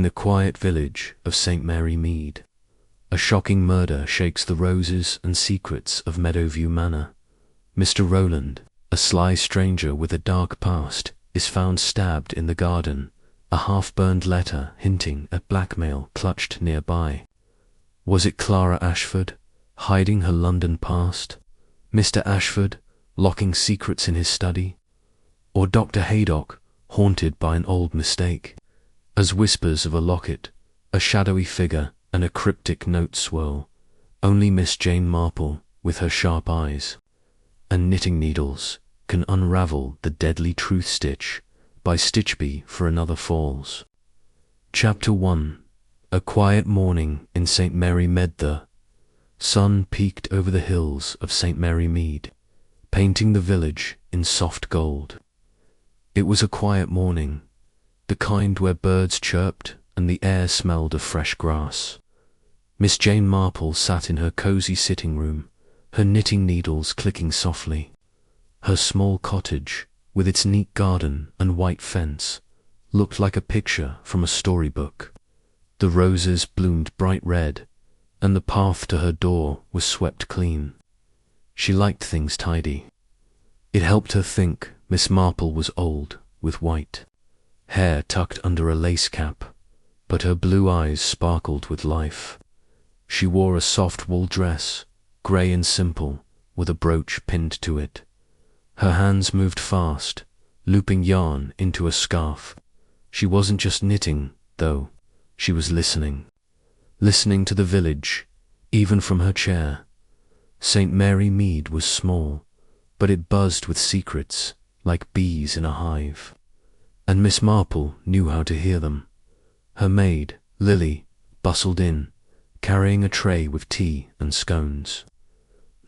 In the quiet village of St. Mary Mead, a shocking murder shakes the roses and secrets of Meadowview Manor. Mr. Rowland, a sly stranger with a dark past, is found stabbed in the garden, a half-burned letter hinting at blackmail clutched nearby. Was it Clara Ashford, hiding her London past? Mr. Ashford, locking secrets in his study? Or Dr. Haydock, haunted by an old mistake? As whispers of a locket, a shadowy figure, and a cryptic note swirl, only Miss Jane Marple, with her sharp eyes and knitting needles, can unravel the deadly truth stitch by Stitchby for Another Falls. Chapter 1. A quiet morning in St. Mary Mead. The sun peeked over the hills of St. Mary Mead, painting the village in soft gold. It was a quiet morning, the kind where birds chirped and the air smelled of fresh grass. Miss Jane Marple sat in her cosy sitting room, her knitting needles clicking softly. Her small cottage, with its neat garden and white fence, looked like a picture from a storybook. The roses bloomed bright red, and the path to her door was swept clean. She liked things tidy. It helped her think Miss Marple was old, with white hair tucked under a lace cap, but her blue eyes sparkled with life. She wore a soft wool dress, grey and simple, with a brooch pinned to it. Her hands moved fast, looping yarn into a scarf. She wasn't just knitting, though. She was listening to the village, even from her chair. St. Mary Mead was small, but it buzzed with secrets, like bees in a hive. And Miss Marple knew how to hear them. Her maid, Lily, bustled in, carrying a tray with tea and scones.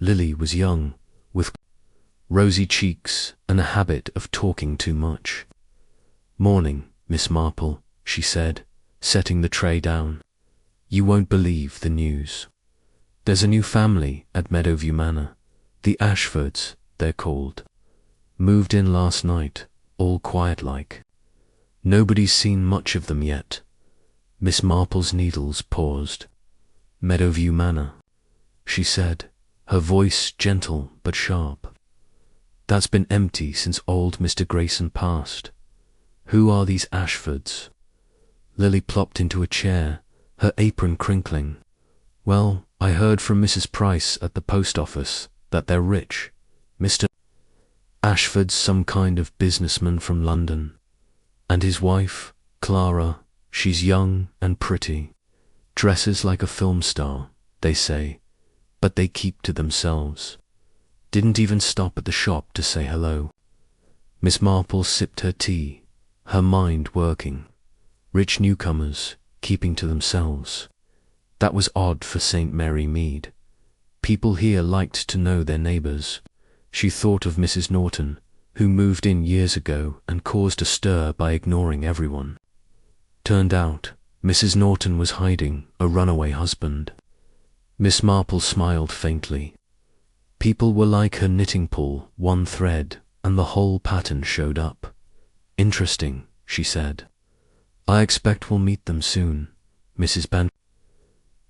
Lily was young, with rosy cheeks and a habit of talking too much. "Morning, Miss Marple," she said, setting the tray down. "You won't believe the news. There's a new family at Meadowview Manor. The Ashfords, they're called. Moved in last night, all quiet-like. Nobody's seen much of them yet." Miss Marple's needles paused. "Meadowview Manor," she said, her voice gentle but sharp. "That's been empty since old Mr. Grayson passed. Who are these Ashfords?" Lily plopped into a chair, her apron crinkling. "Well, I heard from Mrs. Price at the post office that they're rich. Mr. Ashford's some kind of businessman from London. And his wife, Clara, she's young and pretty. Dresses like a film star, they say, but they keep to themselves. Didn't even stop at the shop to say hello." Miss Marple sipped her tea, her mind working. Rich newcomers, keeping to themselves. That was odd for St. Mary Mead. People here liked to know their neighbours. She thought of Mrs. Norton, who moved in years ago and caused a stir by ignoring everyone. Turned out, Mrs. Norton was hiding a runaway husband. Miss Marple smiled faintly. People were like her knitting pull, one thread, and the whole pattern showed up. "Interesting," she said. "I expect we'll meet them soon. Mrs.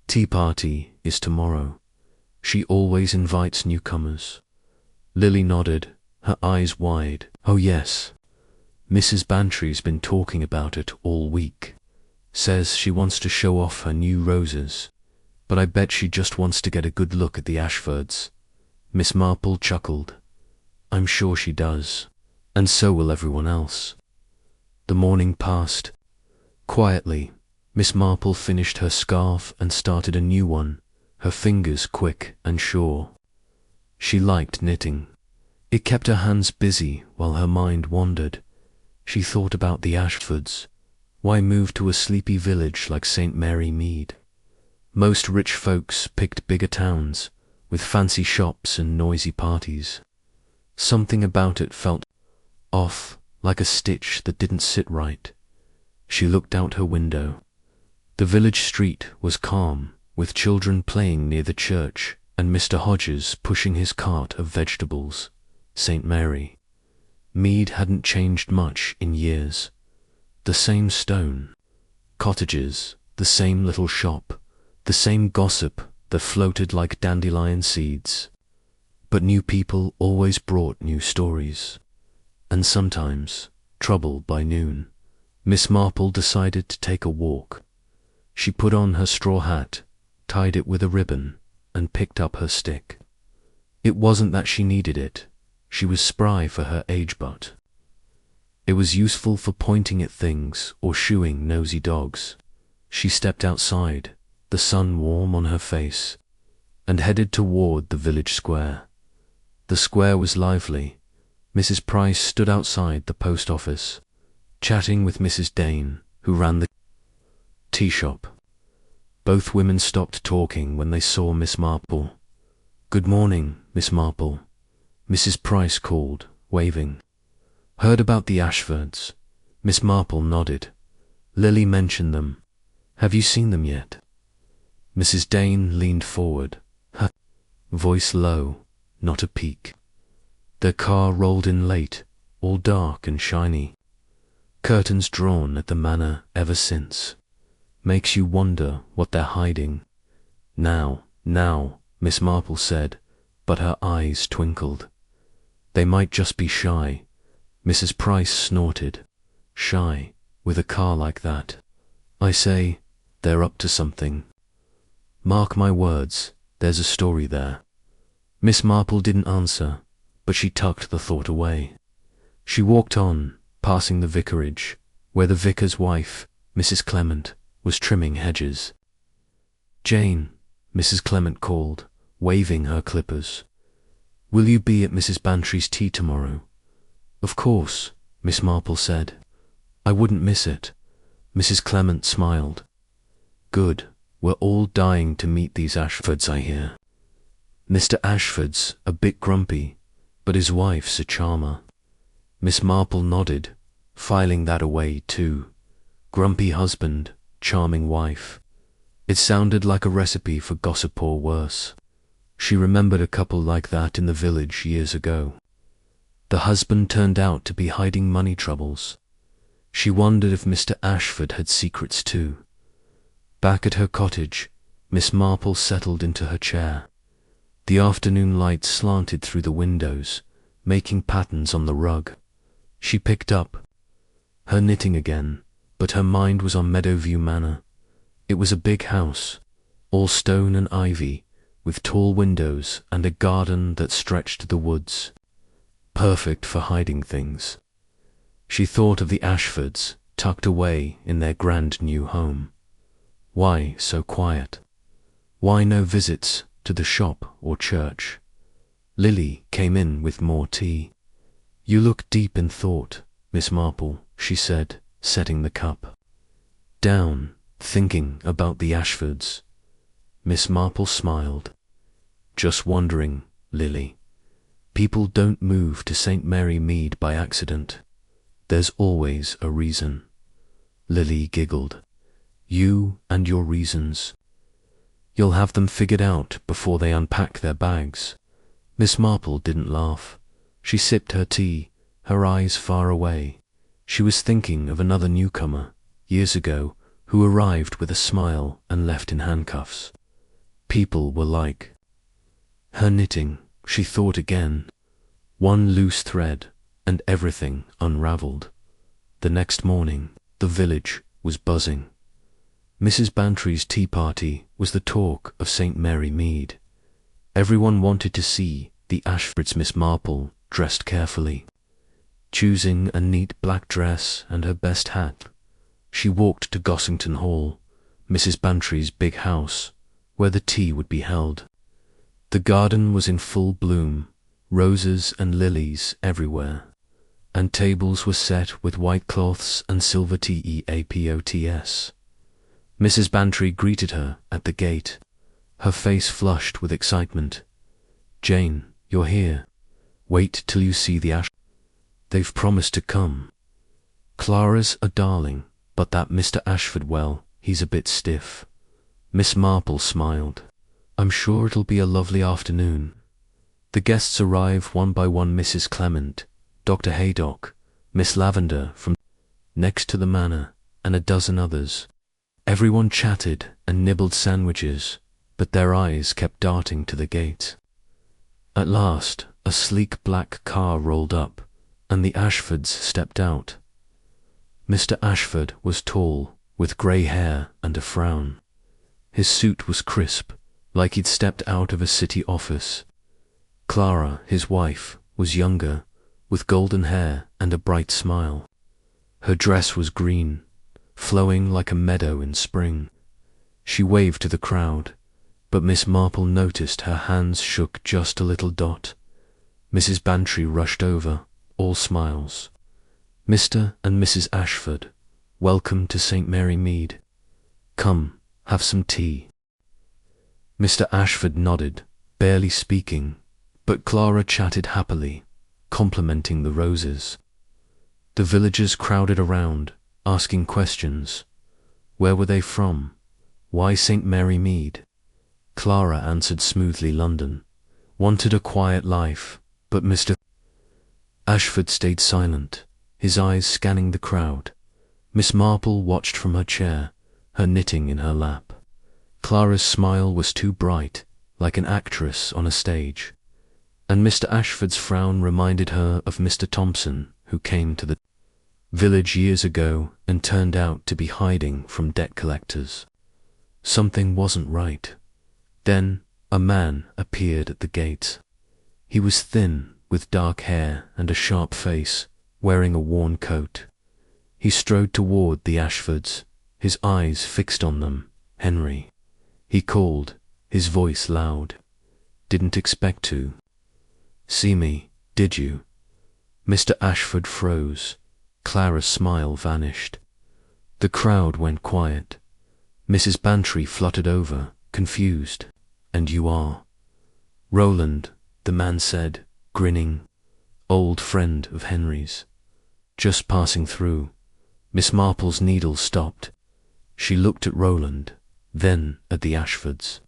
Tea party is tomorrow. She always invites newcomers." Lily nodded, her eyes wide. "Oh yes. Mrs. Bantry's been talking about it all week. Says she wants to show off her new roses, but I bet she just wants to get a good look at the Ashfords." Miss Marple chuckled. "I'm sure she does, and so will everyone else." The morning passed. Quietly, Miss Marple finished her scarf and started a new one, her fingers quick and sure. She liked knitting. It kept her hands busy while her mind wandered. She thought about the Ashfords. Why move to a sleepy village like St. Mary Mead? Most rich folks picked bigger towns, with fancy shops and noisy parties. Something about it felt off, like a stitch that didn't sit right. She looked out her window. The village street was calm, with children playing near the church and Mr. Hodges pushing his cart of vegetables. St. Mary. Mead hadn't changed much in years. The same stone, cottages, the same little shop, the same gossip that floated like dandelion seeds. But new people always brought new stories, and sometimes trouble by noon. Miss Marple decided to take a walk. She put on her straw hat, tied it with a ribbon, and picked up her stick. It wasn't that she needed it. She was spry for her age, but it was useful for pointing at things or shooing nosy dogs. She stepped outside, the sun warm on her face, and headed toward the village square. The square was lively. Mrs. Price stood outside the post office, chatting with Mrs. Dane, who ran the tea shop. Both women stopped talking when they saw Miss Marple. "Good morning, Miss Marple," Mrs. Price called, waving. "Heard about the Ashfords?" Miss Marple nodded. "Lily mentioned them. Have you seen them yet?" Mrs. Dane leaned forward, her voice low, not a peak. Their car rolled in late, all dark and shiny. Curtains drawn at the manor ever since. Makes you wonder what they're hiding. Now, Miss Marple said, but her eyes twinkled. "They might just be shy." Mrs. Price snorted. "Shy, with a car like that? I say, they're up to something. Mark my words, there's a story there." Miss Marple didn't answer, but she tucked the thought away. She walked on, passing the vicarage, where the vicar's wife, Mrs. Clement, was trimming hedges. "Jane," Mrs. Clement called, waving her clippers. "Will you be at Mrs. Bantry's tea tomorrow?" "Of course," Miss Marple said. "I wouldn't miss it." Mrs. Clement smiled. "Good. We're all dying to meet these Ashfords, I hear. Mr. Ashford's a bit grumpy, but his wife's a charmer." Miss Marple nodded, filing that away too. Grumpy husband, charming wife. It sounded like a recipe for gossip or worse. She remembered a couple like that in the village years ago. The husband turned out to be hiding money troubles. She wondered if Mr. Ashford had secrets too. Back at her cottage, Miss Marple settled into her chair. The afternoon light slanted through the windows, making patterns on the rug. She picked up her knitting again, but her mind was on Meadowview Manor. It was a big house, all stone and ivy, with tall windows and a garden that stretched to the woods. Perfect for hiding things. She thought of the Ashfords, tucked away in their grand new home. Why so quiet? Why no visits to the shop or church? Lily came in with more tea. "You look deep in thought, Miss Marple," she said, setting the cup down, thinking about the Ashfords. Miss Marple smiled. "Just wondering, Lily. People don't move to St. Mary Mead by accident. There's always a reason." Lily giggled. "You and your reasons. You'll have them figured out before they unpack their bags." Miss Marple didn't laugh. She sipped her tea, her eyes far away. She was thinking of another newcomer, years ago, who arrived with a smile and left in handcuffs. People were like her knitting, she thought again. One loose thread, and everything unravelled. The next morning, the village was buzzing. Mrs. Bantry's tea party was the talk of St. Mary Mead. Everyone wanted to see the Ashfords. Miss Marple dressed carefully, choosing a neat black dress and her best hat. She walked to Gossington Hall, Mrs. Bantry's big house, where the tea would be held. The garden was in full bloom, roses and lilies everywhere, and tables were set with white cloths and silver teapots. Mrs. Bantry greeted her at the gate, her face flushed with excitement. "Jane, you're here. Wait till you see the Ash. They've promised to come. Clara's a darling, but that Mr. Ashford, well, he's a bit stiff." Miss Marple smiled. "I'm sure it'll be a lovely afternoon." The guests arrive one by one: Mrs. Clement, Dr. Haydock, Miss Lavender from next to the manor, and a dozen others. Everyone chatted and nibbled sandwiches, but their eyes kept darting to the gate. At last, a sleek black car rolled up, and the Ashfords stepped out. Mr. Ashford was tall, with grey hair and a frown. His suit was crisp, like he'd stepped out of a city office. Clara, his wife, was younger, with golden hair and a bright smile. Her dress was green, flowing like a meadow in spring. She waved to the crowd, but Miss Marple noticed her hands shook just a little dot. Mrs. Bantry rushed over, all smiles. "Mr. and Mrs. Ashford, welcome to St. Mary Mead. Come, have some tea." Mr. Ashford nodded, barely speaking, but Clara chatted happily, complimenting the roses. The villagers crowded around, asking questions. Where were they from? Why St. Mary Mead? Clara answered smoothly London. Wanted a quiet life, but Mr. Ashford stayed silent, his eyes scanning the crowd. Miss Marple watched from her chair, her knitting in her lap. Clara's smile was too bright, like an actress on a stage, and Mr. Ashford's frown reminded her of Mr. Thompson, who came to the village years ago and turned out to be hiding from debt collectors. Something wasn't right. Then a man appeared at the gate. He was thin, with dark hair and a sharp face, wearing a worn coat. He strode toward the Ashfords, his eyes fixed on them. "Henry," he called, his voice loud. "Didn't expect to. See me, did you?" Mr. Ashford froze. Clara's smile vanished. The crowd went quiet. Mrs. Bantry fluttered over, confused. "And you are?" "Roland," the man said, grinning. "Old friend of Henry's. Just passing through." Miss Marple's needle stopped. She looked at Roland, then at the Ashfords.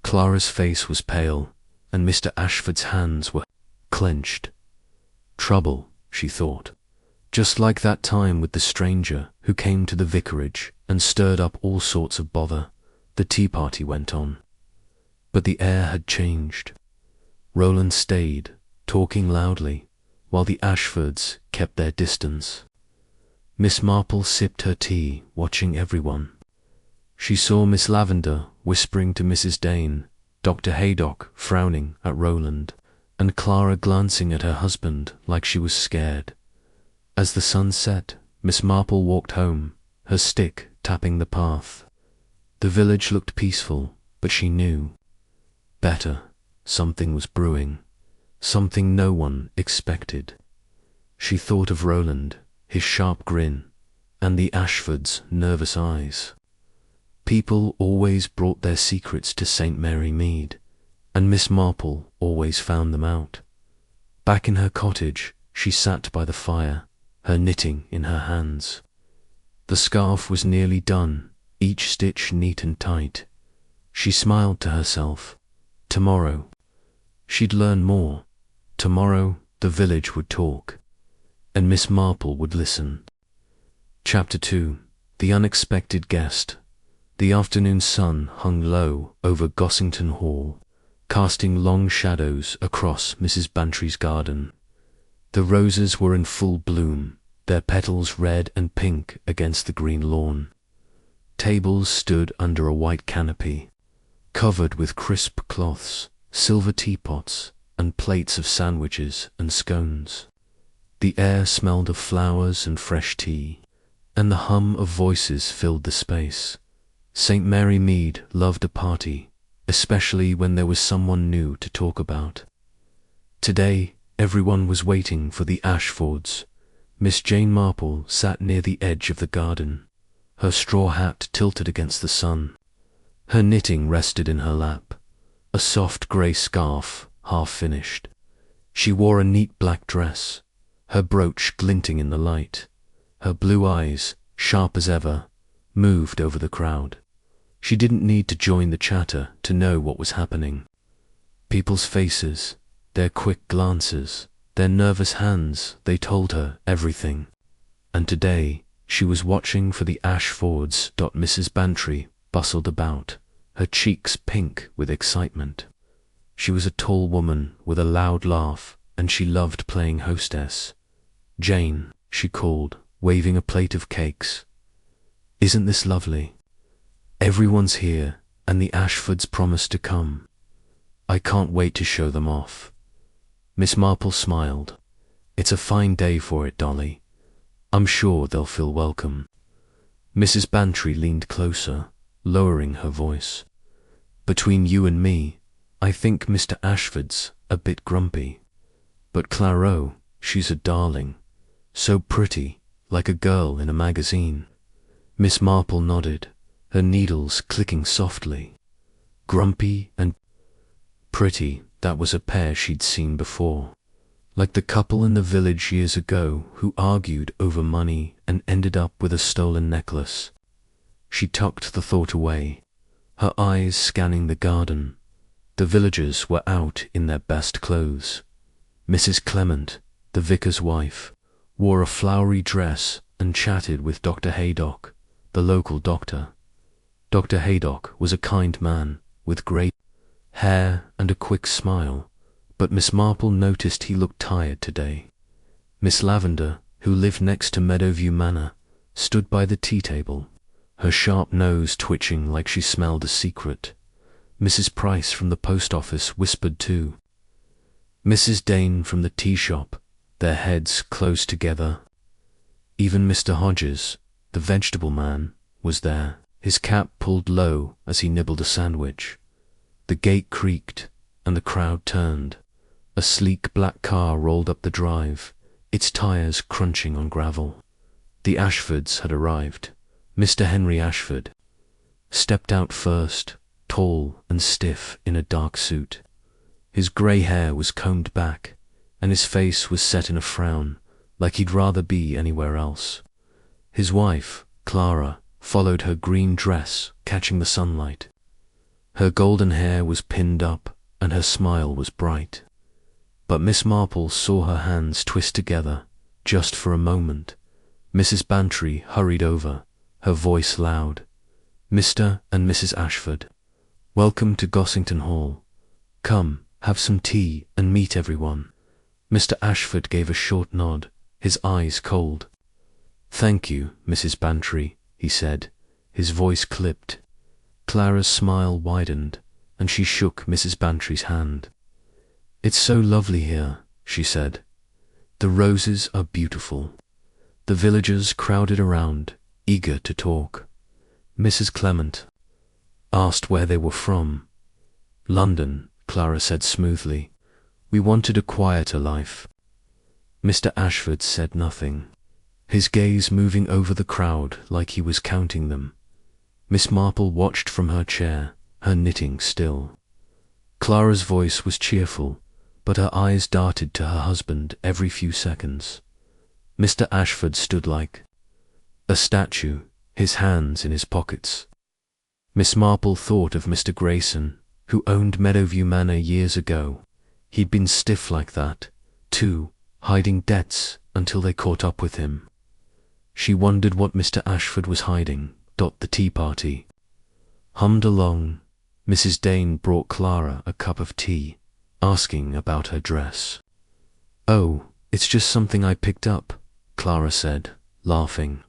Clara's face was pale, and Mr. Ashford's hands were clenched. Trouble, she thought. Just like that time with the stranger who came to the vicarage and stirred up all sorts of bother. The tea party went on. But the air had changed. Roland stayed, talking loudly, while the Ashfords kept their distance. Miss Marple sipped her tea, watching everyone. She saw Miss Lavender whispering to Mrs. Dane, Dr. Haydock frowning at Roland, and Clara glancing at her husband like she was scared. As the sun set, Miss Marple walked home, her stick tapping the path. The village looked peaceful, but she knew. Better, something was brewing, something no one expected. She thought of Roland, his sharp grin, and the Ashfords' nervous eyes. People always brought their secrets to St. Mary Mead, and Miss Marple always found them out. Back in her cottage, she sat by the fire, her knitting in her hands. The scarf was nearly done, each stitch neat and tight. She smiled to herself. Tomorrow, she'd learn more. Tomorrow, the village would talk, and Miss Marple would listen. Chapter 2. The Unexpected Guest. The afternoon sun hung low over Gossington Hall, casting long shadows across Mrs. Bantry's garden. The roses were in full bloom, their petals red and pink against the green lawn. Tables stood under a white canopy, covered with crisp cloths, silver teapots, and plates of sandwiches and scones. The air smelled of flowers and fresh tea, and the hum of voices filled the space. St. Mary Mead loved a party, especially when there was someone new to talk about. Today, everyone was waiting for the Ashfords. Miss Jane Marple sat near the edge of the garden, her straw hat tilted against the sun. Her knitting rested in her lap, a soft grey scarf, half finished. She wore a neat black dress, her brooch glinting in the light. Her blue eyes, sharp as ever, moved over the crowd. She didn't need to join the chatter to know what was happening. People's faces, their quick glances, their nervous hands, they told her everything. And today, She was watching for the Ashfords. Mrs. Bantry bustled about, her cheeks pink with excitement. She was a tall woman with a loud laugh, and she loved playing hostess. "Jane," she called, waving a plate of cakes. "Isn't this lovely? Everyone's here, and the Ashfords promised to come. I can't wait to show them off." Miss Marple smiled. "It's a fine day for it, Dolly. I'm sure they'll feel welcome." Mrs. Bantry leaned closer, lowering her voice. "Between you and me, I think Mr. Ashford's a bit grumpy. But Claro, she's a darling. So pretty, like a girl in a magazine." Miss Marple nodded, her needles clicking softly. Grumpy and pretty, that was a pair she'd seen before. Like the couple in the village years ago who argued over money and ended up with a stolen necklace. She tucked the thought away, her eyes scanning the garden. The villagers were out in their best clothes. Mrs. Clement, the vicar's wife, wore a flowery dress and chatted with Dr. Haydock, the local doctor. Dr. Haydock was a kind man, with grey hair and a quick smile, but Miss Marple noticed he looked tired today. Miss Lavender, who lived next to Meadowview Manor, stood by the tea table, her sharp nose twitching like she smelled a secret. Mrs. Price from the post office whispered too. Mrs. Dane from the tea shop, their heads close together. Even Mr. Hodges, the vegetable man, was there, his cap pulled low as he nibbled a sandwich. The gate creaked, and the crowd turned. A sleek black car rolled up the drive, its tires crunching on gravel. The Ashfords had arrived. Mr. Henry Ashford stepped out first, tall and stiff in a dark suit. His grey hair was combed back, and his face was set in a frown, like he'd rather be anywhere else. His wife, Clara, followed her green dress, catching the sunlight. Her golden hair was pinned up, and her smile was bright. But Miss Marple saw her hands twist together, just for a moment. Mrs. Bantry hurried over, her voice loud. "Mr. and Mrs. Ashford, welcome to Gossington Hall. Come, have some tea and meet everyone." Mr. Ashford gave a short nod, his eyes cold. "Thank you, Mrs. Bantry," he said, his voice clipped. Clara's smile widened, and she shook Mrs. Bantry's hand. "It's so lovely here," she said. "The roses are beautiful." The villagers crowded around, eager to talk. Mrs. Clement asked where they were from. "London," Clara said smoothly. "We wanted a quieter life." Mr. Ashford said nothing, his gaze moving over the crowd like he was counting them. Miss Marple watched from her chair, her knitting still. Clara's voice was cheerful, but her eyes darted to her husband every few seconds. Mr. Ashford stood like a statue, his hands in his pockets. Miss Marple thought of Mr. Grayson, who owned Meadowview Manor years ago. He'd been stiff like that, too, hiding debts until they caught up with him. She wondered what Mr. Ashford was hiding. The tea party hummed along. Mrs. Dane brought Clara a cup of tea, asking about her dress. "Oh, it's just something I picked up," Clara said, laughing.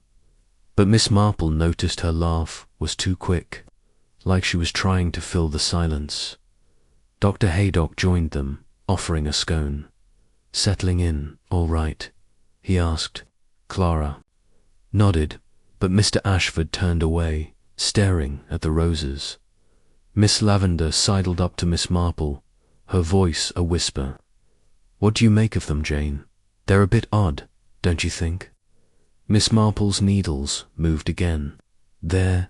But Miss Marple noticed her laugh was too quick, like she was trying to fill the silence. Dr. Haydock joined them, offering a scone. "Settling in, all right?" he asked. Clara nodded, but Mr. Ashford turned away, staring at the roses. Miss Lavender sidled up to Miss Marple, her voice a whisper. "What do you make of them, Jane? They're a bit odd, don't you think?" Miss Marple's needles moved again. "They're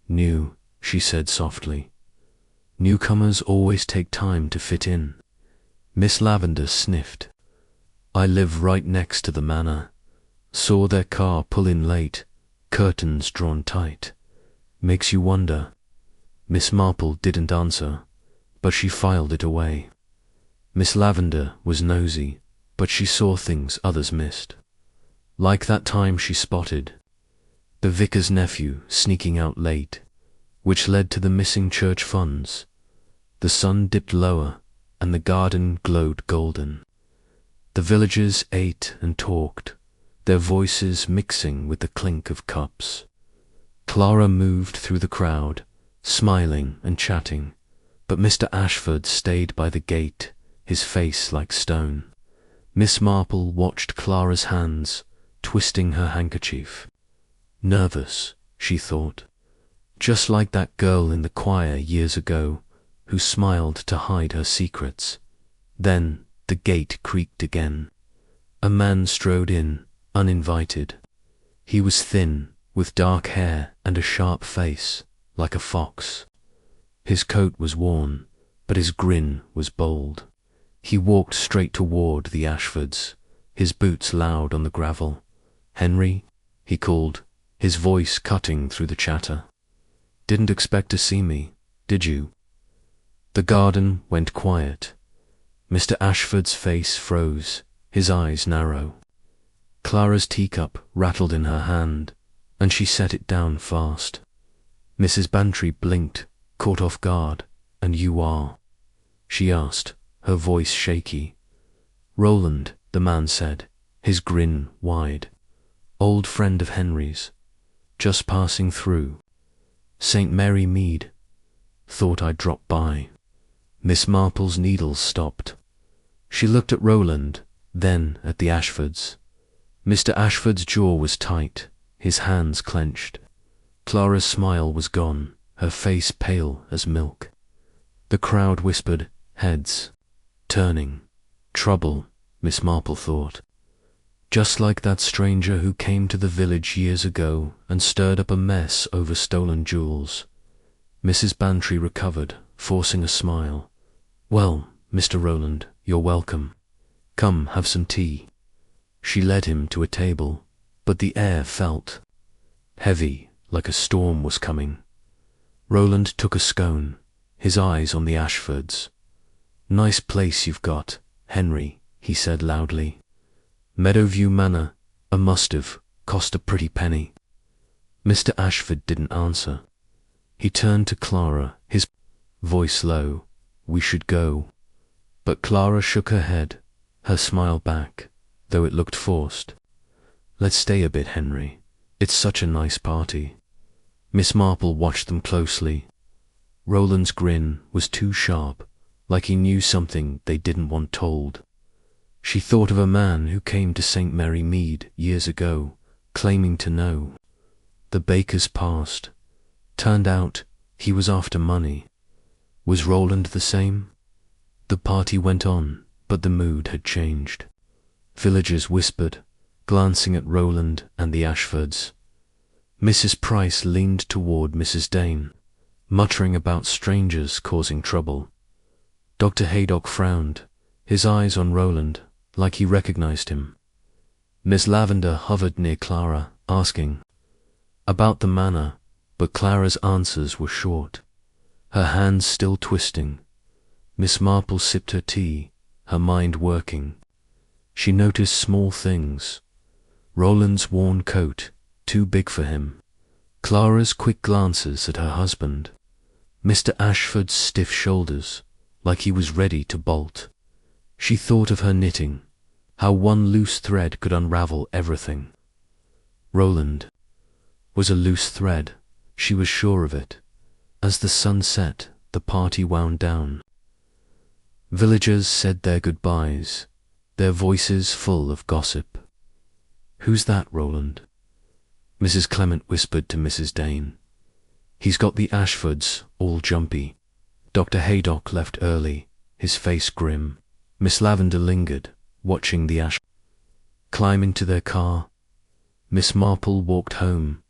new," she said softly. "Newcomers always take time to fit in." Miss Lavender sniffed. "I live right next to the manor. Saw their car pull in late, curtains drawn tight. Makes you wonder." Miss Marple didn't answer, but she filed it away. Miss Lavender was nosy, but she saw things others missed. Like that time she spotted the vicar's nephew sneaking out late, which led to the missing church funds. The sun dipped lower, and the garden glowed golden. The villagers ate and talked, their voices mixing with the clink of cups. Clara moved through the crowd, smiling and chatting, but Mr. Ashford stayed by the gate, his face like stone. Miss Marple watched Clara's hands, twisting her handkerchief. Nervous, she thought, just like that girl in the choir years ago, who smiled to hide her secrets. Then the gate creaked again. A man strode in, uninvited. He was thin, with dark hair and a sharp face, like a fox. His coat was worn, but his grin was bold. He walked straight toward the Ashfords, his boots loud on the gravel. "Henry," he called, his voice cutting through the chatter. "Didn't expect to see me, did you?" The garden went quiet. Mr. Ashford's face froze, his eyes narrow. Clara's teacup rattled in her hand, and she set it down fast. Mrs. Bantry blinked, caught off guard. "And you are?" she asked, her voice shaky. "Roland," the man said, his grin wide. "Old friend of Henry's. Just passing through. St. Mary Mead. Thought I'd drop by." Miss Marple's needles stopped. She looked at Roland, then at the Ashfords. Mr. Ashford's jaw was tight, his hands clenched. Clara's smile was gone, her face pale as milk. The crowd whispered, "Heads. Turning. Trouble," Miss Marple thought. Just like that stranger who came to the village years ago and stirred up a mess over stolen jewels. Mrs. Bantry recovered, forcing a smile. "Well, Mr. Roland, you're welcome. Come, have some tea." She led him to a table, but the air felt heavy, like a storm was coming. Roland took a scone, his eyes on the Ashfords. "Nice place you've got, Henry," he said loudly. "Meadowview Manor, a must-have, cost a pretty penny." Mr. Ashford didn't answer. He turned to Clara, his voice low. "We should go." But Clara shook her head, her smile back, though it looked forced. "Let's stay a bit, Henry. It's such a nice party." Miss Marple watched them closely. Roland's grin was too sharp, like he knew something they didn't want told. She thought of a man who came to St. Mary Mead years ago, claiming to know. The baker's past. Turned out he was after money. Was Roland the same? The party went on, but the mood had changed. Villagers whispered, glancing at Roland and the Ashfords. Mrs. Price leaned toward Mrs. Dane, muttering about strangers causing trouble. Dr. Haydock frowned, his eyes on Roland, like he recognized him. Miss Lavender hovered near Clara, asking about the manor, but Clara's answers were short, her hands still twisting. Miss Marple sipped her tea, her mind working. She noticed small things. Roland's worn coat, too big for him. Clara's quick glances at her husband. Mr. Ashford's stiff shoulders, like he was ready to bolt. She thought of her knitting, how one loose thread could unravel everything. Roland was a loose thread, she was sure of it. As the sun set, the party wound down. Villagers said their goodbyes, their voices full of gossip. "Who's that, Roland?" Mrs. Clement whispered to Mrs. Dane. "He's got the Ashfords all jumpy." Dr. Haydock left early, his face grim. Miss Lavender lingered, watching the climb into their car. Miss Marple walked home,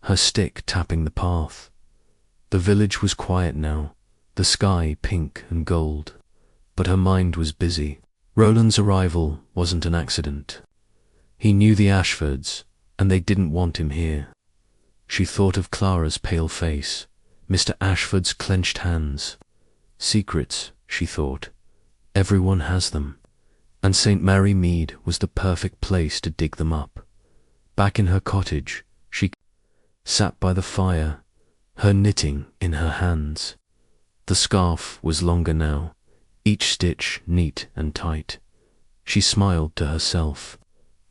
her stick tapping the path. The village was quiet now, the sky pink and gold, but her mind was busy. Roland's arrival wasn't an accident. He knew the Ashfords, and they didn't want him here. She thought of Clara's pale face, Mr. Ashford's clenched hands. Secrets, she thought. Everyone has them, and St. Mary Mead was the perfect place to dig them up. Back in her cottage, she sat by the fire, her knitting in her hands. The scarf was longer now, each stitch neat and tight. She smiled to herself.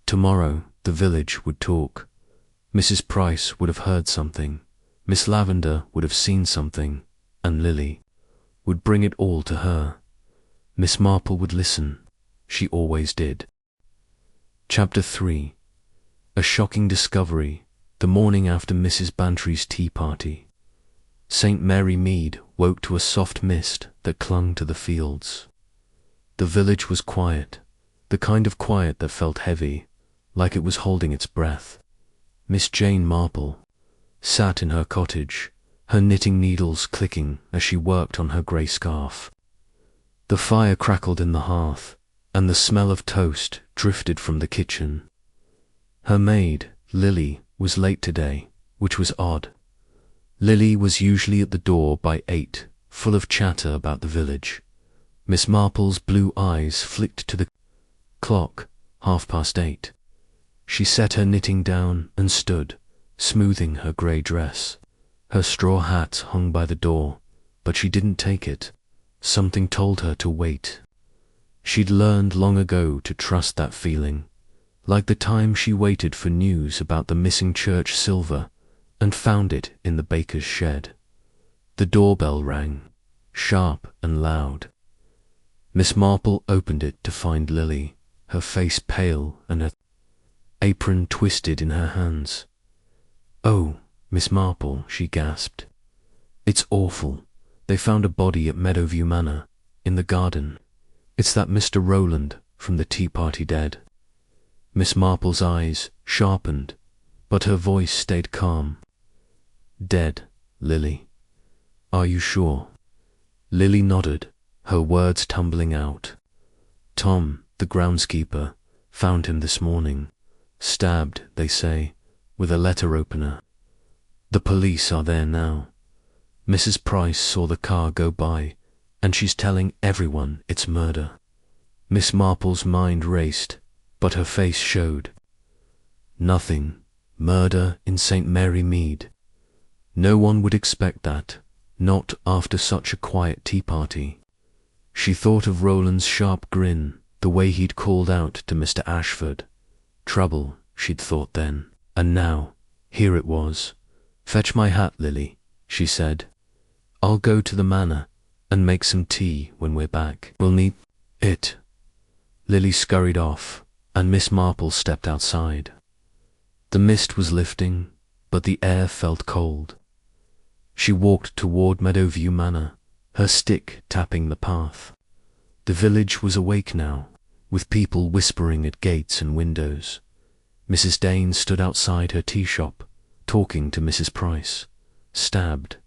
Tomorrow the village would talk. Mrs. Price would have heard something, Miss Lavender would have seen something, and Lily would bring it all to her. Miss Marple would listen. She always did. Chapter 3. A shocking discovery, the morning after Mrs. Bantry's tea party. St. Mary Mead woke to a soft mist that clung to the fields. The village was quiet, the kind of quiet that felt heavy, like it was holding its breath. Miss Jane Marple sat in her cottage, her knitting needles clicking as she worked on her grey scarf. The fire crackled in the hearth, and the smell of toast drifted from the kitchen. Her maid, Lily, was late today, which was odd. Lily was usually at the door by 8, full of chatter about the village. Miss Marple's blue eyes flicked to the clock, 8:30. She set her knitting down and stood, smoothing her grey dress. Her straw hat hung by the door, but she didn't take it. Something told her to wait. She'd learned long ago to trust that feeling, like the time she waited for news about the missing church silver and found it in the baker's shed. The doorbell rang, sharp and loud. Miss Marple opened it to find Lily, her face pale and her apron twisted in her hands. "Oh, Miss Marple," she gasped. "It's awful. They found a body at Meadowview Manor, in the garden. It's that Mr. Rowland from the tea party dead." Miss Marple's eyes sharpened, but her voice stayed calm. "Dead, Lily. Are you sure?" Lily nodded, her words tumbling out. "Tom, the groundskeeper, found him this morning. Stabbed, they say, with a letter opener. The police are there now. Mrs. Price saw the car go by, and she's telling everyone it's murder." Miss Marple's mind raced, but her face showed. Nothing. Murder in St. Mary Mead. No one would expect that, not after such a quiet tea party. She thought of Rowland's sharp grin, the way he'd called out to Mr. Ashford. Trouble, she'd thought then, and now, here it was. "Fetch my hat, Lily," she said. "I'll go to the manor and make some tea when we're back. We'll need it." Lily scurried off, and Miss Marple stepped outside. The mist was lifting, but the air felt cold. She walked toward Meadowview Manor, her stick tapping the path. The village was awake now, with people whispering at gates and windows. Mrs. Dane stood outside her tea shop, talking to Mrs. Price. "Stabbed,"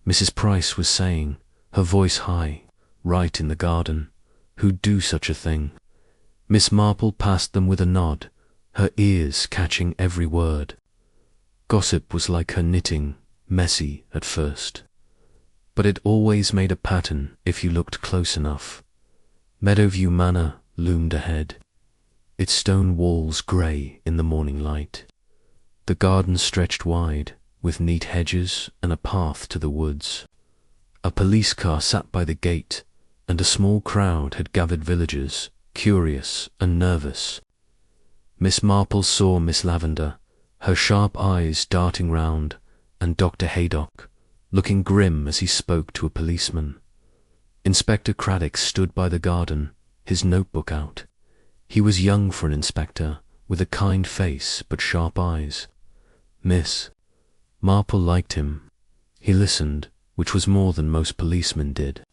Mrs. Price was saying, her voice high, "right in the garden. Who'd do such a thing?" Miss Marple passed them with a nod, her ears catching every word. Gossip was like her knitting, messy at first, but it always made a pattern if you looked close enough. Meadowview Manor loomed ahead, its stone walls grey in the morning light. The garden stretched wide, with neat hedges and a path to the woods. A police car sat by the gate, and a small crowd had gathered villagers, curious and nervous. Miss Marple saw Miss Lavender, her sharp eyes darting round, and Dr. Haydock, looking grim as he spoke to a policeman. Inspector Craddock stood by the garden, his notebook out. He was young for an inspector, with a kind face but sharp eyes. Miss Marple liked him. He listened, which was more than most policemen did.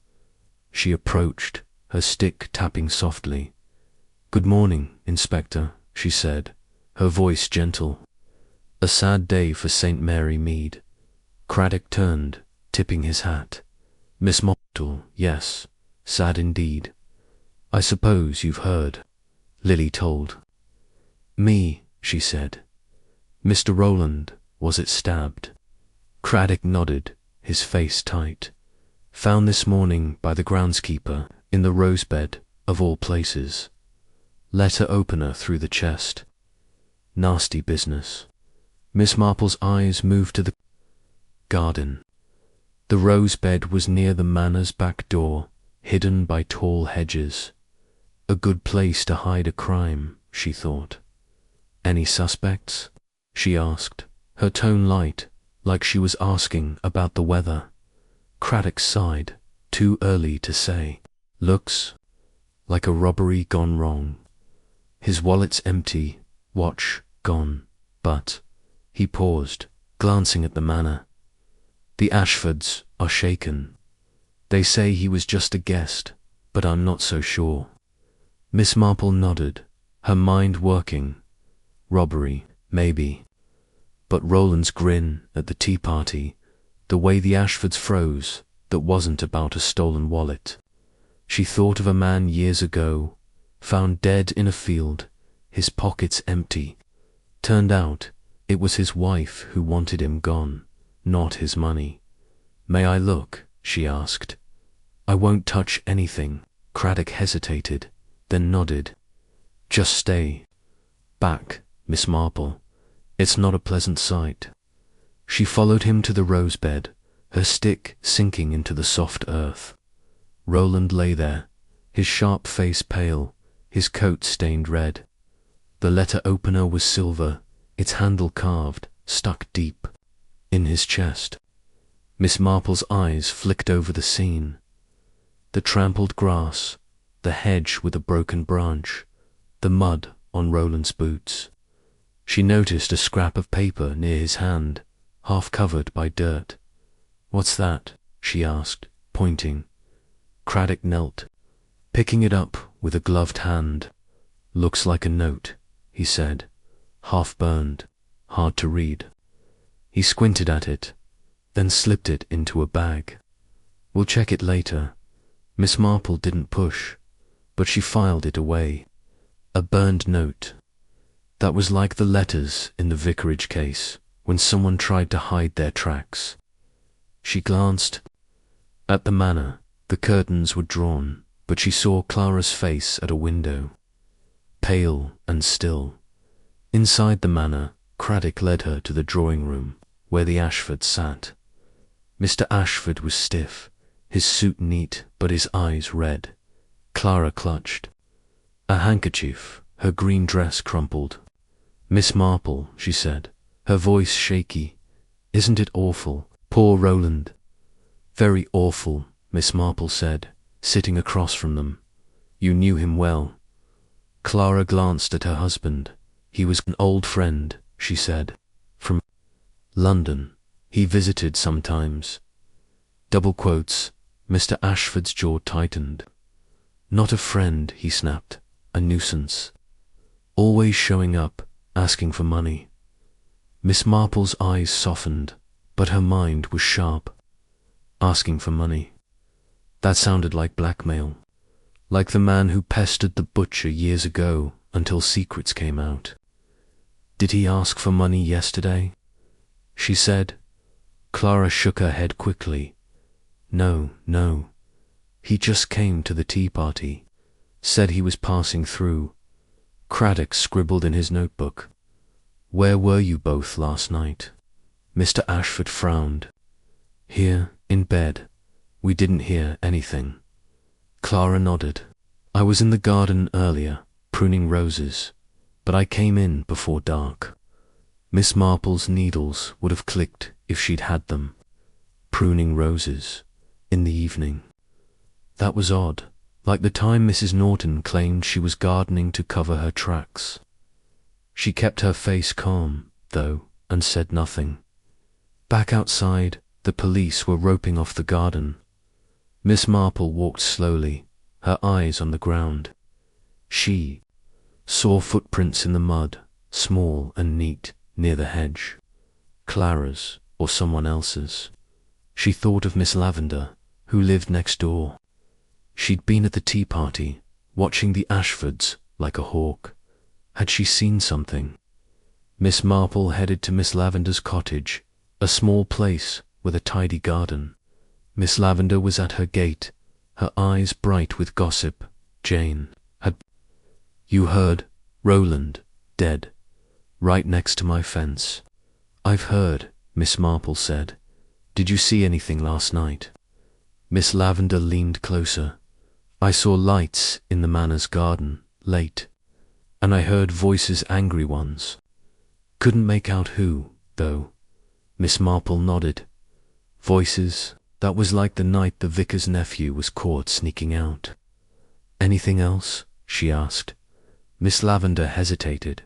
She approached, her stick tapping softly. "Good morning, Inspector," she said, her voice gentle. "A sad day for St. Mary Mead." Craddock turned, tipping his hat. "Miss Marple, yes, sad indeed. I suppose you've heard," Lily told. "Me," she said. "Mr. Rowland, was it stabbed?" Craddock nodded, his face tight. "Found this morning by the groundskeeper, in the rosebed, of all places. Letter opener through the chest. Nasty business." Miss Marple's eyes moved to the garden. The rose bed was near the manor's back door, hidden by tall hedges. A good place to hide a crime, she thought. Any suspects? She asked, her tone light, like she was asking about the weather. Craddock sighed, too early to say. Looks like a robbery gone wrong. His wallet's empty, watch gone, but... He paused, glancing at the manor. The Ashfords are shaken. They say he was just a guest, but I'm not so sure. Miss Marple nodded, her mind working. Robbery, maybe. But Roland's grin at the tea party, the way the Ashfords froze, that wasn't about a stolen wallet. She thought of a man years ago, found dead in a field, his pockets empty. Turned out it was his wife who wanted him gone, not his money. May I look? She asked. I won't touch anything. Craddock hesitated, then nodded. Just stay back, Miss Marple. It's not a pleasant sight. She followed him to the rose bed, her stick sinking into the soft earth. Roland lay there, his sharp face pale, his coat stained red. The letter opener was silver, its handle carved, stuck deep in his chest. Miss Marple's eyes flicked over the scene. The trampled grass, the hedge with a broken branch, the mud on Roland's boots. She noticed a scrap of paper near his hand, half covered by dirt. What's that? She asked, pointing. Craddock knelt, picking it up with a gloved hand. Looks like a note, he said, half burned, hard to read. He squinted at it, then slipped it into a bag. We'll check it later. Miss Marple didn't push, but she filed it away. A burned note. That was like the letters in the vicarage case, when someone tried to hide their tracks. She glanced at the manor. The curtains were drawn, but she saw Clara's face at a window, pale and still. Inside the manor, Craddock led her to the drawing room, where the Ashfords sat. Mr. Ashford was stiff, his suit neat, but his eyes red. Clara clutched a handkerchief, her green dress crumpled. Miss Marple, she said, her voice shaky, isn't it awful? Poor Roland. Very awful, Miss Marple said, sitting across from them. You knew him well. Clara glanced at her husband. He was an old friend, she said, from London. He visited sometimes. Double quotes. Mr. Ashford's jaw tightened. Not a friend, he snapped. A nuisance. Always showing up, asking for money. Miss Marple's eyes softened, but her mind was sharp. Asking for money. That sounded like blackmail. Like the man who pestered the butcher years ago until secrets came out. Did he ask for money yesterday? She said. Clara shook her head quickly. No, no. He just came to the tea party. Said he was passing through. Craddock scribbled in his notebook. Where were you both last night? Mr. Ashford frowned. Here, in bed. We didn't hear anything. Clara nodded. I was in the garden earlier, pruning roses, but I came in before dark. Miss Marple's needles would have clicked if she'd had them. Pruning roses. In the evening. That was odd, like the time Mrs. Norton claimed she was gardening to cover her tracks. She kept her face calm, though, and said nothing. Back outside, the police were roping off the garden. Miss Marple walked slowly, her eyes on the ground. She saw footprints in the mud, small and neat, near the hedge. Clara's or someone else's. She thought of Miss Lavender, who lived next door. She'd been at the tea party, watching the Ashfords like a hawk. Had she seen something? Miss Marple headed to Miss Lavender's cottage, a small place with a tidy garden. Miss Lavender was at her gate, her eyes bright with gossip. Jane had... You heard, Roland, dead, right next to my fence. "I've heard," Miss Marple said. "Did you see anything last night?" Miss Lavender leaned closer. "I saw lights in the Manor's garden, late. And I heard voices, angry ones. Couldn't make out who, though." Miss Marple nodded. "Voices, that was like the night the vicar's nephew was caught sneaking out." "Anything else?" she asked. Miss Lavender hesitated.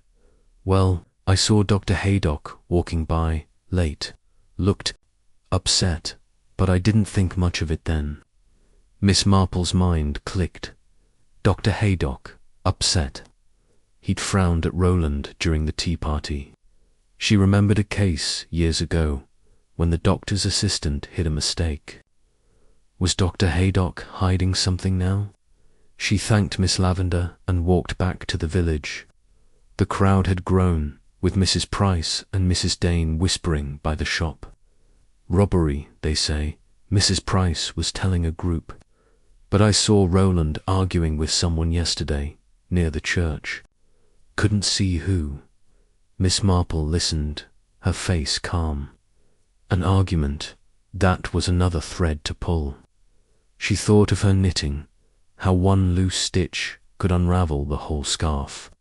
"Well, I saw Dr. Haydock walking by, late. Looked upset, but I didn't think much of it then." Miss Marple's mind clicked. Dr. Haydock, upset. He'd frowned at Roland during the tea party. She remembered a case years ago when the doctor's assistant hid a mistake. Was Dr. Haydock hiding something now? She thanked Miss Lavender and walked back to the village. The crowd had grown, with Mrs. Price and Mrs. Dane whispering by the shop. "Robbery, they say," Mrs. Price was telling a group. "But I saw Roland arguing with someone yesterday, near the church. Couldn't see who." Miss Marple listened, her face calm. An argument, that was another thread to pull. She thought of her knitting, how one loose stitch could unravel the whole scarf.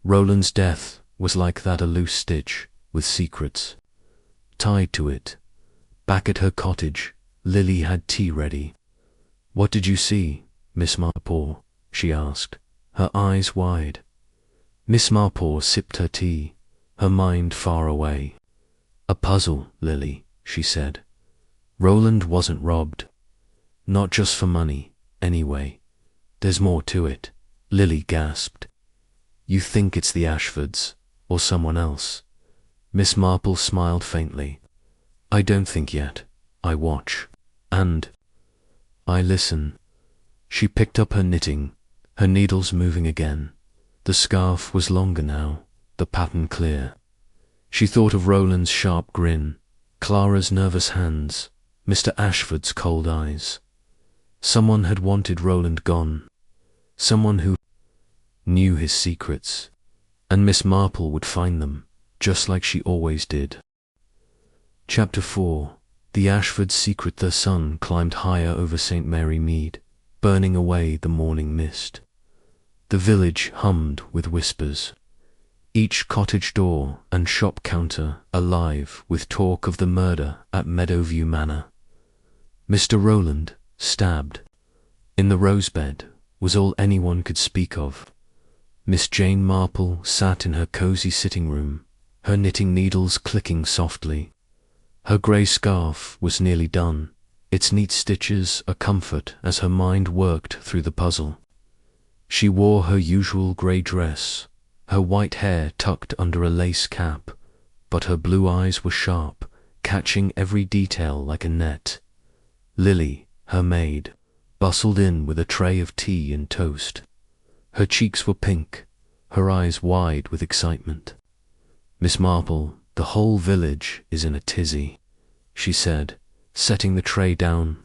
Roland's death was like that, a loose stitch with secrets tied to it. Back at her cottage, Lily had tea ready. "What did you see, Miss Marple?" she asked, her eyes wide. Miss Marple sipped her tea, her mind far away. "A puzzle, Lily," she said. "Roland wasn't robbed. Not just for money, anyway. There's more to it." Lily gasped. "You think it's the Ashfords, or someone else?" Miss Marple smiled faintly. "I don't think yet. I watch. And I listen." She picked up her knitting, her needles moving again. The scarf was longer now, the pattern clear. She thought of Roland's sharp grin, Clara's nervous hands, Mr. Ashford's cold eyes. Someone had wanted Roland gone. Someone who knew his secrets. And Miss Marple would find them, just like she always did. Chapter 4. The Ashfords' secret. The sun climbed higher over St. Mary Mead, burning away the morning mist. The village hummed with whispers. Each cottage door and shop counter alive with talk of the murder at Meadowview Manor. Mr. Roland, stabbed, in the rosebed, was all anyone could speak of. Miss Jane Marple sat in her cosy sitting room, her knitting needles clicking softly. Her grey scarf was nearly done, its neat stitches a comfort as her mind worked through the puzzle. She wore her usual grey dress, her white hair tucked under a lace cap, but her blue eyes were sharp, catching every detail like a net. Lily, her maid, bustled in with a tray of tea and toast. Her cheeks were pink, her eyes wide with excitement. "Miss Marple, the whole village is in a tizzy," she said, setting the tray down.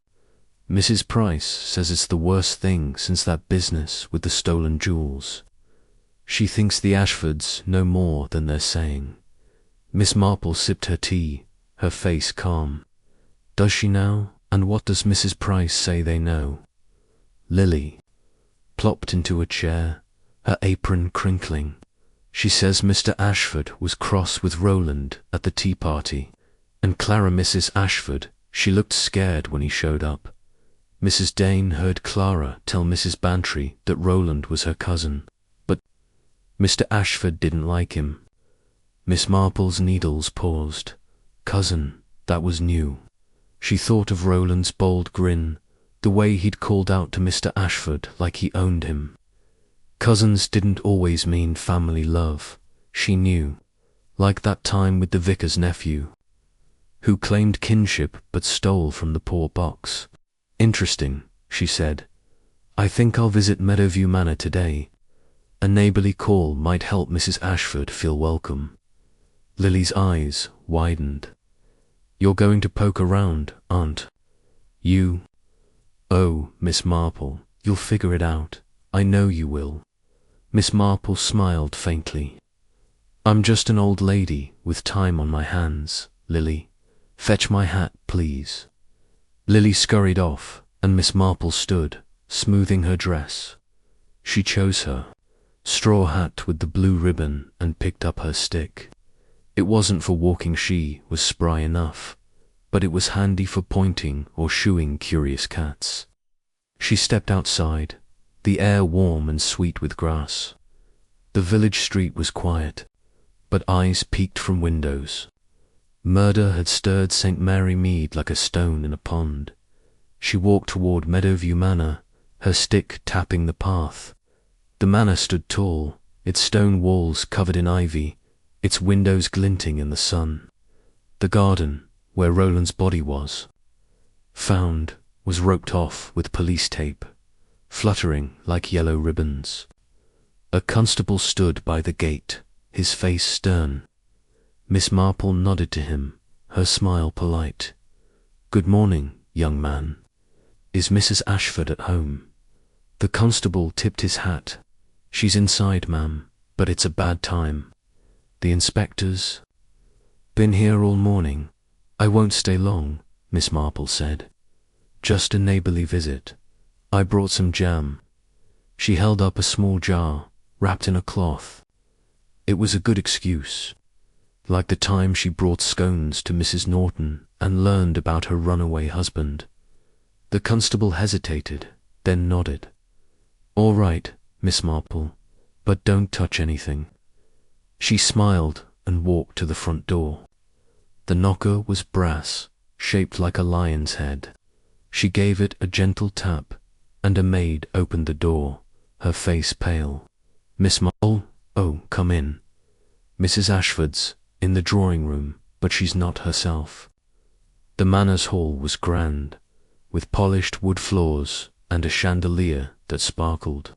"Mrs. Price says it's the worst thing since that business with the stolen jewels. She thinks the Ashfords know more than they're saying." Miss Marple sipped her tea, her face calm. "Does she now? And what does Mrs. Price say they know?" Lily plopped into a chair, her apron crinkling. "She says Mr. Ashford was cross with Roland at the tea party, and Clara, Mrs. Ashford, she looked scared when he showed up. Mrs. Dane heard Clara tell Mrs. Bantry that Roland was her cousin, but Mr. Ashford didn't like him." Miss Marple's needles paused. Cousin, that was new. She thought of Roland's bold grin, the way he'd called out to Mr. Ashford like he owned him. Cousins didn't always mean family love, she knew, like that time with the vicar's nephew, who claimed kinship but stole from the poor box. "Interesting," she said. "I think I'll visit Meadowview Manor today. A neighbourly call might help Mrs. Ashford feel welcome." Lily's eyes widened. "You're going to poke around, aren't you?" "Oh, Miss Marple, you'll figure it out. I know you will." Miss Marple smiled faintly. I'm just an old lady with time on my hands, Lily. Fetch my hat, please. Lily scurried off, and Miss Marple stood, smoothing her dress. She chose her straw hat with the blue ribbon and picked up her stick. It wasn't for walking, she was spry enough, but it was handy for pointing or shooing curious cats. She stepped outside, the air warm and sweet with grass. The village street was quiet, but eyes peeked from windows. Murder had stirred St. Mary Mead like a stone in a pond. She walked toward Meadowview Manor, her stick tapping the path. The manor stood tall, its stone walls covered in ivy, its windows glinting in the sun. The garden, where Roland's body was found, was roped off with police tape, fluttering like yellow ribbons. A constable stood by the gate, his face stern. Miss Marple nodded to him, her smile polite. "Good morning, young man. Is Mrs. Ashford at home?" The constable tipped his hat. "She's inside, ma'am, but it's a bad time. The inspector's been here all morning." "I won't stay long," Miss Marple said. "Just a neighbourly visit. I brought some jam." She held up a small jar, wrapped in a cloth. It was a good excuse, like the time she brought scones to Mrs. Norton and learned about her runaway husband. The constable hesitated, then nodded. "All right, Miss Marple, but don't touch anything." She smiled and walked to the front door. The knocker was brass, shaped like a lion's head. She gave it a gentle tap, and a maid opened the door, her face pale. "Miss Marple, oh, come in. Mrs. Ashford's in the drawing room, but she's not herself." The manor's hall was grand, with polished wood floors and a chandelier that sparkled.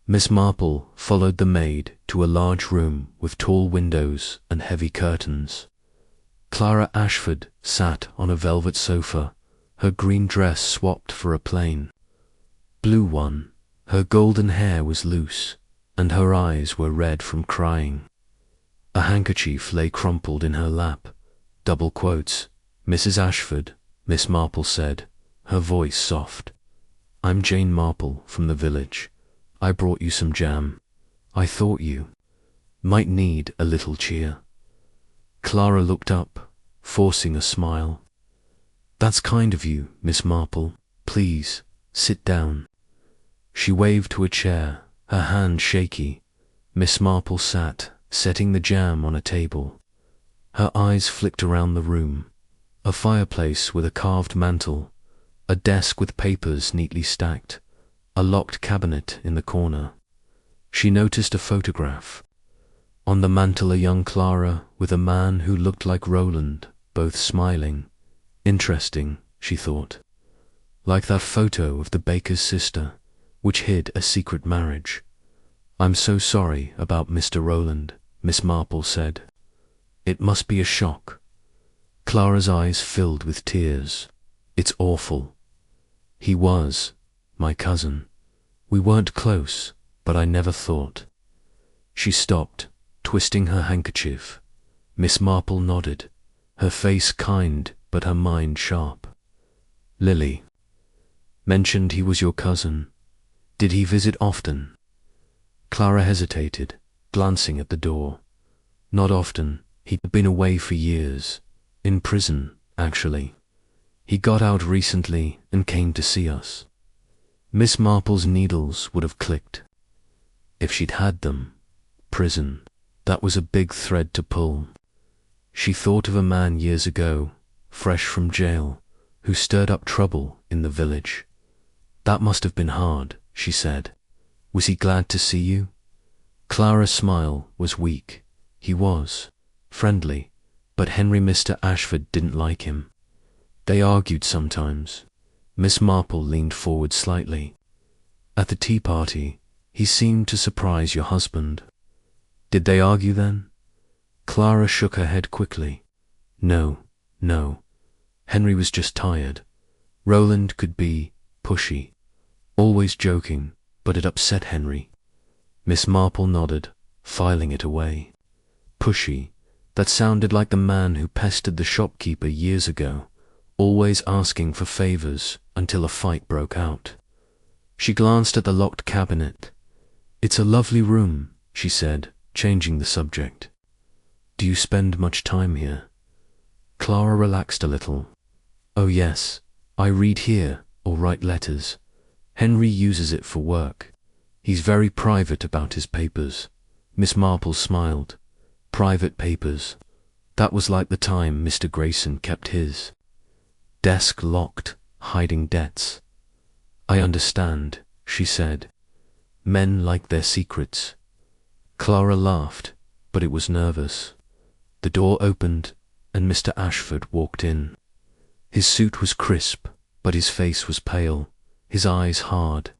Miss Marple followed the maid to a large room with tall windows and heavy curtains. Clara Ashford sat on a velvet sofa, her green dress swapped for a plain blue one. Her golden hair was loose, and her eyes were red from crying. A handkerchief lay crumpled in her lap. Double quotes. "Mrs. Ashford," Miss Marple said, her voice soft. "I'm Jane Marple from the village. I brought you some jam. I thought you might need a little cheer." Clara looked up, forcing a smile. "That's kind of you, Miss Marple. Please, sit down." She waved to a chair, her hand shaky. Miss Marple sat, setting the jam on a table. Her eyes flicked around the room. A fireplace with a carved mantel, a desk with papers neatly stacked, a locked cabinet in the corner. She noticed a photograph. On the mantel a young Clara with a man who looked like Roland, both smiling. Interesting, she thought. Like that photo of the baker's sister, which hid a secret marriage. "I'm so sorry about Mr. Roland," Miss Marple said. "It must be a shock." Clara's eyes filled with tears. "It's awful. He was my cousin. We weren't close, but I never thought." She stopped, twisting her handkerchief. Miss Marple nodded, her face kind but her mind sharp. "Lily mentioned he was your cousin. Did he visit often?" Clara hesitated, glancing at the door. "Not often. He'd been away for years. In prison, actually. He got out recently and came to see us." Miss Marple's needles would have clicked. If she'd had them. Prison. That was a big thread to pull. She thought of a man years ago, fresh from jail, who stirred up trouble in the village. "That must have been hard," she said. "Was he glad to see you?" Clara's smile was weak. He was friendly, but Mr. Ashford didn't like him. They argued sometimes. Miss Marple leaned forward slightly. "At the tea party, he seemed to surprise your husband." "Did they argue then?" Clara shook her head quickly. No. Henry was just tired. Roland could be pushy, always joking, but it upset Henry. Miss Marple nodded, filing it away. pushy, that sounded like the man who pestered the shopkeeper years ago, always asking for favors until a fight broke out. She glanced at the locked cabinet. "It's a lovely room," she said, changing the subject. "Do you spend much time here?" Clara relaxed a little. "Oh yes, I read here or write letters. Henry uses it for work. He's very private about his papers." Miss Marple smiled. Private papers. That was like the time Mr. Grayson kept his. Desk locked, hiding debts. "I understand," she said. "Men like their secrets." Clara laughed, but it was nervous. The door opened, and Mr. Ashford walked in. His suit was crisp, but his face was pale, his eyes hard.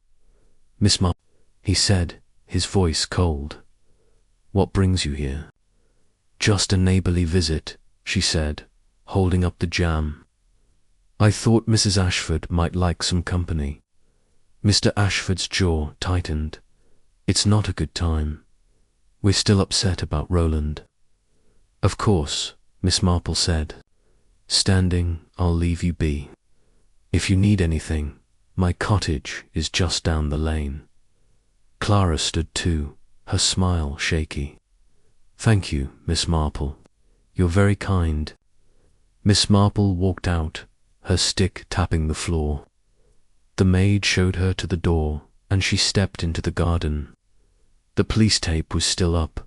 "Miss Marple," he said, his voice cold. "What brings you here?" "Just a neighbourly visit," she said, holding up the jam. "I thought Mrs. Ashford might like some company." Mr. Ashford's jaw tightened. "It's not a good time. We're still upset about Roland." "Of course," Miss Marple said. "Standing, I'll leave you be. If you need anything, my cottage is just down the lane." Clara stood too, her smile shaky. "Thank you, Miss Marple. You're very kind." Miss Marple walked out, her stick tapping the floor. The maid showed her to the door, and she stepped into the garden. The police tape was still up,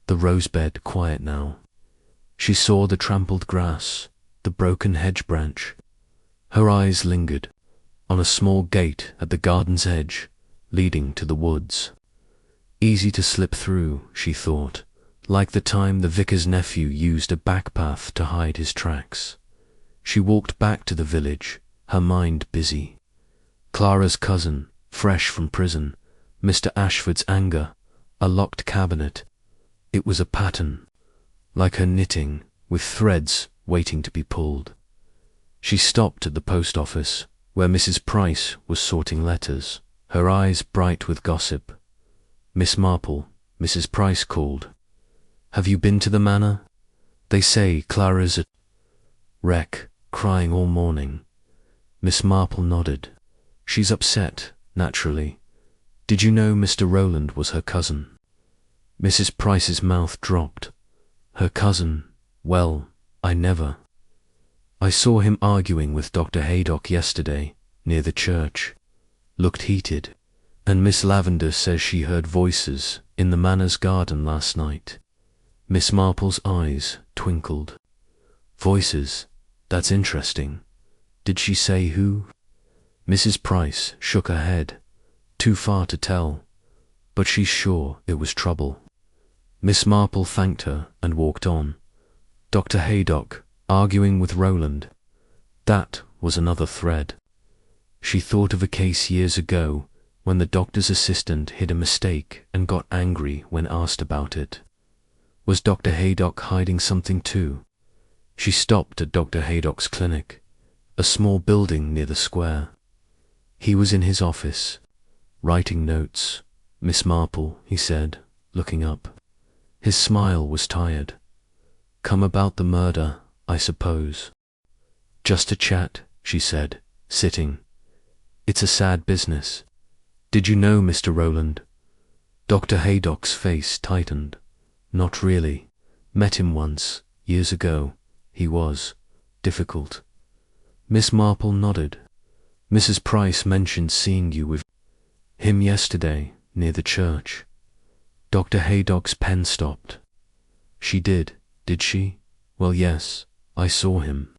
the rosebed quiet now. She saw the trampled grass, the broken hedge branch. Her eyes lingered on a small gate at the garden's edge, leading to the woods. Easy to slip through, she thought, like the time the vicar's nephew used a back path to hide his tracks. She walked back to the village, her mind busy. Clara's cousin, fresh from prison, Mr. Ashford's anger, a locked cabinet. It was a pattern, like her knitting, with threads waiting to be pulled. She stopped at the post office, where Mrs. Price was sorting letters, her eyes bright with gossip. "Miss Marple," Mrs. Price called. "Have you been to the manor? They say Clara's a wreck, crying all morning." Miss Marple nodded. "She's upset, naturally. Did you know Mr. Roland was her cousin?" Mrs. Price's mouth dropped. "Her cousin? Well, I never. I saw him arguing with Dr. Haydock yesterday, near the church. Looked heated. And Miss Lavender says she heard voices in the manor's garden last night." Miss Marple's eyes twinkled. "Voices? That's interesting. Did she say who?" Mrs. Price shook her head. "Too far to tell, but she's sure it was trouble." Miss Marple thanked her and walked on. Dr. Haydock arguing with Roland. That was another thread. She thought of a case years ago when the doctor's assistant hid a mistake and got angry when asked about it. Was Dr. Haydock hiding something too? She stopped at Dr. Haydock's clinic, a small building near the square. He was in his office, writing notes. "Miss Marple," he said, looking up. His smile was tired. "Come about the murder, I suppose." "Just a chat," she said, sitting. "It's a sad business. Did you know Mr. Roland?" Dr. Haydock's face tightened. "Not really. Met him once, years ago. He was difficult." Miss Marple nodded. "Mrs. Price mentioned seeing you with him yesterday, near the church." Dr. Haydock's pen stopped. "She did she? Well, yes, I saw him.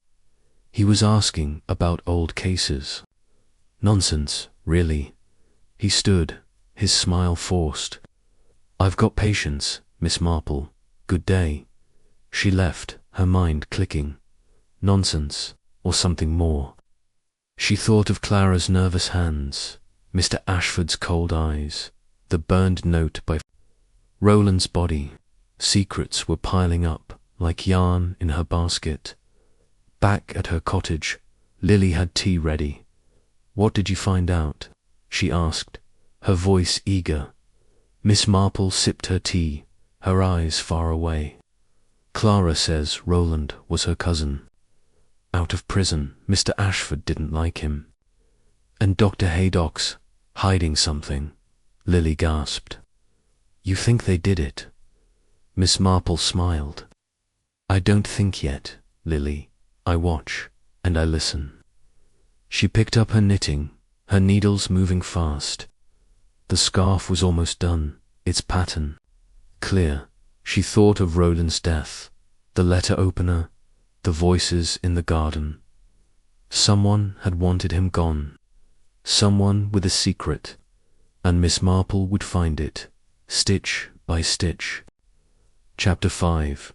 He was asking about old cases." "Nonsense, really." He stood, his smile forced. "I've got patience, Miss Marple. Good day." She left, her mind clicking. Nonsense, or something more. She thought of Clara's nervous hands, Mr. Ashford's cold eyes, the burned note by Roland's body. Secrets were piling up like yarn in her basket. Back at her cottage, Lily had tea ready. "What did you find out?" she asked, her voice eager. Miss Marple sipped her tea, her eyes far away. Clara says Roland was her cousin. Out of prison, Mr. Ashford didn't like him. And Dr. Haydock's hiding something, Lily gasped. You think they did it? Miss Marple smiled. I don't think yet, Lily. I watch, and I listen. She picked up her knitting, her needles moving fast. The scarf was almost done, its pattern clear. She thought of Roland's death, the letter opener, the voices in the garden. Someone had wanted him gone, someone with a secret, and Miss Marple would find it, stitch by stitch. Chapter 5.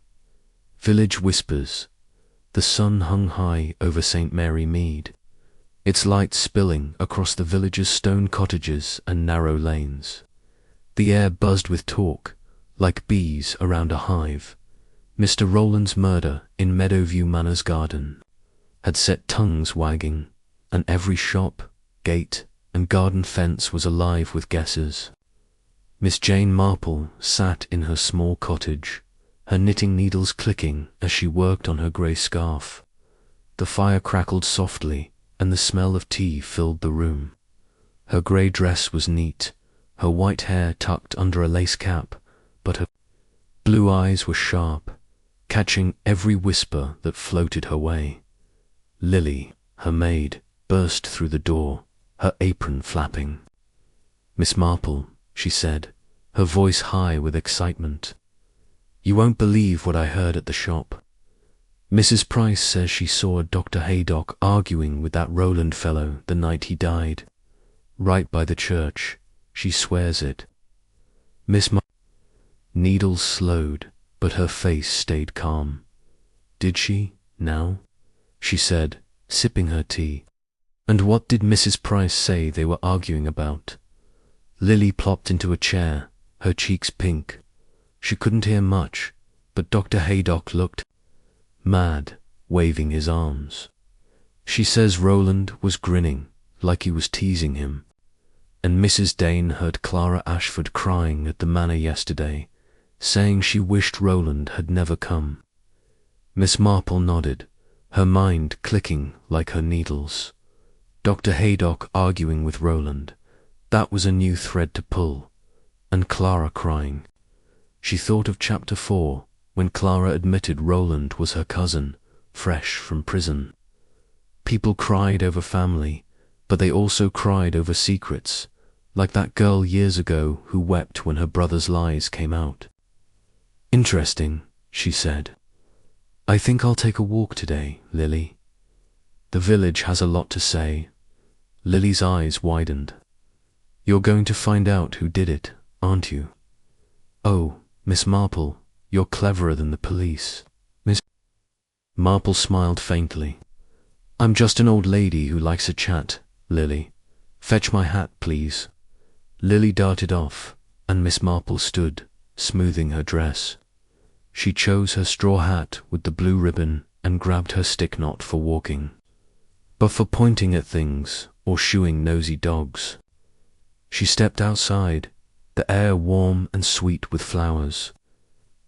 Village Whispers. The sun hung high over St. Mary Mead, its light spilling across the village's stone cottages and narrow lanes. The air buzzed with talk, like bees around a hive. Mr. Roland's murder in Meadowview Manor's garden had set tongues wagging, and every shop, gate, and garden fence was alive with guesses. Miss Jane Marple sat in her small cottage, her knitting needles clicking as she worked on her grey scarf. The fire crackled softly, and the smell of tea filled the room. Her grey dress was neat, her white hair tucked under a lace cap, but her blue eyes were sharp, catching every whisper that floated her way. Lily, her maid, burst through the door, her apron flapping. Miss Marple, she said, her voice high with excitement. You won't believe what I heard at the shop. Mrs. Price says she saw Dr. Haydock arguing with that Roland fellow the night he died. Right by the church. She swears it. Miss Marple. Needles slowed, but her face stayed calm. Did she, now? She said, sipping her tea. And what did Mrs. Price say they were arguing about? Lily plopped into a chair, her cheeks pink. She couldn't hear much, but Dr. Haydock looked mad, waving his arms. She says Roland was grinning, like he was teasing him. And Mrs. Dane heard Clara Ashford crying at the manor yesterday, saying she wished Roland had never come. Miss Marple nodded, her mind clicking like her needles. Dr. Haydock arguing with Roland, that was a new thread to pull. And Clara crying. She thought of Chapter 4, when Clara admitted Roland was her cousin, fresh from prison. People cried over family, but they also cried over secrets, like that girl years ago who wept when her brother's lies came out. Interesting, she said. I think I'll take a walk today, Lily. The village has a lot to say. Lily's eyes widened. You're going to find out who did it, aren't you? Oh, Miss Marple, you're cleverer than the police. Miss Marple smiled faintly. I'm just an old lady who likes a chat, Lily. Fetch my hat, please. Lily darted off, and Miss Marple stood, smoothing her dress. She chose her straw hat with the blue ribbon and grabbed her stick knot for walking. But for pointing at things or shooing nosy dogs. She stepped outside, the air warm and sweet with flowers.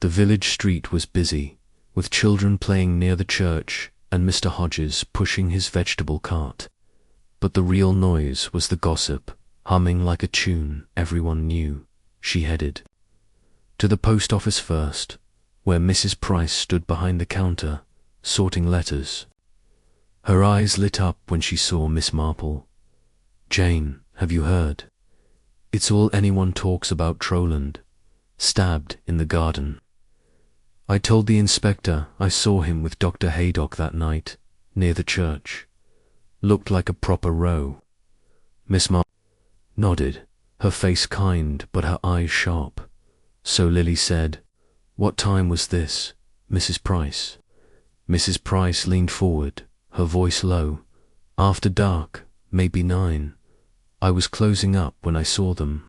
The village street was busy, with children playing near the church and Mr. Hodges pushing his vegetable cart. But the real noise was the gossip, humming like a tune everyone knew. She headed to the post office first, where Mrs. Price stood behind the counter, sorting letters. Her eyes lit up when she saw Miss Marple. Jane, have you heard? It's all anyone talks about Roland, stabbed in the garden. I told the inspector I saw him with Dr. Haydock that night, near the church. Looked like a proper row. Miss Marple nodded, her face kind but her eyes sharp. So Lily said, What time was this, Mrs. Price? Mrs. Price leaned forward, her voice low. After dark, maybe 9. I was closing up when I saw them.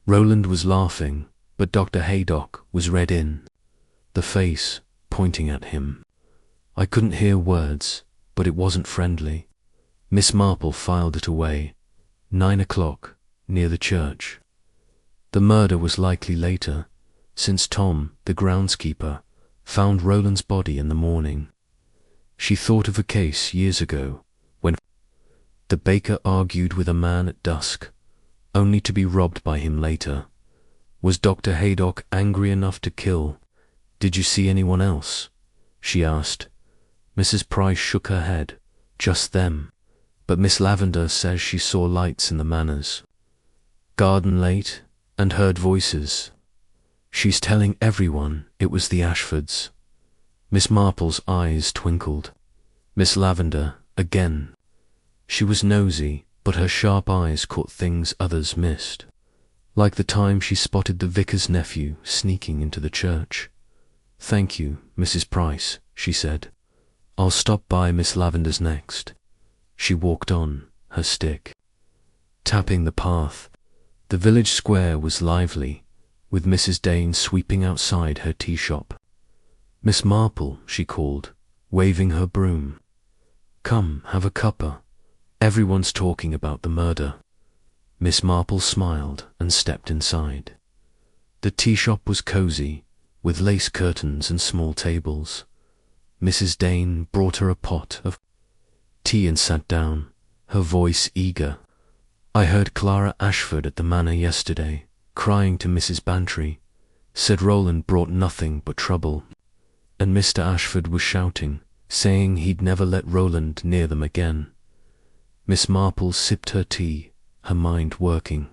Roland was laughing, but Dr. Haydock was read in, the face pointing at him. I couldn't hear words, but it wasn't friendly. Miss Marple filed it away. 9 o'clock, near the church. The murder was likely later, since Tom, the groundskeeper, found Roland's body in the morning. She thought of a case years ago when the baker argued with a man at dusk, only to be robbed by him later. Was Dr. Haydock angry enough to kill? Did you see anyone else? She asked. Mrs. Price shook her head. Just them. But Miss Lavender says she saw lights in the Manors garden late and heard voices. She's telling everyone it was the Ashfords. Miss Marple's eyes twinkled. Miss Lavender, again. She was nosy, but her sharp eyes caught things others missed, like the time she spotted the vicar's nephew sneaking into the church. Thank you, Mrs. Price, she said. I'll stop by Miss Lavender's next. She walked on, her stick tapping the path. The village square was lively, with Mrs. Dane sweeping outside her tea shop. Miss Marple, she called, waving her broom. Come, have a cuppa. Everyone's talking about the murder. Miss Marple smiled and stepped inside. The tea shop was cosy, with lace curtains and small tables. Mrs. Dane brought her a pot of tea and sat down, her voice eager. I heard Clara Ashford at the Manor yesterday, crying to Mrs. Bantry, said Roland brought nothing but trouble, and Mr. Ashford was shouting, saying he'd never let Roland near them again. Miss Marple sipped her tea, her mind working.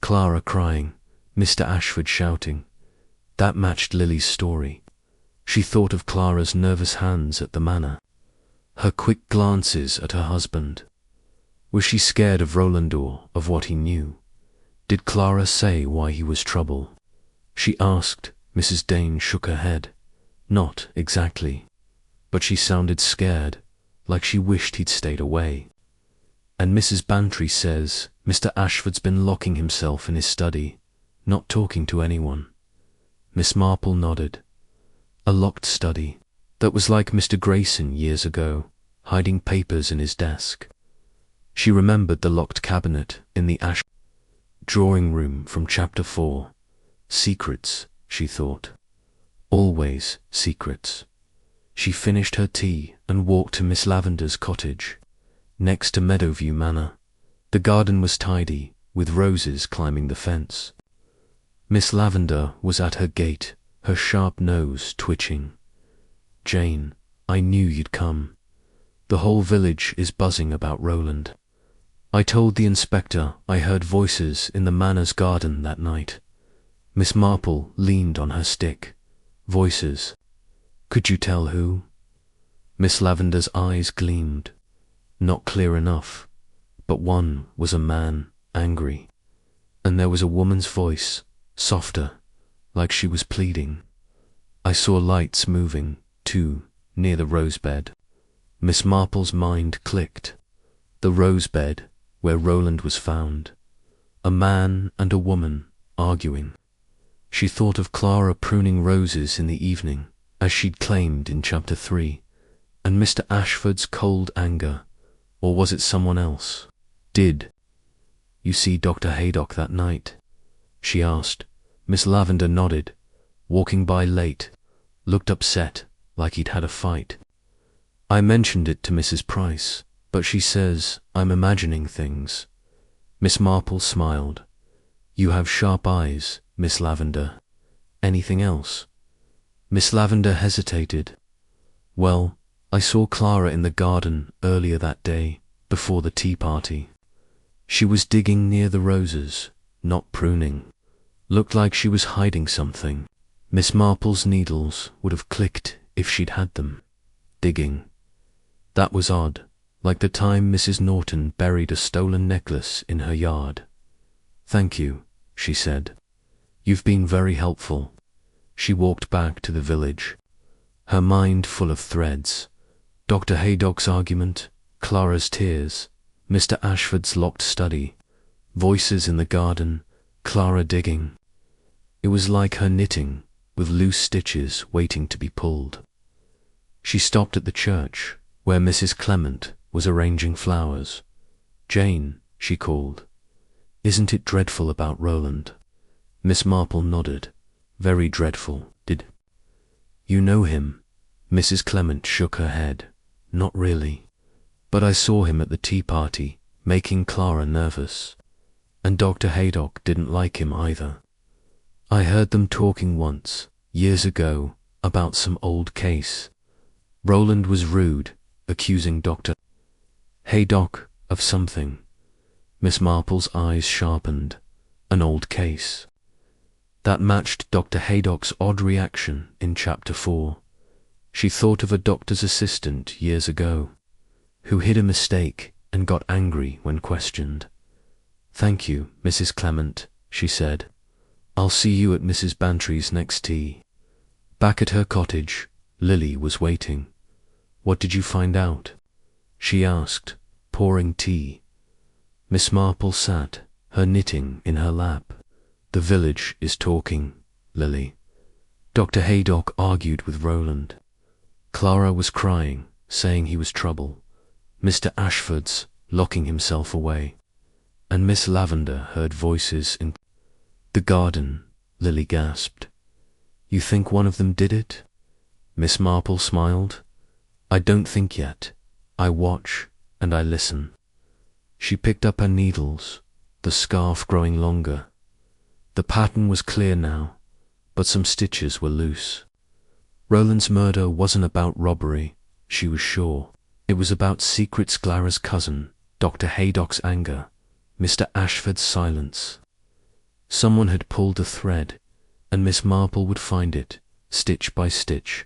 Clara crying, Mr. Ashford shouting. That matched Lily's story. She thought of Clara's nervous hands at the Manor, her quick glances at her husband. Was she scared of Roland or of what he knew? Did Clara say why he was trouble? She asked. Mrs. Dane shook her head. Not exactly, but she sounded scared, like she wished he'd stayed away. And Mrs. Bantry says Mr. Ashford's been locking himself in his study, not talking to anyone. Miss Marple nodded. A locked study, that was like Mr. Grayson years ago, hiding papers in his desk. She remembered the locked cabinet in the drawing room from Chapter 4. Secrets, she thought. Always secrets. She finished her tea and walked to Miss Lavender's cottage, next to Meadowview Manor. The garden was tidy, with roses climbing the fence. Miss Lavender was at her gate, her sharp nose twitching. Jane, I knew you'd come. The whole village is buzzing about Roland. I told the inspector I heard voices in the Manor's garden that night. Miss Marple leaned on her stick. Voices. Could you tell who? Miss Lavender's eyes gleamed. Not clear enough, but one was a man, angry. And there was a woman's voice, softer, like she was pleading. I saw lights moving, too, near the rosebed. Miss Marple's mind clicked. The rosebed, where Roland was found. A man and a woman arguing. She thought of Clara pruning roses in the evening, as she'd claimed in Chapter 3, and Mr. Ashford's cold anger, or was it someone else? Did you see Dr. Haydock that night? She asked. Miss Lavender nodded. Walking by late, looked upset, like he'd had a fight. I mentioned it to Mrs. Price, but she says I'm imagining things. Miss Marple smiled. You have sharp eyes, Miss Lavender. Anything else? Miss Lavender hesitated. Well, I saw Clara in the garden earlier that day, before the tea party. She was digging near the roses, not pruning. Looked like she was hiding something. Miss Marple's needles would have clicked if she'd had them. Digging. That was odd, like the time Mrs. Norton buried a stolen necklace in her yard. Thank you, she said. You've been very helpful. She walked back to the village, her mind full of threads. Dr. Haydock's argument, Clara's tears, Mr. Ashford's locked study, voices in the garden, Clara digging. It was like her knitting, with loose stitches waiting to be pulled. She stopped at the church, where Mrs. Clement was arranging flowers. Jane, she called. Isn't it dreadful about Roland? Miss Marple nodded. Very dreadful. You know him? Mrs. Clement shook her head. Not really. But I saw him at the tea party, making Clara nervous. And Dr. Haydock didn't like him either. I heard them talking once, years ago, about some old case. Roland was rude, accusing Dr. Haydock of something. Miss Marple's eyes sharpened. An old case. That matched Dr. Haydock's odd reaction in Chapter 4. She thought of a doctor's assistant years ago, who hid a mistake and got angry when questioned. "Thank you, Mrs. Clement," she said. "I'll see you at Mrs. Bantry's next tea." Back at her cottage, Lily was waiting. "What did you find out?" she asked, pouring tea. Miss Marple sat, her knitting in her lap. "The village is talking, Lily." Dr. Haydock argued with Roland. Clara was crying, saying he was trouble. Mr. Ashford's locking himself away. And Miss Lavender heard voices in the garden. Lily gasped. "You think one of them did it?" Miss Marple smiled. "I don't think yet. I watch and I listen." She picked up her needles, the scarf growing longer. The pattern was clear now, but some stitches were loose. Roland's murder wasn't about robbery, she was sure. It was about secrets, Clara's cousin, Dr. Haydock's anger, Mr. Ashford's silence. Someone had pulled a thread, and Miss Marple would find it, stitch by stitch.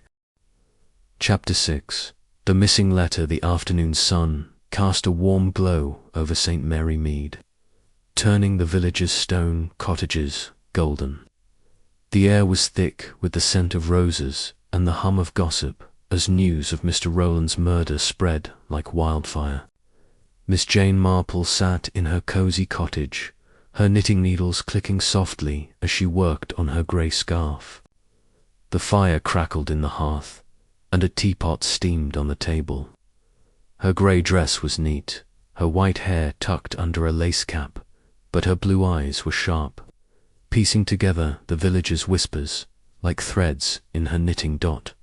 Chapter 6. The missing letter. The afternoon sun cast a warm glow over St. Mary Mead, turning the village's stone cottages golden. The air was thick with the scent of roses and the hum of gossip as news of Mr. Roland's murder spread like wildfire. Miss Jane Marple sat in her cosy cottage, her knitting needles clicking softly as she worked on her grey scarf. The fire crackled in the hearth, and a teapot steamed on the table. Her grey dress was neat, her white hair tucked under a lace cap, but her blue eyes were sharp, piecing together the village's whispers like threads in her knitting dot.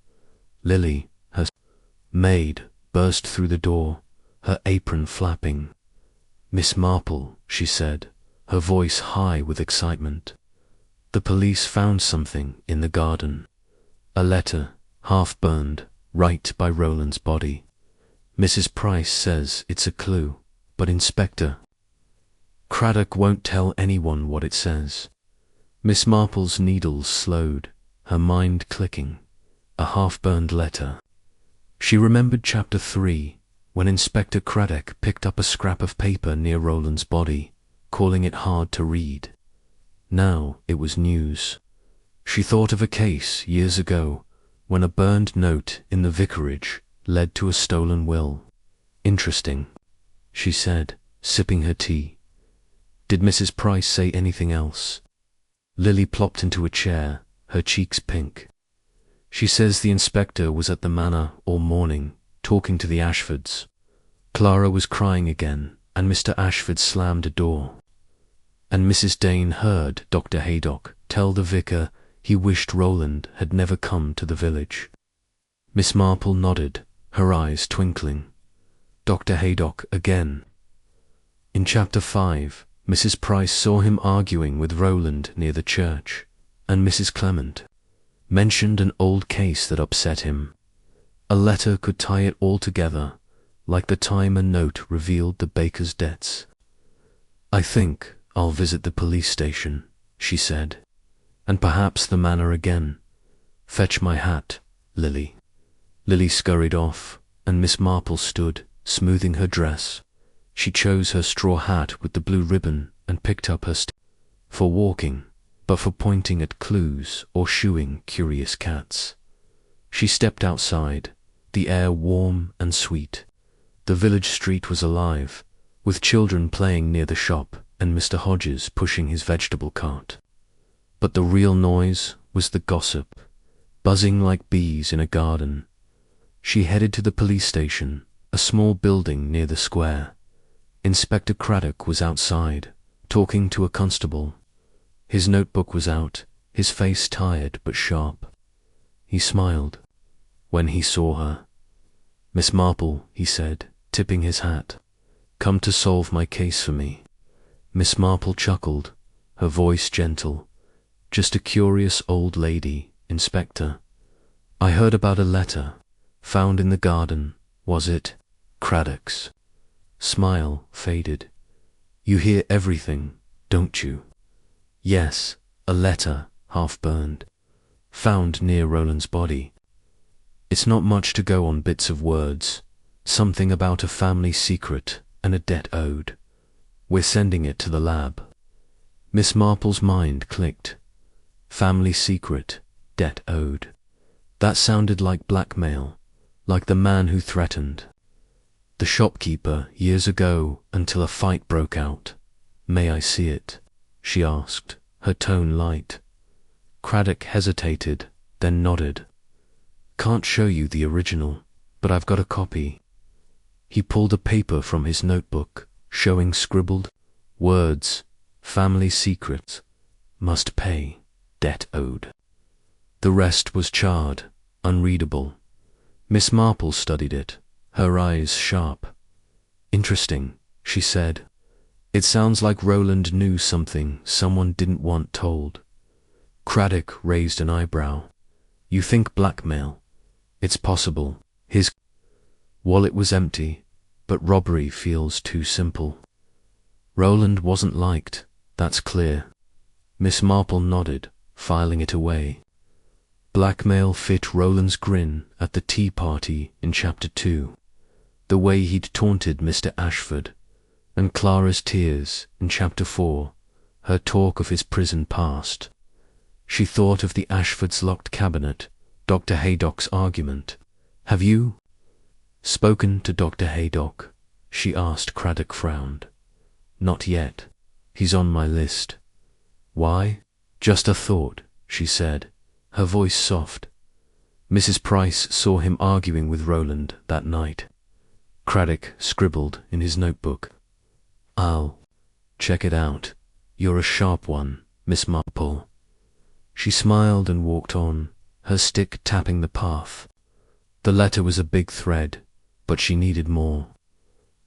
Lily, her maid, burst through the door, her apron flapping. "Miss Marple," she said, her voice high with excitement. "The police found something in the garden. A letter, half burned, right by Roland's body. Mrs. Price says it's a clue, but Inspector Craddock won't tell anyone what it says." Miss Marple's needles slowed, her mind clicking. A half-burned letter. She remembered Chapter 3, when Inspector Craddock picked up a scrap of paper near Roland's body, calling it hard to read. Now it was news. She thought of a case years ago, when a burned note in the vicarage led to a stolen will. "Interesting," she said, sipping her tea. "Did Mrs. Price say anything else?" Lily plopped into a chair, her cheeks pink. "She says the inspector was at the manor all morning, talking to the Ashfords." Clara was crying again, and Mr. Ashford slammed a door. And Mrs. Dane heard Dr. Haydock tell the vicar he wished Roland had never come to the village. Miss Marple nodded, her eyes twinkling. Dr. Haydock again. In Chapter 5, Mrs. Price saw him arguing with Roland near the church, and Mrs. Clement mentioned an old case that upset him. A letter could tie it all together, like the time a note revealed the baker's debts. "I think I'll visit the police station," she said, "and perhaps the manor again. Fetch my hat, Lily." Lily scurried off, and Miss Marple stood, smoothing her dress. She chose her straw hat with the blue ribbon and picked up her stick for walking, but for pointing at clues or shooing curious cats. She stepped outside, the air warm and sweet. The village street was alive, with children playing near the shop and Mr. Hodges pushing his vegetable cart. But the real noise was the gossip, buzzing like bees in a garden. She headed to the police station, a small building near the square. Inspector Craddock was outside, talking to a constable. His notebook was out, his face tired but sharp. he smiled when he saw her. "Miss Marple," he said, tipping his hat. "Come to solve my case for me." Miss Marple chuckled, her voice gentle. "Just a curious old lady, Inspector. I heard about a letter found in the garden. Was it Craddock's?" Smile faded. "You hear everything, don't you?" "Yes, a letter, half burned, found near Roland's body. It's not much to go on bits of words. Something about a family secret and a debt owed. We're sending it to the lab." Miss Marple's mind clicked. Family secret, debt owed. That sounded like blackmail, like the man who threatened the shopkeeper years ago until a fight broke out. "May I see it?" she asked, her tone light. Craddock hesitated, then nodded. "Can't show you the original, but I've got a copy." He pulled a paper from his notebook, showing scribbled words: "Family secret, must pay, debt owed." The rest was charred, unreadable. Miss Marple studied it, her eyes sharp. "Interesting," she said. "It sounds like Roland knew something someone didn't want told." Craddock raised an eyebrow. "You think blackmail? It's possible. His wallet was empty, but robbery feels too simple." "Roland wasn't liked, that's clear." Miss Marple nodded, filing it away. Blackmail fit Roland's grin at the tea party in Chapter 2, the way he'd taunted Mr. Ashford, and Clara's tears in Chapter 4, her talk of his prison past. She thought of the Ashfords' locked cabinet, Dr. Haydock's argument. "Have you spoken to Dr. Haydock?" she asked. Craddock frowned. "Not yet. He's on my list." "Why?" "Just a thought," she said, her voice soft. "Mrs. Price saw him arguing with Roland that night." Craddock scribbled in his notebook. "I'll check it out. You're a sharp one, Miss Marple." She smiled and walked on, her stick tapping the path. The letter was a big thread, but she needed more.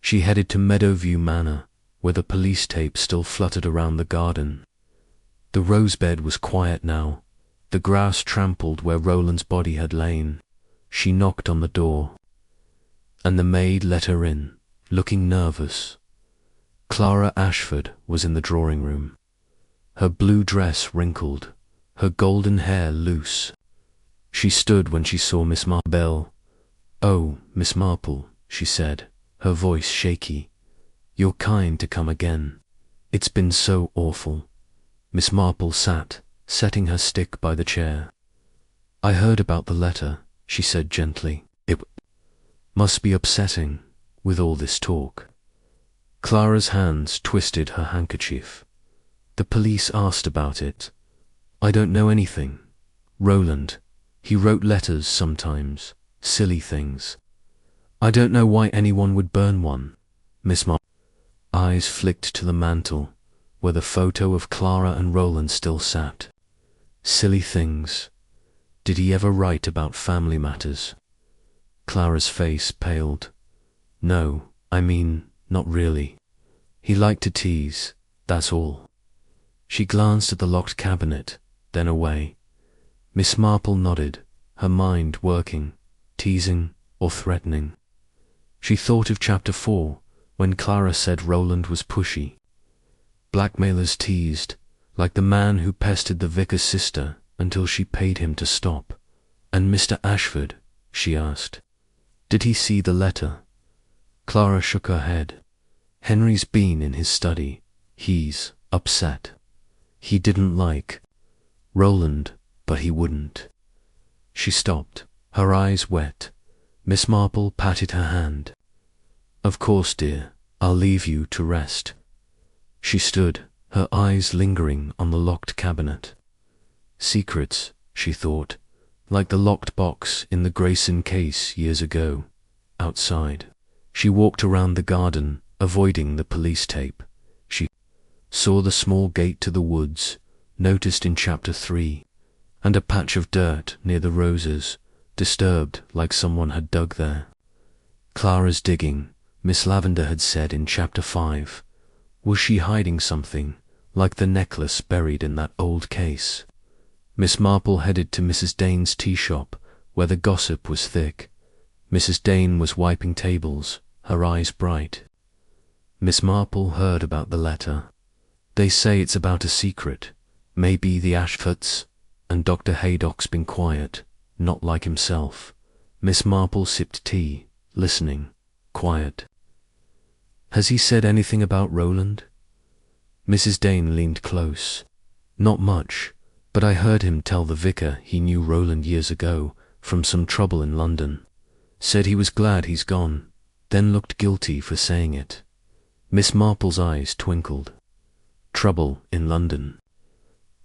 She headed to Meadowview Manor, where the police tape still fluttered around the garden. The rosebed was quiet now, the grass trampled where Roland's body had lain. She knocked on the door, and the maid let her in, looking nervous. Clara Ashford was in the drawing room, her blue dress wrinkled, her golden hair loose. She stood when she saw Miss Marple. "Oh, Miss Marple," she said, her voice shaky. "You're kind to come again. It's been so awful." Miss Marple sat, setting her stick by the chair. "I heard about the letter," she said gently. "It must be upsetting, with all this talk." Clara's hands twisted her handkerchief. "The police asked about it. I don't know anything. Roland, he wrote letters sometimes, silly things. I don't know why anyone would burn one." Miss Marple's eyes flicked to the mantel, where the photo of Clara and Roland still sat. Silly things. Did he ever write about family matters? Clara's face paled. "No, I mean, not really. He liked to tease, that's all." She glanced at the locked cabinet, then away. Miss Marple nodded, her mind working, teasing or threatening. She thought of Chapter 4, when Clara said Roland was pushy. Blackmailers teased, like the man who pestered the vicar's sister until she paid him to stop. "And Mr. Ashford," she asked, "did he see the letter?" Clara shook her head. "Henry's been in his study. He's upset. He didn't like Roland, but he wouldn't." She stopped, her eyes wet. Miss Marple patted her hand. "Of course, dear, I'll leave you to rest." She stood, her eyes lingering on the locked cabinet. Secrets, she thought, like the locked box in the Grayson case years ago, outside. She walked around the garden, avoiding the police tape. She saw the small gate to the woods, noticed in Chapter 3, and a patch of dirt near the roses, disturbed like someone had dug there. Clara's digging, Miss Lavender had said in chapter 5. Was she hiding something, like the necklace buried in that old case? Miss Marple headed to Mrs. Dane's tea shop, where the gossip was thick. Mrs. Dane was wiping tables, her eyes bright. Miss Marple heard about the letter. They say it's about a secret, maybe the Ashfords, and Dr. Haydock's been quiet, not like himself. Miss Marple sipped tea, listening, quiet. Has he said anything about Roland? Mrs. Dane leaned close. Not much, but I heard him tell the vicar he knew Roland years ago, from some trouble in London. Said he was glad he's gone, then looked guilty for saying it. Miss Marple's eyes twinkled. Trouble in London.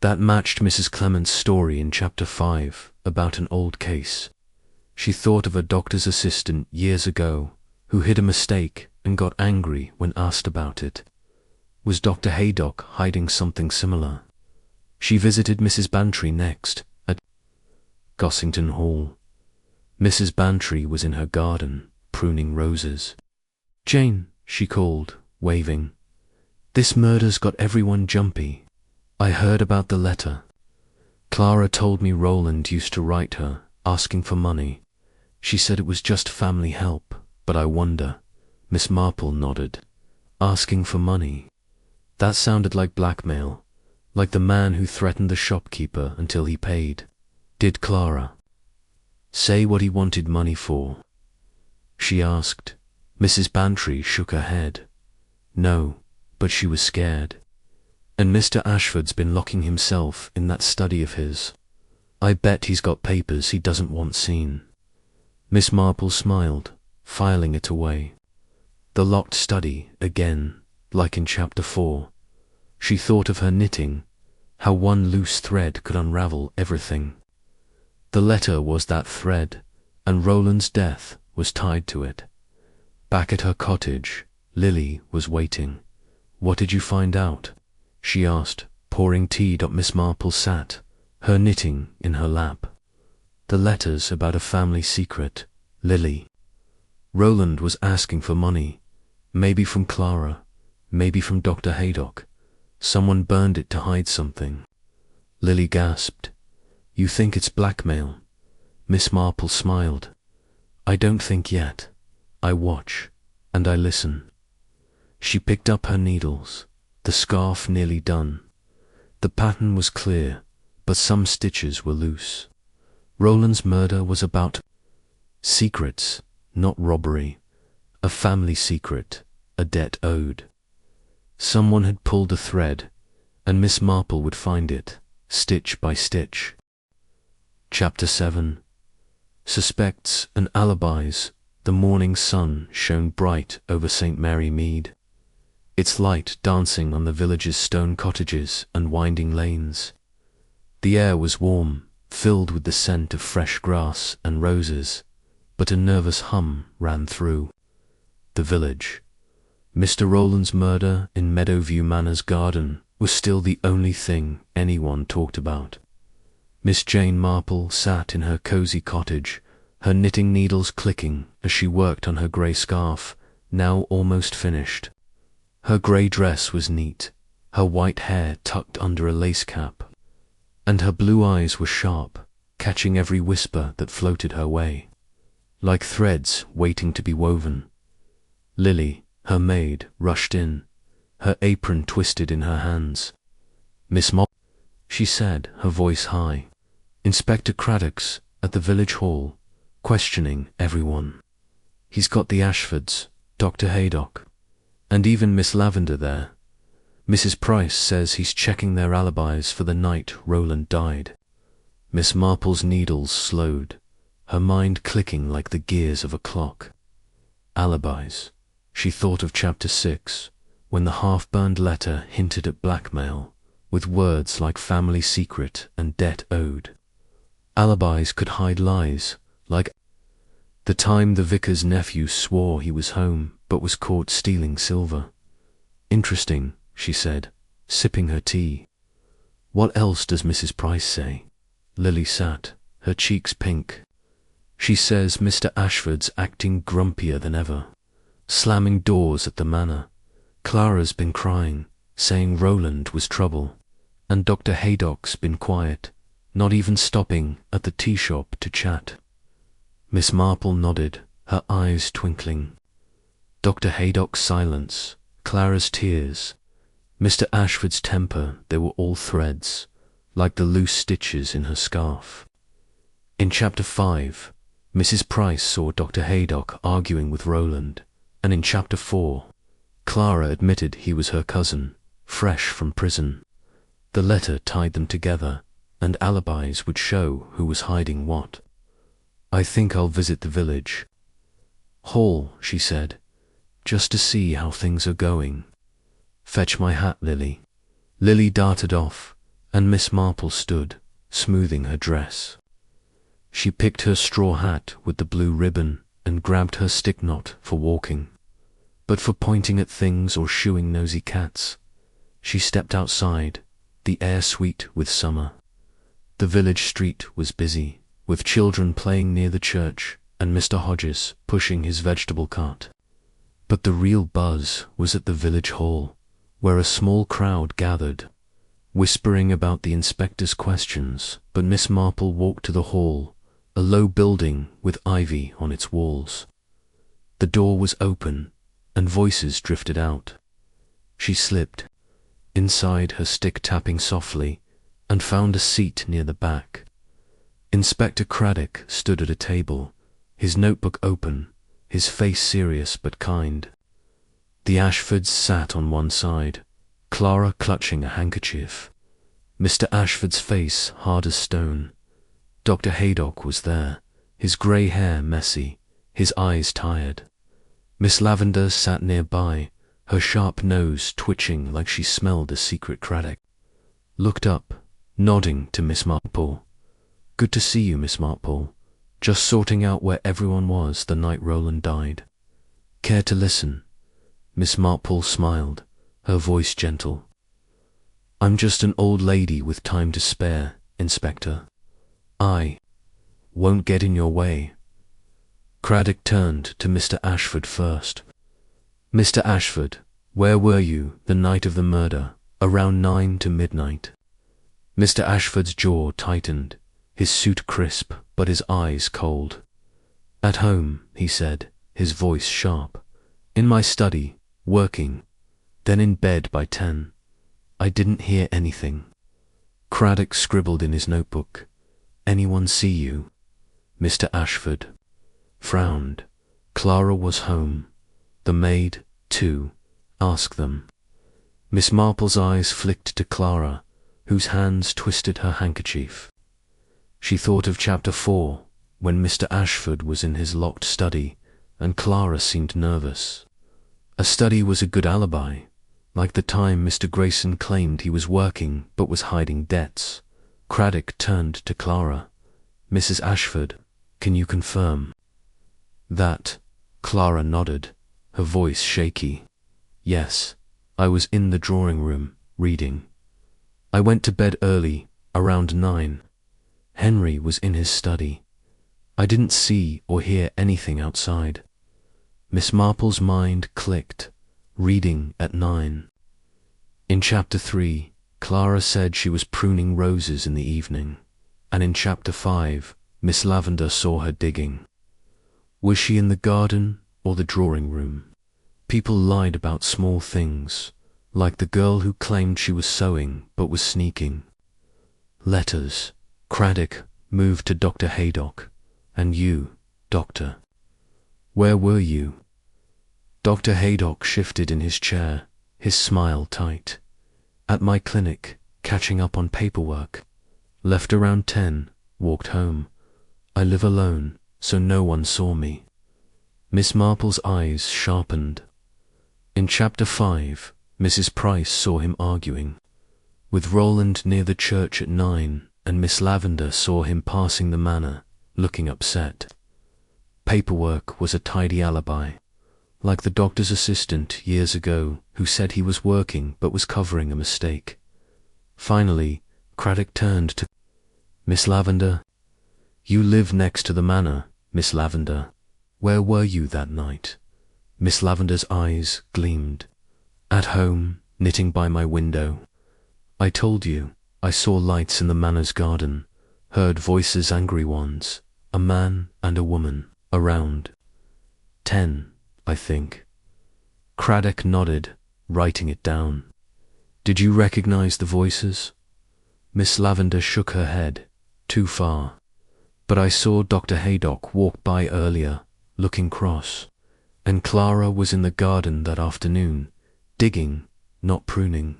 That matched Mrs. Clement's story in chapter 5 about an old case. She thought of a doctor's assistant years ago who hid a mistake and got angry when asked about it. Was Dr. Haydock hiding something similar? She visited Mrs. Bantry next, at Gossington Hall. Mrs. Bantry was in her garden, pruning roses. Jane, she called, waving. This murder's got everyone jumpy. I heard about the letter. Clara told me Roland used to write her, asking for money. She said it was just family help, but I wonder. Miss Marple nodded. Asking for money. That sounded like blackmail, like the man who threatened the shopkeeper until he paid. Did Clara say what he wanted money for? She asked. Mrs. Bantry shook her head. No, but she was scared. And Mr. Ashford's been locking himself in that study of his. I bet he's got papers he doesn't want seen. Miss Marple smiled, filing it away. The locked study, again, like in chapter 4. She thought of her knitting, how one loose thread could unravel everything. The letter was that thread, and Roland's death was tied to it. Back at her cottage, Lily was waiting. What did you find out? She asked, pouring tea. Miss Marple sat, her knitting in her lap. The letters about a family secret, Lily. Roland was asking for money, maybe from Clara, maybe from Dr. Haydock. Someone burned it to hide something. Lily gasped. You think it's blackmail? Miss Marple smiled. I don't think yet. I watch, and I listen. She picked up her needles, the scarf nearly done. The pattern was clear, but some stitches were loose. Roland's murder was about secrets, not robbery. A family secret, a debt owed. Someone had pulled a thread, and Miss Marple would find it, stitch by stitch. Chapter 7. Suspects and alibis. The morning sun shone bright over St. Mary Mead, its light dancing on the village's stone cottages and winding lanes. The air was warm, filled with the scent of fresh grass and roses, but a nervous hum ran through the village. Mr. Roland's murder in Meadowview Manor's garden was still the only thing anyone talked about. Miss Jane Marple sat in her cosy cottage, her knitting needles clicking as she worked on her grey scarf, now almost finished. Her grey dress was neat, her white hair tucked under a lace cap, and her blue eyes were sharp, catching every whisper that floated her way, like threads waiting to be woven. Lily, her maid, rushed in, her apron twisted in her hands. Miss Marple, she said, her voice high. Inspector Craddock's at the village hall, questioning everyone. He's got the Ashfords, Dr. Haydock, and even Miss Lavender there. Mrs. Price says he's checking their alibis for the night Roland died. Miss Marple's needles slowed, her mind clicking like the gears of a clock. Alibis. She thought of chapter 6, when the half-burned letter hinted at blackmail, with words like family secret and debt owed. Alibis could hide lies, like the time the vicar's nephew swore he was home but was caught stealing silver. Interesting, she said, sipping her tea. What else does Mrs. Price say? Lily sat, her cheeks pink. She says Mr. Ashford's acting grumpier than ever, slamming doors at the manor. Clara's been crying, saying Roland was trouble, and Dr. Haydock's been quiet, not even stopping at the tea shop to chat. Miss Marple nodded, her eyes twinkling. Dr. Haydock's silence, Clara's tears, Mr. Ashford's temper, they were all threads, like the loose stitches in her scarf. In Chapter 5, Mrs. Price saw Dr. Haydock arguing with Roland, and in Chapter 4, Clara admitted he was her cousin, fresh from prison. The letter tied them together, and alibis would show who was hiding what. "I think I'll visit the village hall," she said, "just to see how things are going. Fetch my hat, Lily." Lily darted off, and Miss Marple stood, smoothing her dress. She picked her straw hat with the blue ribbon and grabbed her stick knot for walking. But for pointing at things or shooing nosy cats, she stepped outside, the air sweet with summer. The village street was busy, with children playing near the church and Mr. Hodges pushing his vegetable cart. But the real buzz was at the village hall, where a small crowd gathered, whispering about the inspector's questions. But Miss Marple walked to the hall, a low building with ivy on its walls. The door was open, and voices drifted out. She slipped inside, her stick tapping softly, and found a seat near the back. Inspector Craddock stood at a table, his notebook open, his face serious but kind. The Ashfords sat on one side, Clara clutching a handkerchief, Mr. Ashford's face hard as stone. Dr. Haydock was there, his grey hair messy, his eyes tired. Miss Lavender sat nearby, her sharp nose twitching like she smelled a secret. Craddock looked up, nodding to Miss Marple. "Good to see you, Miss Marple. Just sorting out where everyone was the night Roland died. Care to listen?" Miss Marple smiled, her voice gentle. "I'm just an old lady with time to spare, Inspector. I won't get in your way." Craddock turned to Mr. Ashford first. "Mr. Ashford, where were you the night of the murder, around 9 to midnight?" Mr. Ashford's jaw tightened, his suit crisp but his eyes cold. "At home," he said, his voice sharp. "In my study, working, then in bed by 10. I didn't hear anything." Craddock scribbled in his notebook, "Anyone see you?" Mr. Ashford frowned. "Clara was home. The maid, too. Ask them." Miss Marple's eyes flicked to Clara, whose hands twisted her handkerchief. She thought of Chapter 4, when Mr. Ashford was in his locked study, and Clara seemed nervous. A study was a good alibi, like the time Mr. Grayson claimed he was working but was hiding debts. Craddock turned to Clara. "Mrs. Ashford, can you confirm that?" Clara nodded, her voice shaky. "Yes, I was in the drawing room, reading. I went to bed early, around 9. Henry was in his study. I didn't see or hear anything outside." Miss Marple's mind clicked, reading at 9. In Chapter 3, Clara said she was pruning roses in the evening, and in Chapter 5, Miss Lavender saw her digging. Was she in the garden or the drawing room? People lied about small things, like the girl who claimed she was sewing but was sneaking. Letters. Craddock moved to Dr. Haydock. "And you, Doctor, where were you?" Dr. Haydock shifted in his chair, his smile tight. "At my clinic, catching up on paperwork. Left around 10, walked home. I live alone, so no one saw me." Miss Marple's eyes sharpened. In Chapter 5, Mrs. Price saw him arguing with Roland near the church at 9, and Miss Lavender saw him passing the manor, looking upset. Paperwork was a tidy alibi, like the doctor's assistant years ago who said he was working but was covering a mistake. Finally, Craddock turned to Miss Lavender? You live next to the manor, Miss Lavender. Where were you that night? Miss Lavender's eyes gleamed. At home, knitting by my window. I told you, I saw lights in the manor's garden, heard voices, angry ones, a man and a woman, around 10, I think. Craddock nodded, writing it down. Did you recognize the voices? Miss Lavender shook her head. Too far. But I saw Dr. Haydock walk by earlier, looking cross, and Clara was in the garden that afternoon, digging, not pruning.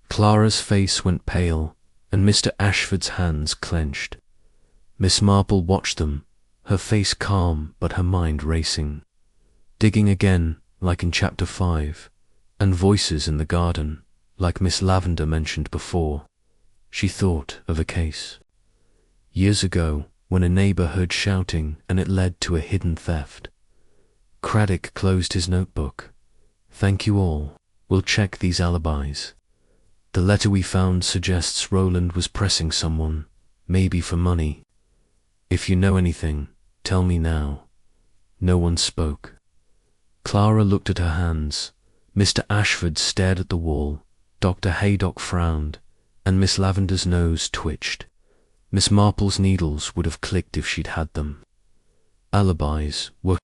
Clara's face went pale, and Mr. Ashford's hands clenched. Miss Marple watched them, her face calm but her mind racing. Digging again, like in chapter 5, and voices in the garden, like Miss Lavender mentioned before. She thought of a case. Years ago, when a neighbour heard shouting and it led to a hidden theft. Craddock closed his notebook. Thank you all. We'll check these alibis. The letter we found suggests Roland was pressing someone, maybe for money. If you know anything, tell me now. No one spoke. Clara looked at her hands. Mr. Ashford stared at the wall. Dr. Haydock frowned, and Miss Lavender's nose twitched. Miss Marple's needles would have clicked if she'd had them. Alibis were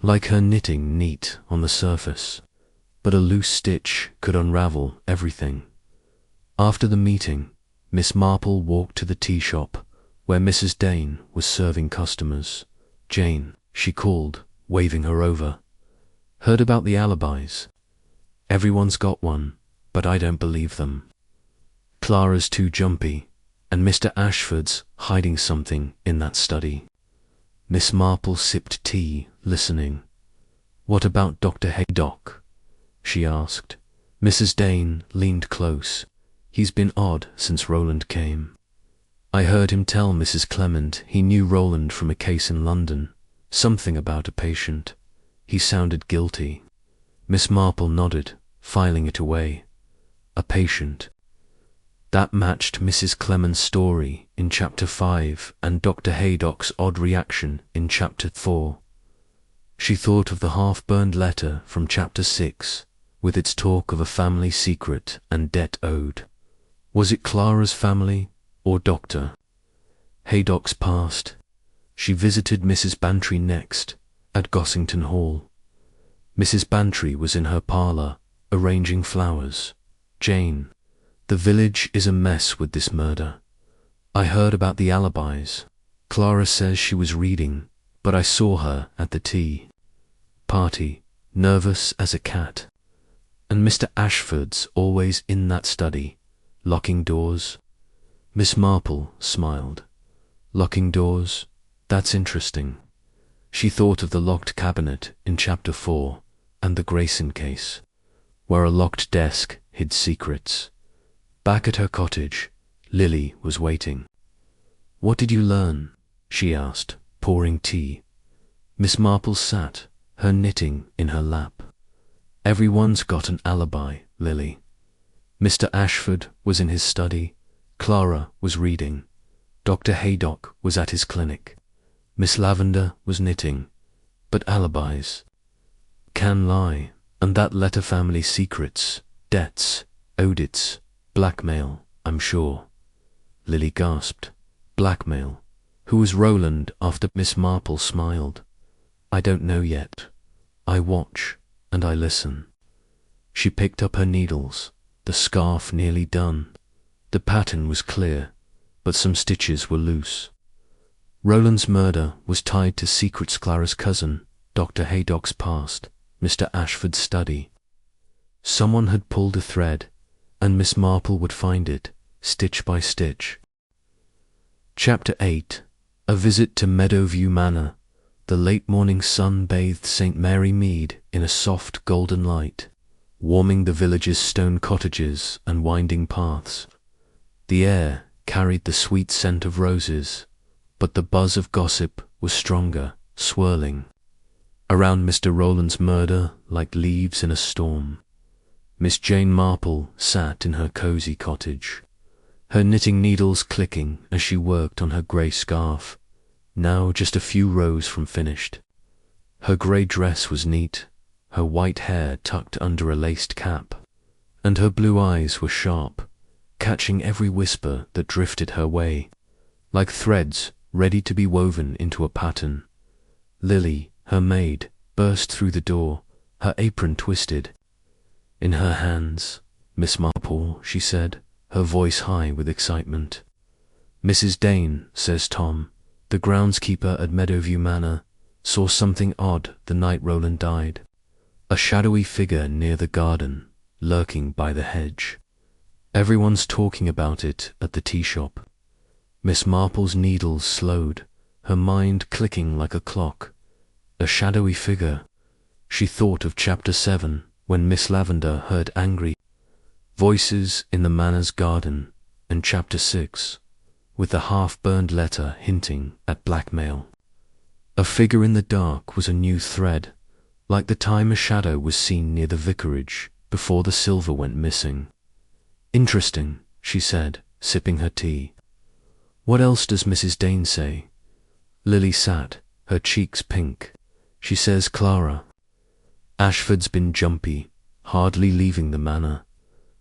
like her knitting, neat on the surface, but a loose stitch could unravel everything. After the meeting, Miss Marple walked to the tea shop, where Mrs. Dane was serving customers. Jane, she called, waving her over. Heard about the alibis? Everyone's got one, but I don't believe them. Clara's too jumpy, and Mr. Ashford's hiding something in that study. Miss Marple sipped tea, listening. What about Dr. Haydock? She asked. Mrs. Dane leaned close. He's been odd since Roland came. I heard him tell Mrs. Clement he knew Roland from a case in London, something about a patient. He sounded guilty. Miss Marple nodded, filing it away. A patient. That matched Mrs. Clement's story in chapter 5 and Dr. Haydock's odd reaction in chapter 4. She thought of the half-burned letter from chapter 6, with its talk of a family secret and debt owed. Was it Clara's family or Dr. Haydock's past? She visited Mrs. Bantry next, at Gossington Hall. Mrs. Bantry was in her parlour, arranging flowers. Jane, the village is a mess with this murder. I heard about the alibis. Clara says she was reading, but I saw her at the tea party, nervous as a cat. And Mr. Ashford's always in that study, locking doors. Miss Marple smiled. Locking doors? That's interesting. She thought of the locked cabinet in chapter 4 and the Grayson case, where a locked desk hid secrets. Back at her cottage, Lily was waiting. What did you learn? She asked, pouring tea. Miss Marple sat, her knitting in her lap. Everyone's got an alibi, Lily. Mr. Ashford was in his study. Clara was reading. Dr. Haydock was at his clinic. Miss Lavender was knitting. But alibis can lie, and that letter family secrets, debts, audits, blackmail, I'm sure. Lily gasped. Blackmail? Who was Roland? After Miss Marple smiled. I don't know yet. I watch, and I listen. She picked up her needles, the scarf nearly done. The pattern was clear, but some stitches were loose. Roland's murder was tied to secrets Clara's cousin, Dr. Haydock's past, Mr. Ashford's study. Someone had pulled a thread, and Miss Marple would find it, stitch by stitch. Chapter 8. A visit to Meadowview Manor. The late morning sun bathed St. Mary Mead in a soft golden light, warming the village's stone cottages and winding paths. The air carried the sweet scent of roses, but the buzz of gossip was stronger, swirling around Mr. Roland's murder like leaves in a storm. Miss Jane Marple sat in her cosy cottage. her knitting needles clicking as she worked on her grey scarf, now just a few rows from finished. Her grey dress was neat, her white hair tucked under a laced cap, and her blue eyes were sharp, catching every whisper that drifted her way, like threads ready to be woven into a pattern. Lily, her maid, burst through the door, her apron twisted. In her hands, Miss Marple, she said, her voice high with excitement. Mrs. Dane, says Tom, the groundskeeper at Meadowview Manor, saw something odd the night Roland died. A shadowy figure near the garden, lurking by the hedge. Everyone's talking about it at the tea shop. Miss Marple's needles slowed, her mind clicking like a clock. A shadowy figure. She thought of Chapter 7, when Miss Lavender heard angry voices in the manor's garden, and Chapter 6, with the half-burned letter hinting at blackmail. A figure in the dark was a new thread, like the time a shadow was seen near the vicarage before the silver went missing. Interesting, she said, sipping her tea. What else does Mrs. Dane say? Lily sat, her cheeks pink. She says Clara. Ashford's been jumpy, hardly leaving the manor.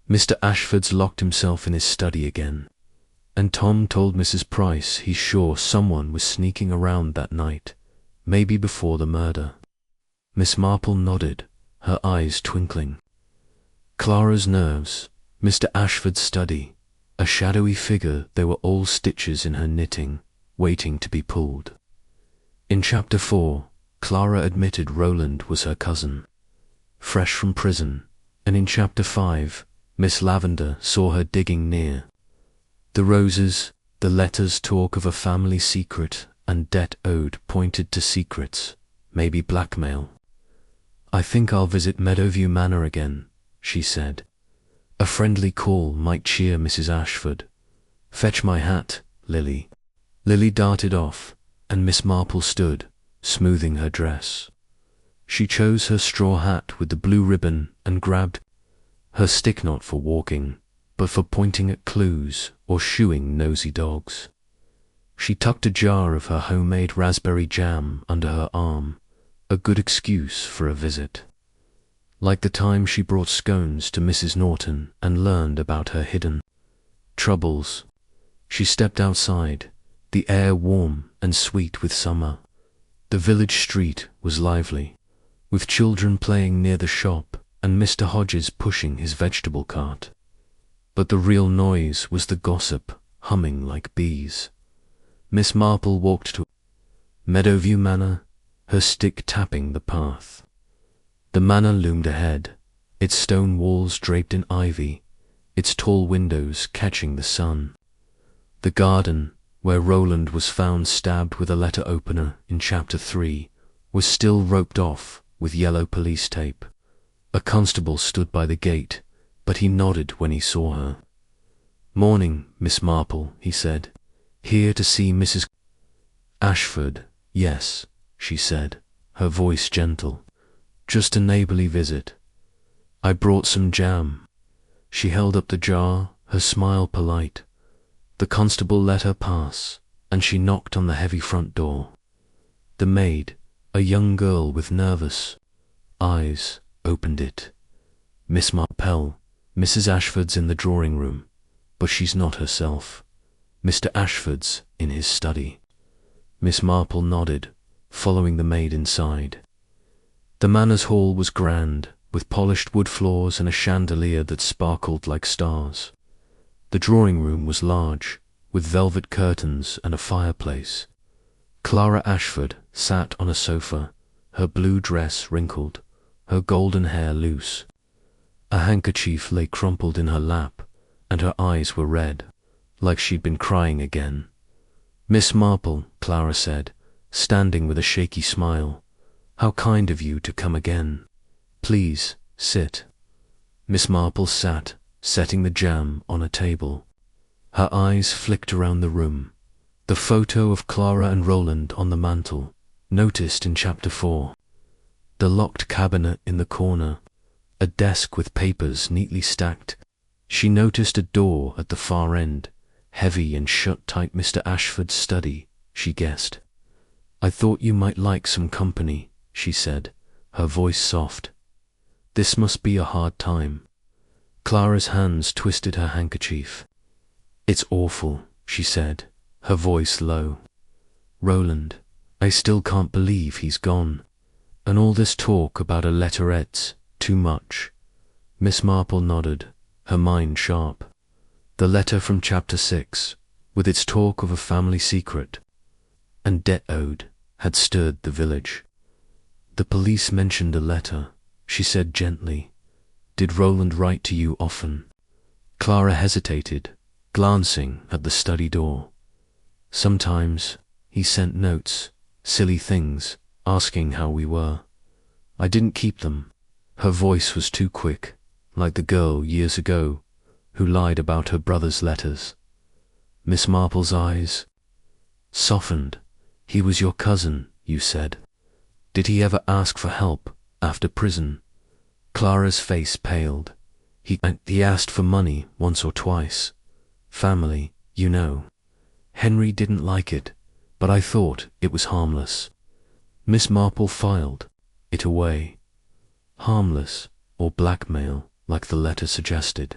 Mr. Ashford's locked himself in his study again. And Tom told Mrs. Price he's sure someone was sneaking around that night, maybe before the murder. Miss Marple nodded, her eyes twinkling. Clara's nerves, Mr. Ashford's study, a shadowy figure, they were all stitches in her knitting, waiting to be pulled. In Chapter 4, Clara admitted Roland was her cousin, fresh from prison, and in Chapter 5, Miss Lavender saw her digging near. The roses, the letters talk of a family secret, and debt owed pointed to secrets, maybe blackmail. I think I'll visit Meadowview Manor again, she said. A friendly call might cheer Mrs. Ashford. Fetch my hat, Lily. Lily darted off, and Miss Marple stood, smoothing her dress. She chose her straw hat with the blue ribbon and grabbed her stick, not for walking, but for pointing at clues or shooing nosy dogs. She tucked a jar of her homemade raspberry jam under her arm, a good excuse for a visit. Like the time she brought scones to Mrs. Norton and learned about her hidden troubles. She stepped outside, the air warm and sweet with summer. The village street was lively, with children playing near the shop and Mr. Hodges pushing his vegetable cart. But the real noise was the gossip, humming like bees. Miss Marple walked to Meadowview Manor, her stick tapping the path. The manor loomed ahead, its stone walls draped in ivy, its tall windows catching the sun. The garden, where Roland was found stabbed with a letter opener in Chapter 3, was still roped off with yellow police tape. A constable stood by the gate, but he nodded when he saw her. "Morning, Miss Marple," he said. "Here to see Mrs. Ashford." "Yes," she said, her voice gentle. "Just a neighbourly visit. I brought some jam." She held up the jar, her smile polite. The constable let her pass, and she knocked on the heavy front door. The maid, a young girl with nervous eyes, opened it. "Miss Marple, Mrs. Ashford's in the drawing room, but she's not herself. Mr. Ashford's in his study." Miss Marple nodded, following the maid inside. The manor's hall was grand, with polished wood floors and a chandelier that sparkled like stars. The drawing room was large, with velvet curtains and a fireplace. Clara Ashford sat on a sofa, her blue dress wrinkled, her golden hair loose. A handkerchief lay crumpled in her lap, and her eyes were red, like she'd been crying again. "Miss Marple," Clara said, standing with a shaky smile, "how kind of you to come again. Please, sit." Miss Marple sat, setting the jam on a table. Her eyes flicked around the room. The photo of Clara and Roland on the mantel, noticed in Chapter 4. The locked cabinet in the corner, a desk with papers neatly stacked. She noticed a door at the far end, heavy and shut tight. Mr. Ashford's study, she guessed. I thought you might like some company, she said, her voice soft. This must be a hard time. Clara's hands twisted her handkerchief. It's awful, she said, her voice low. Roland, I still can't believe he's gone. And all this talk about a letterette's too much. Miss Marple nodded, her mind sharp. The letter from chapter 6, with its talk of a family secret and debt owed, had stirred the village. The police mentioned a letter, she said gently. Did Roland write to you often? Clara hesitated, glancing at the study door. Sometimes he sent notes, silly things, asking how we were. I didn't keep them. Her voice was too quick, like the girl years ago who lied about her brother's letters. Miss Marple's eyes softened. He was your cousin, you said. Did he ever ask for help after prison? Clara's face paled. He asked for money once or twice. Family, you know. Henry didn't like it, but I thought it was harmless. Miss Marple filed it away. Harmless, or blackmail, like the letter suggested.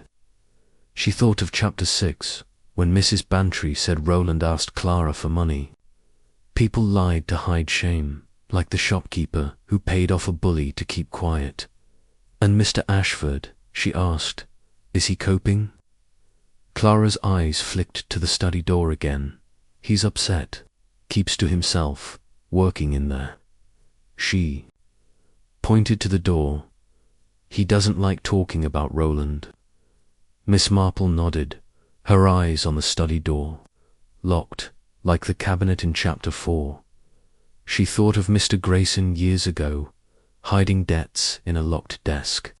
She thought of chapter 6, when Mrs. Bantry said Roland asked Clara for money. People lied to hide shame, like the shopkeeper who paid off a bully to keep quiet. And Mr. Ashford, she asked, is he coping? Clara's eyes flicked to the study door again. He's upset, keeps to himself, working in there. She pointed to the door. He doesn't like talking about Roland. Miss Marple nodded, her eyes on the study door, locked, like the cabinet in chapter 4. She thought of Mr. Grayson years ago, hiding debts in a locked desk.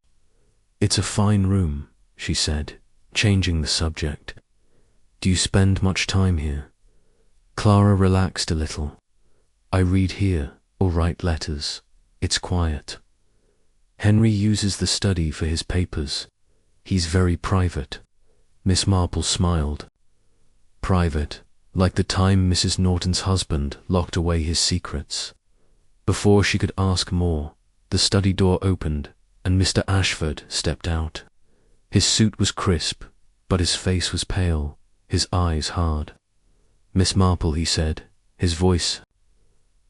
It's a fine room, she said, changing the subject. Do you spend much time here? Clara relaxed a little. I read here or write letters. It's quiet. Henry uses the study for his papers. He's very private. Miss Marple smiled. Private, like the time Mrs. Norton's husband locked away his secrets. Before she could ask more, the study door opened and Mr. Ashford stepped out. His suit was crisp, but his face was pale, his eyes hard. Miss Marple, he said, his voice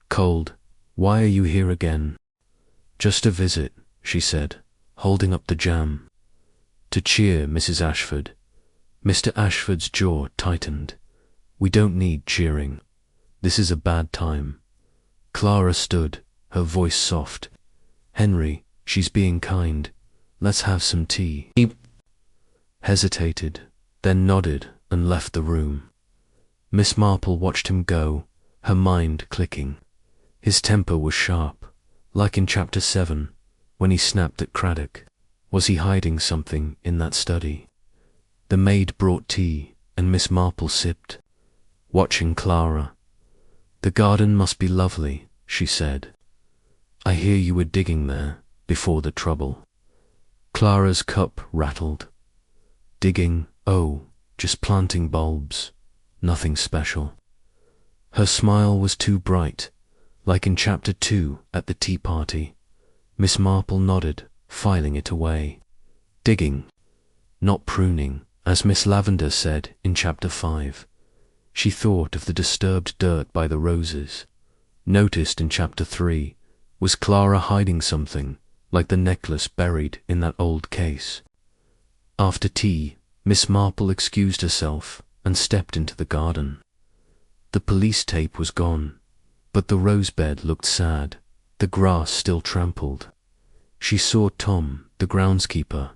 cold. Why are you here again? Just a visit, she said, holding up the jam. To cheer Mrs. Ashford. Mr. Ashford's jaw tightened. We don't need cheering. This is a bad time. Clara stood, her voice soft. Henry, she's being kind. Let's have some tea. He hesitated, then nodded and left the room. Miss Marple watched him go, her mind clicking. His temper was sharp, like in chapter 7, when he snapped at Craddock. Was he hiding something in that study? The maid brought tea, and Miss Marple sipped, watching Clara. The garden must be lovely, she said. I hear you were digging there before the trouble. Clara's cup rattled. Digging, oh, just planting bulbs, nothing special. Her smile was too bright, like in chapter 2 at the tea party. Miss Marple nodded, filing it away. Digging, not pruning, as Miss Lavender said in chapter 5. She thought of the disturbed dirt by the roses. Noticed in chapter 3, was Clara hiding something, like the necklace buried in that old case? After tea, Miss Marple excused herself and stepped into the garden. The police tape was gone, but the rosebed looked sad, the grass still trampled. She saw Tom, the groundskeeper,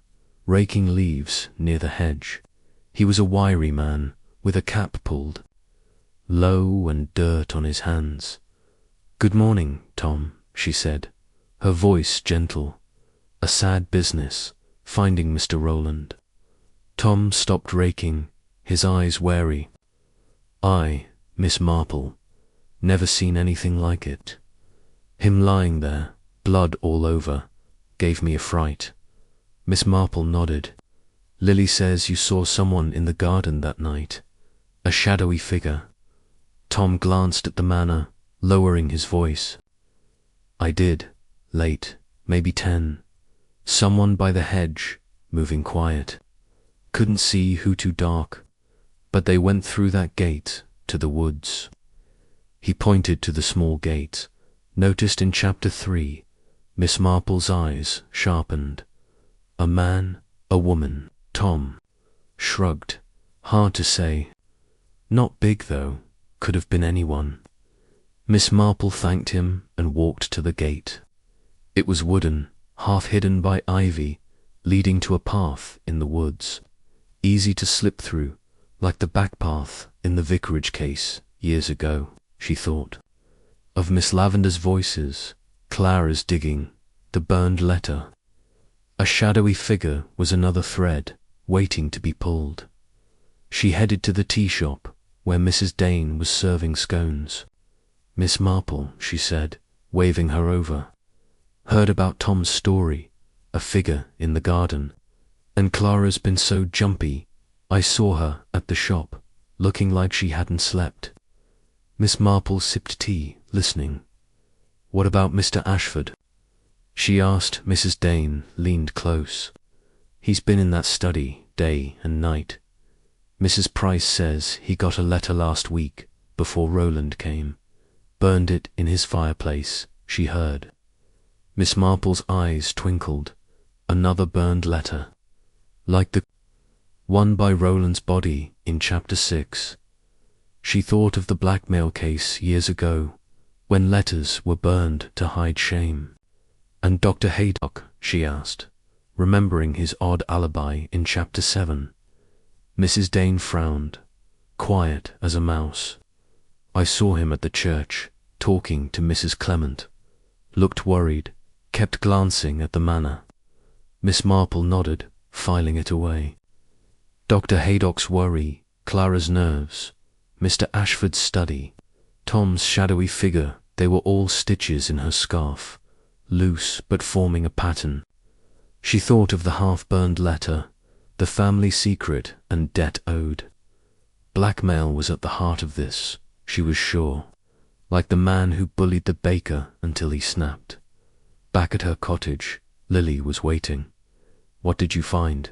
raking leaves near the hedge. He was a wiry man, with a cap pulled low and dirt on his hands. Good morning, Tom, she said, her voice gentle. A sad business, finding Mr. Roland. Tom stopped raking, his eyes wary. I, Miss Marple, never seen anything like it. Him lying there, blood all over, gave me a fright. Miss Marple nodded. Lily says you saw someone in the garden that night. a shadowy figure. Tom glanced at the manor, lowering his voice. I did. Late, maybe 10. Someone by the hedge, moving quiet. Couldn't see who too dark, but they went through that gate to the woods. He pointed to the small gate, noticed in chapter 3, Miss Marple's eyes sharpened. A man, a woman. Tom shrugged. Hard to say. Not big, though. Could have been anyone. Miss Marple thanked him and walked to the gate. It was wooden, half hidden by ivy, leading to a path in the woods. Easy to slip through, like the back path in the vicarage case years ago, she thought. Of Miss Lavender's voices, Clara's digging, the burned letter. A shadowy figure was another thread, waiting to be pulled. She headed to the tea shop, where Mrs. Dane was serving scones. Miss Marple, she said, waving her over. Heard about Tom's story, a figure in the garden. And Clara's been so jumpy, I saw her at the shop, looking like she hadn't slept. Miss Marple sipped tea, listening. What about Mr. Ashford? She asked. Mrs. Dane leaned close. He's been in that study, day and night. Mrs. Price says he got a letter last week, before Roland came. Burned it in his fireplace, she heard. Miss Marple's eyes twinkled. Another burned letter. Like the one by Roland's body in chapter 6. She thought of the blackmail case years ago, when letters were burned to hide shame. And Dr. Haydock, she asked, remembering his odd alibi in chapter 7. Mrs. Dane frowned, quiet as a mouse. I saw him at the church, talking to Mrs. Clement. Looked worried, kept glancing at the manor. Miss Marple nodded, filing it away. Dr. Haydock's worry, Clara's nerves, Mr. Ashford's study, Tom's shadowy figure, they were all stitches in her scarf, loose but forming a pattern. She thought of the half-burned letter, the family secret and debt owed. Blackmail was at the heart of this, she was sure, like the man who bullied the baker until he snapped. Back at her cottage, Lily was waiting. What did you find?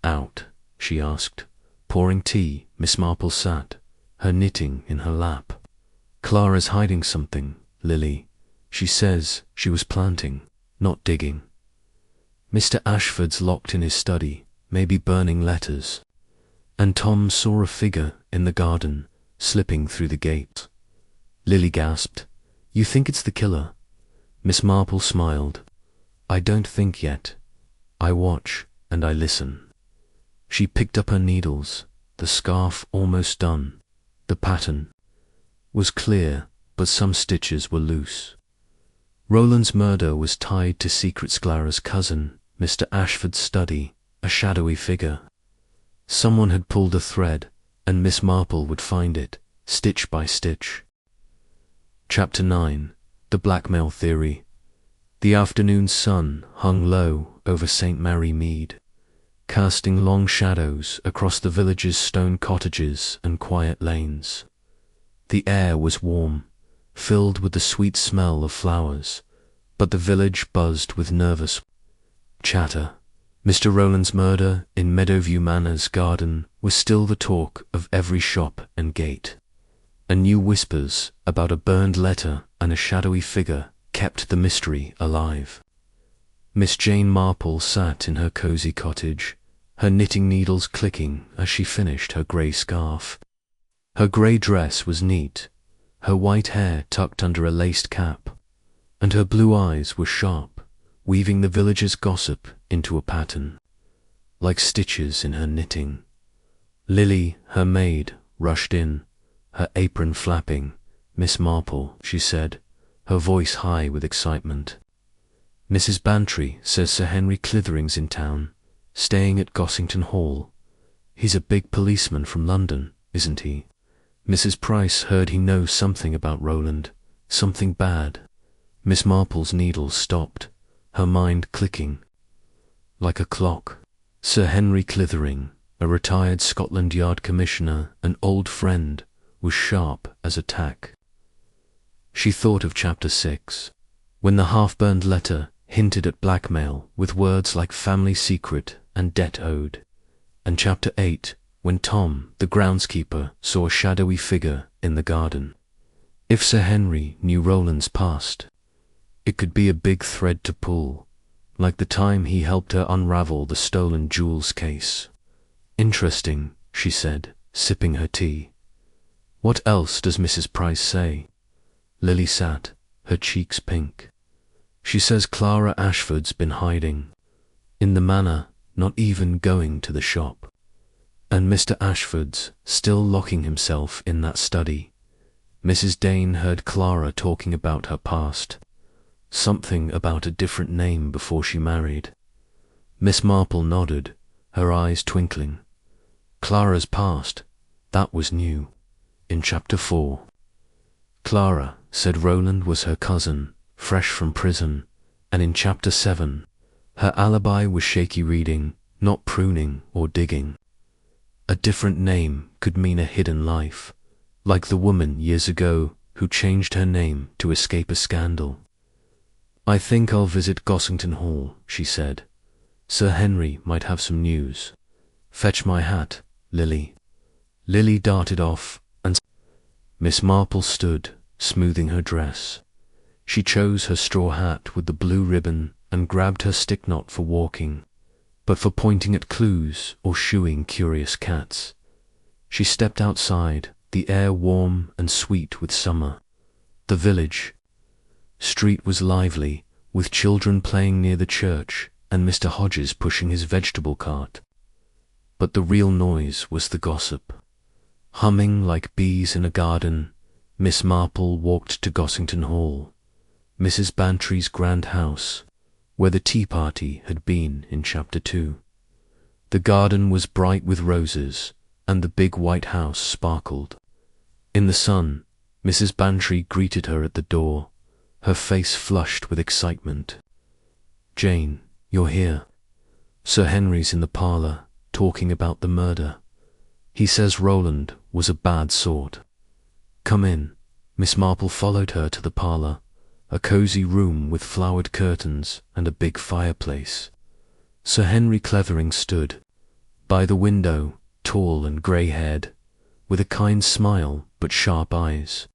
Out, she asked. Pouring tea, Miss Marple sat, her knitting in her lap. Clara's hiding something, Lily. She says she was planting, not digging. Mr. Ashford's locked in his study, maybe burning letters. And Tom saw a figure in the garden, slipping through the gate. Lily gasped. You think it's the killer? Miss Marple smiled. I don't think yet. I watch and I listen. She picked up her needles, the scarf almost done. The pattern was clear, but some stitches were loose. Roland's murder was tied to Secret Clara's cousin, Mr. Ashford's study, a shadowy figure. Someone had pulled a thread, and Miss Marple would find it, stitch by stitch. Chapter 9. The Blackmail Theory. The afternoon sun hung low over St. Mary Mead, casting long shadows across the village's stone cottages and quiet lanes. The air was warm, filled with the sweet smell of flowers, but the village buzzed with nervous chatter. Mr. Roland's murder in Meadowview Manor's garden was still the talk of every shop and gate, and new whispers about a burned letter and a shadowy figure kept the mystery alive. Miss Jane Marple sat in her cosy cottage, her knitting needles clicking as she finished her grey scarf. Her grey dress was neat, her white hair tucked under a laced cap, and her blue eyes were sharp, weaving the village's gossip into a pattern, like stitches in her knitting. Lily, her maid, rushed in, her apron flapping. Miss Marple, she said, her voice high with excitement. Mrs. Bantry says Sir Henry Clithering's in town, staying at Gossington Hall. He's a big policeman from London, isn't he? Mrs. Price heard he knows something about Roland, something bad. Miss Marple's needles stopped, her mind clicking like a clock. Sir Henry Clithering, a retired Scotland Yard commissioner, an old friend, was sharp as a tack. She thought of Chapter 6, when the half-burned letter hinted at blackmail with words like family secret and debt owed, and Chapter 8, when Tom, the groundskeeper, saw a shadowy figure in the garden. If Sir Henry knew Roland's past, it could be a big thread to pull, like the time he helped her unravel the stolen jewels case. Interesting, she said, sipping her tea. What else does Mrs. Price say? Lily sat, her cheeks pink. She says Clara Ashford's been hiding in the manor, not even going to the shop. And Mr. Ashford's still locking himself in that study. Mrs. Dane heard Clara talking about her past. Something about a different name before she married. Miss Marple nodded, her eyes twinkling. Clara's past, that was new. In Chapter 4. Clara said Roland was her cousin, fresh from prison, and in Chapter 7, her alibi was shaky reading, not pruning or digging. A different name could mean a hidden life, like the woman years ago who changed her name to escape a scandal. I think I'll visit Gossington Hall, she said. Sir Henry might have some news. Fetch my hat, Lily. Lily darted off, and Miss Marple stood, smoothing her dress. She chose her straw hat with the blue ribbon and grabbed her stick knot for walking, but for pointing at clues or shooing curious cats. She stepped outside, the air warm and sweet with summer. The village street was lively, with children playing near the church and Mr. Hodges pushing his vegetable cart. But the real noise was the gossip. Humming like bees in a garden, Miss Marple walked to Gossington Hall, Mrs. Bantry's grand house, where the tea party had been in Chapter 2. The garden was bright with roses, and the big white house sparkled. In the sun, Mrs. Bantry greeted her at the door, her face flushed with excitement. "Jane, you're here. Sir Henry's in the parlour, talking about the murder. He says Roland was a bad sort. Come in." Miss Marple followed her to the parlour, a cosy room with flowered curtains and a big fireplace. Sir Henry Clavering stood by the window, tall and grey-haired, with a kind smile but sharp eyes.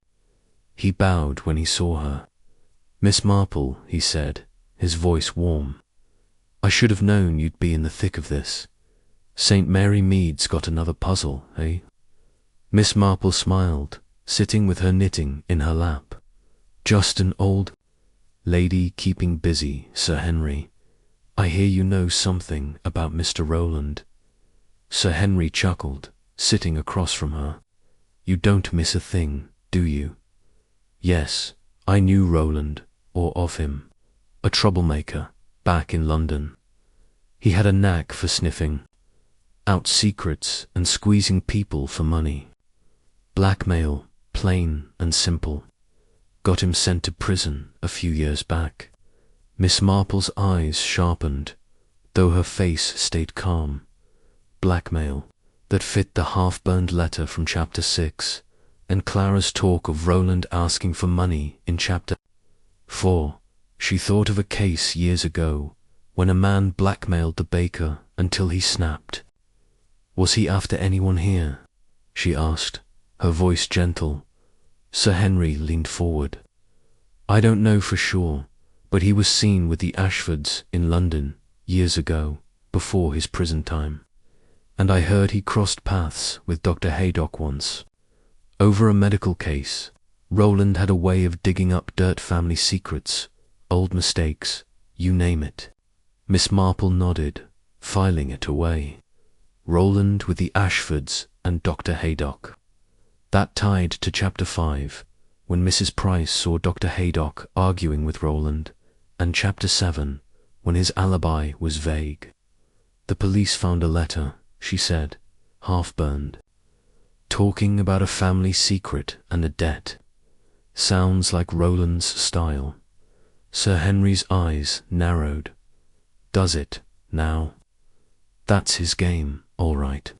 He bowed when he saw her. "Miss Marple," he said, his voice warm. "I should have known you'd be in the thick of this. St. Mary Mead's got another puzzle, eh?" Miss Marple smiled, sitting with her knitting in her lap. "Just an old lady keeping busy, Sir Henry. I hear you know something about Mr. Roland." Sir Henry chuckled, sitting across from her. "You don't miss a thing, do you?" "Yes, I knew Roland, or of him. A troublemaker, back in London. He had a knack for sniffing out secrets and squeezing people for money. Blackmail, plain and simple. Got him sent to prison a few years back." Miss Marple's eyes sharpened, though her face stayed calm. Blackmail, that fit the half-burned letter from Chapter 6, and Clara's talk of Roland asking for money in Chapter 4. She thought of a case years ago, when a man blackmailed the baker until he snapped. "Was he after anyone here?" she asked, her voice gentle. Sir Henry leaned forward. "I don't know for sure, but he was seen with the Ashfords in London years ago, before his prison time. And I heard he crossed paths with Dr. Haydock once. Over a medical case, Roland had a way of digging up dirt family secrets, old mistakes, you name it." Miss Marple nodded, filing it away. Roland with the Ashfords and Dr. Haydock. That tied to Chapter 5, when Mrs. Price saw Dr. Haydock arguing with Roland, and Chapter 7, when his alibi was vague. "The police found a letter," she said, half-burned, "talking about a family secret and a debt. Sounds like Roland's style." Sir Henry's eyes narrowed. "Does it, now?" That's his game, all right.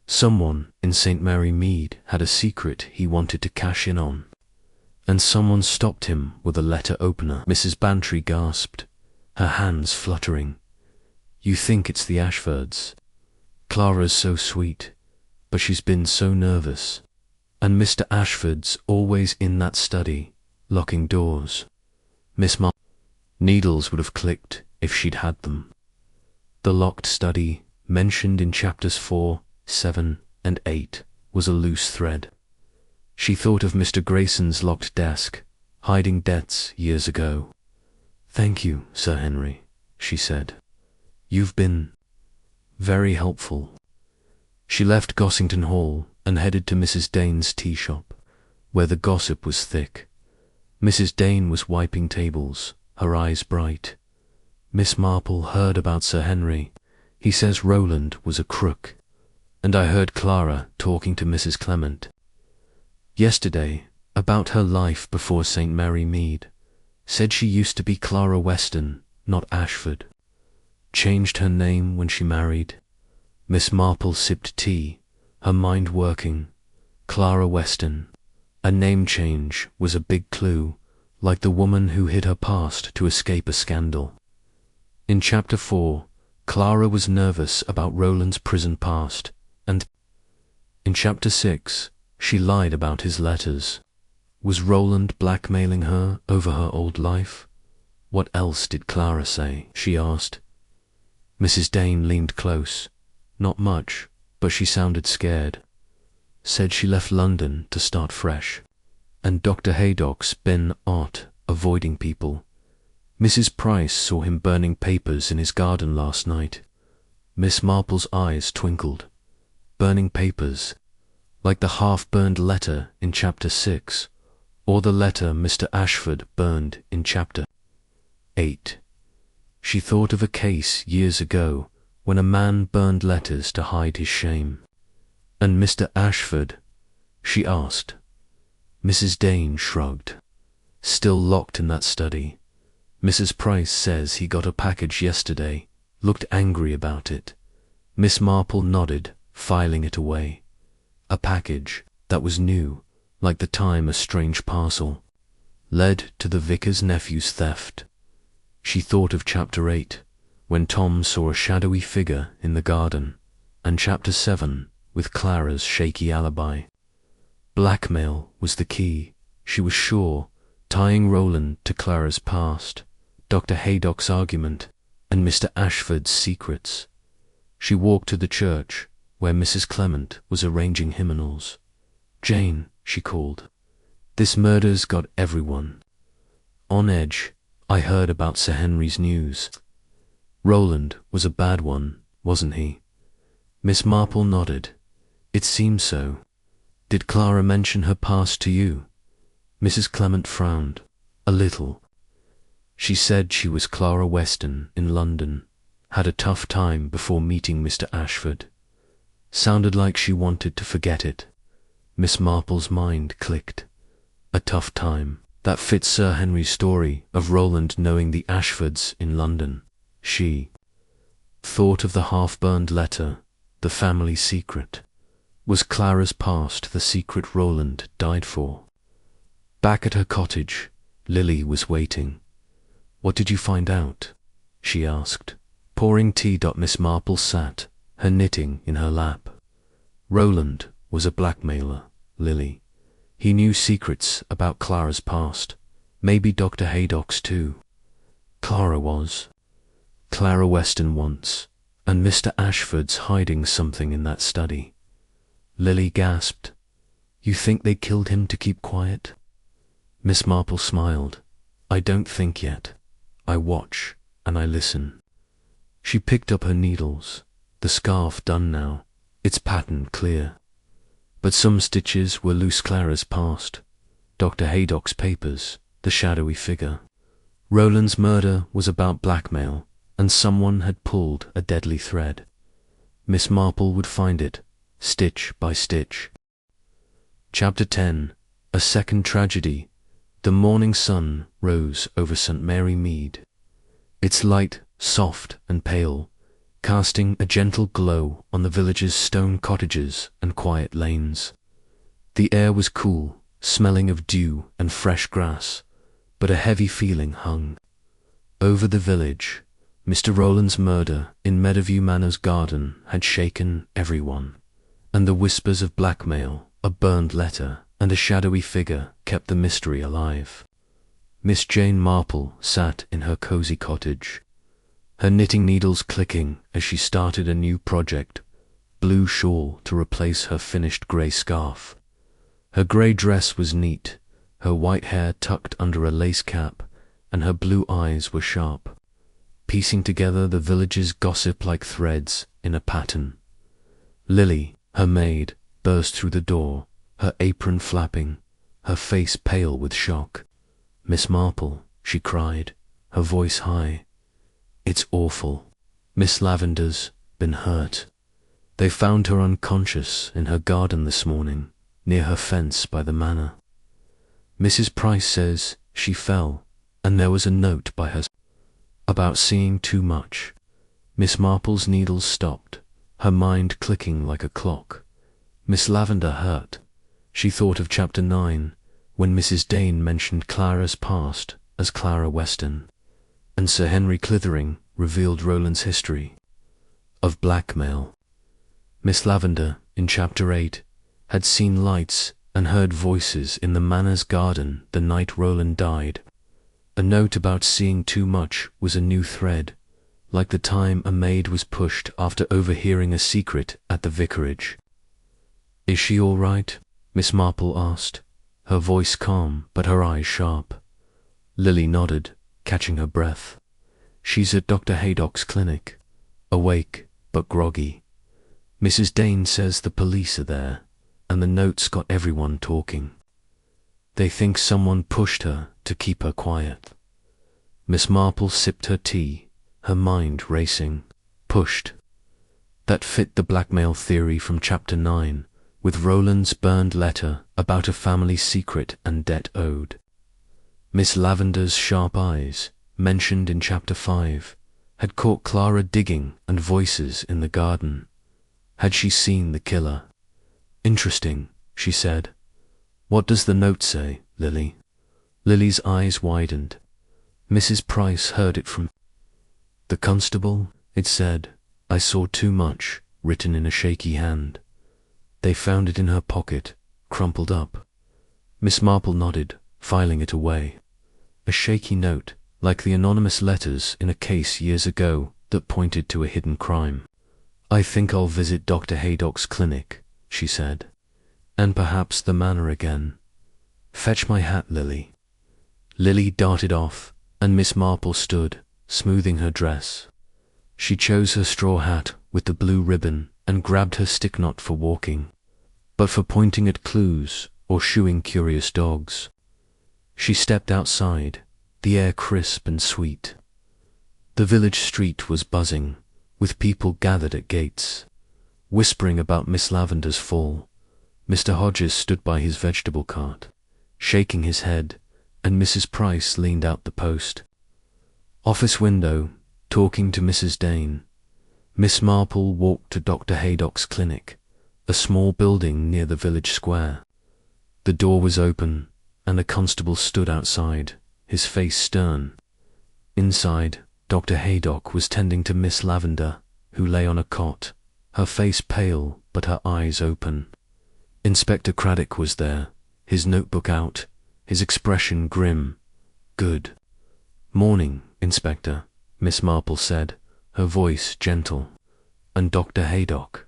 Someone in St. Mary Mead had a secret he wanted to cash in on, and someone stopped him with a letter opener. Mrs. Bantry gasped, her hands fluttering. You think it's the Ashfords. Clara's so sweet, but she's been so nervous. And Mr. Ashford's always in that study, locking doors. Miss Marple. Needles would have clicked if she'd had them. The locked study, mentioned in chapters 4, 7, and 8, was a loose thread. She thought of Mr. Grayson's locked desk, hiding debts years ago. Thank you, Sir Henry, she said. You've been very helpful. She left Gossington Hall and headed to Mrs. Dane's tea shop, where the gossip was thick. Mrs. Dane was wiping tables, her eyes bright. Miss Marple heard about Sir Henry. He says Roland was a crook. And I heard Clara talking to Mrs. Clement yesterday about her life before St. Mary Mead. Said she used to be Clara Weston, not Ashford. Changed her name when she married. Miss Marple sipped tea, her mind working. Clara Weston. A name change was a big clue, like the woman who hid her past to escape a scandal. In chapter 4, Clara was nervous about Roland's prison past, and in chapter 6, she lied about his letters. Was Roland blackmailing her over her old life? What else did Clara say? She asked. Mrs. Dane leaned close. Not much, but she sounded scared. Said she left London to start fresh. And Dr. Haydock's been avoiding people. Mrs. Price saw him burning papers in his garden last night. Miss Marple's eyes twinkled. Burning papers, like the half-burned letter in chapter 6, or the letter Mr. Ashford burned in chapter 8. She thought of a case years ago when a man burned letters to hide his shame. And Mr. Ashford, she asked. Mrs. Dane shrugged. Still locked in that study. Mrs. Price says he got a package yesterday, looked angry about it. Miss Marple nodded, filing it away. A package that was new, like the time a strange parcel, led to the vicar's nephew's theft. She thought of chapter 8, when Tom saw a shadowy figure in the garden, and chapter 7, with Clara's shaky alibi. Blackmail was the key, she was sure, tying Roland to Clara's past, Dr. Haydock's argument, and Mr. Ashford's secrets. She walked to the church, where Mrs. Clement was arranging hymnals. Jane, she called. This murder's got everyone on edge. I heard about Sir Henry's news. Roland was a bad one, wasn't he? Miss Marple nodded. It seemed so. Did Clara mention her past to you? Mrs. Clement frowned. A little. She said she was Clara Weston in London, had a tough time before meeting Mr. Ashford. Sounded like she wanted to forget it. Miss Marple's mind clicked. A tough time. That fits Sir Henry's story of Roland knowing the Ashfords in London. She thought of the half-burned letter, the family secret. Was Clara's past the secret Roland died for? Back at her cottage, Lily was waiting. What did you find out? She asked. Pouring tea. Miss Marple sat, her knitting in her lap. Roland was a blackmailer, Lily. He knew secrets about Clara's past, maybe Dr. Haydock's too. Clara was. Clara Weston once, and Mr. Ashford's hiding something in that study. Lily gasped. You think they killed him to keep quiet? Miss Marple smiled. I don't think yet. I watch and I listen. She picked up her needles. The scarf done now, its pattern clear. But some stitches were loose. Clara's past, Dr. Haydock's papers, the shadowy figure. Roland's murder was about blackmail, and someone had pulled a deadly thread. Miss Marple would find it, stitch by stitch. Chapter 10. A second tragedy. The morning sun rose over St. Mary Mead. Its light, soft and pale, casting a gentle glow on the village's stone cottages and quiet lanes. The air was cool, smelling of dew and fresh grass, but a heavy feeling hung over the village. Mr. Rowland's murder in Meadowview Manor's garden had shaken everyone, and the whispers of blackmail, a burned letter, and a shadowy figure kept the mystery alive. Miss Jane Marple sat in her cosy cottage, her knitting needles clicking as she started a new project, blue shawl to replace her finished grey scarf. Her grey dress was neat, her white hair tucked under a lace cap, and her blue eyes were sharp, piecing together the village's gossip like threads in a pattern. Lily, her maid, burst through the door, her apron flapping, her face pale with shock. "Miss Marple," she cried, her voice high. "It's awful. Miss Lavender's been hurt. They found her unconscious in her garden this morning, near her fence by the manor. Mrs. Price says she fell, and there was a note by her about seeing too much." Miss Marple's needles stopped, her mind clicking like a clock. Miss Lavender hurt. She thought of Chapter 9, when Mrs. Dane mentioned Clara's past as Clara Weston, and Sir Henry Clithering revealed Rowland's history of blackmail. Miss Lavender, in Chapter 8, had seen lights and heard voices in the manor's garden the night Rowland died. A note about seeing too much was a new thread, like the time a maid was pushed after overhearing a secret at the vicarage. "Is she all right?" Miss Marple asked, her voice calm but her eyes sharp. Lily nodded, catching her breath. "She's at Dr. Haydock's clinic, awake but groggy. Mrs. Dane says the police are there, and the note's got everyone talking. They think someone pushed her to keep her quiet." Miss Marple sipped her tea, her mind racing. Pushed. That fit the blackmail theory from Chapter 9, with Rowland's burned letter about a family secret and debt owed. Miss Lavender's sharp eyes, mentioned in Chapter 5, had caught Clara digging and voices in the garden. Had she seen the killer? "Interesting," she said. "What does the note say, Lily?" Lily's eyes widened. Mrs. Price heard it from the constable. It said, "I saw too much," written in a shaky hand. They found it in her pocket, crumpled up. Miss Marple nodded, filing it away. A shaky note, like the anonymous letters in a case years ago that pointed to a hidden crime. "I think I'll visit Dr. Haydock's clinic," she said, "and perhaps the manor again. Fetch my hat, Lily." Lily darted off, and Miss Marple stood, smoothing her dress. She chose her straw hat with the blue ribbon and grabbed her stick knot for walking, but for pointing at clues or shooing curious dogs. She stepped outside, the air crisp and sweet. The village street was buzzing, with people gathered at gates, whispering about Miss Lavender's fall. Mr. Hodges stood by his vegetable cart, shaking his head, and Mrs. Price leaned out the post office window, talking to Mrs. Dane. Miss Marple walked to Dr. Haydock's clinic, a small building near the village square. The door was open, and a constable stood outside, his face stern. Inside, Dr. Haydock was tending to Miss Lavender, who lay on a cot, her face pale but her eyes open. Inspector Craddock was there, his notebook out, his expression grim. "Good morning, Inspector," Miss Marple said, her voice gentle. "And Dr. Haydock?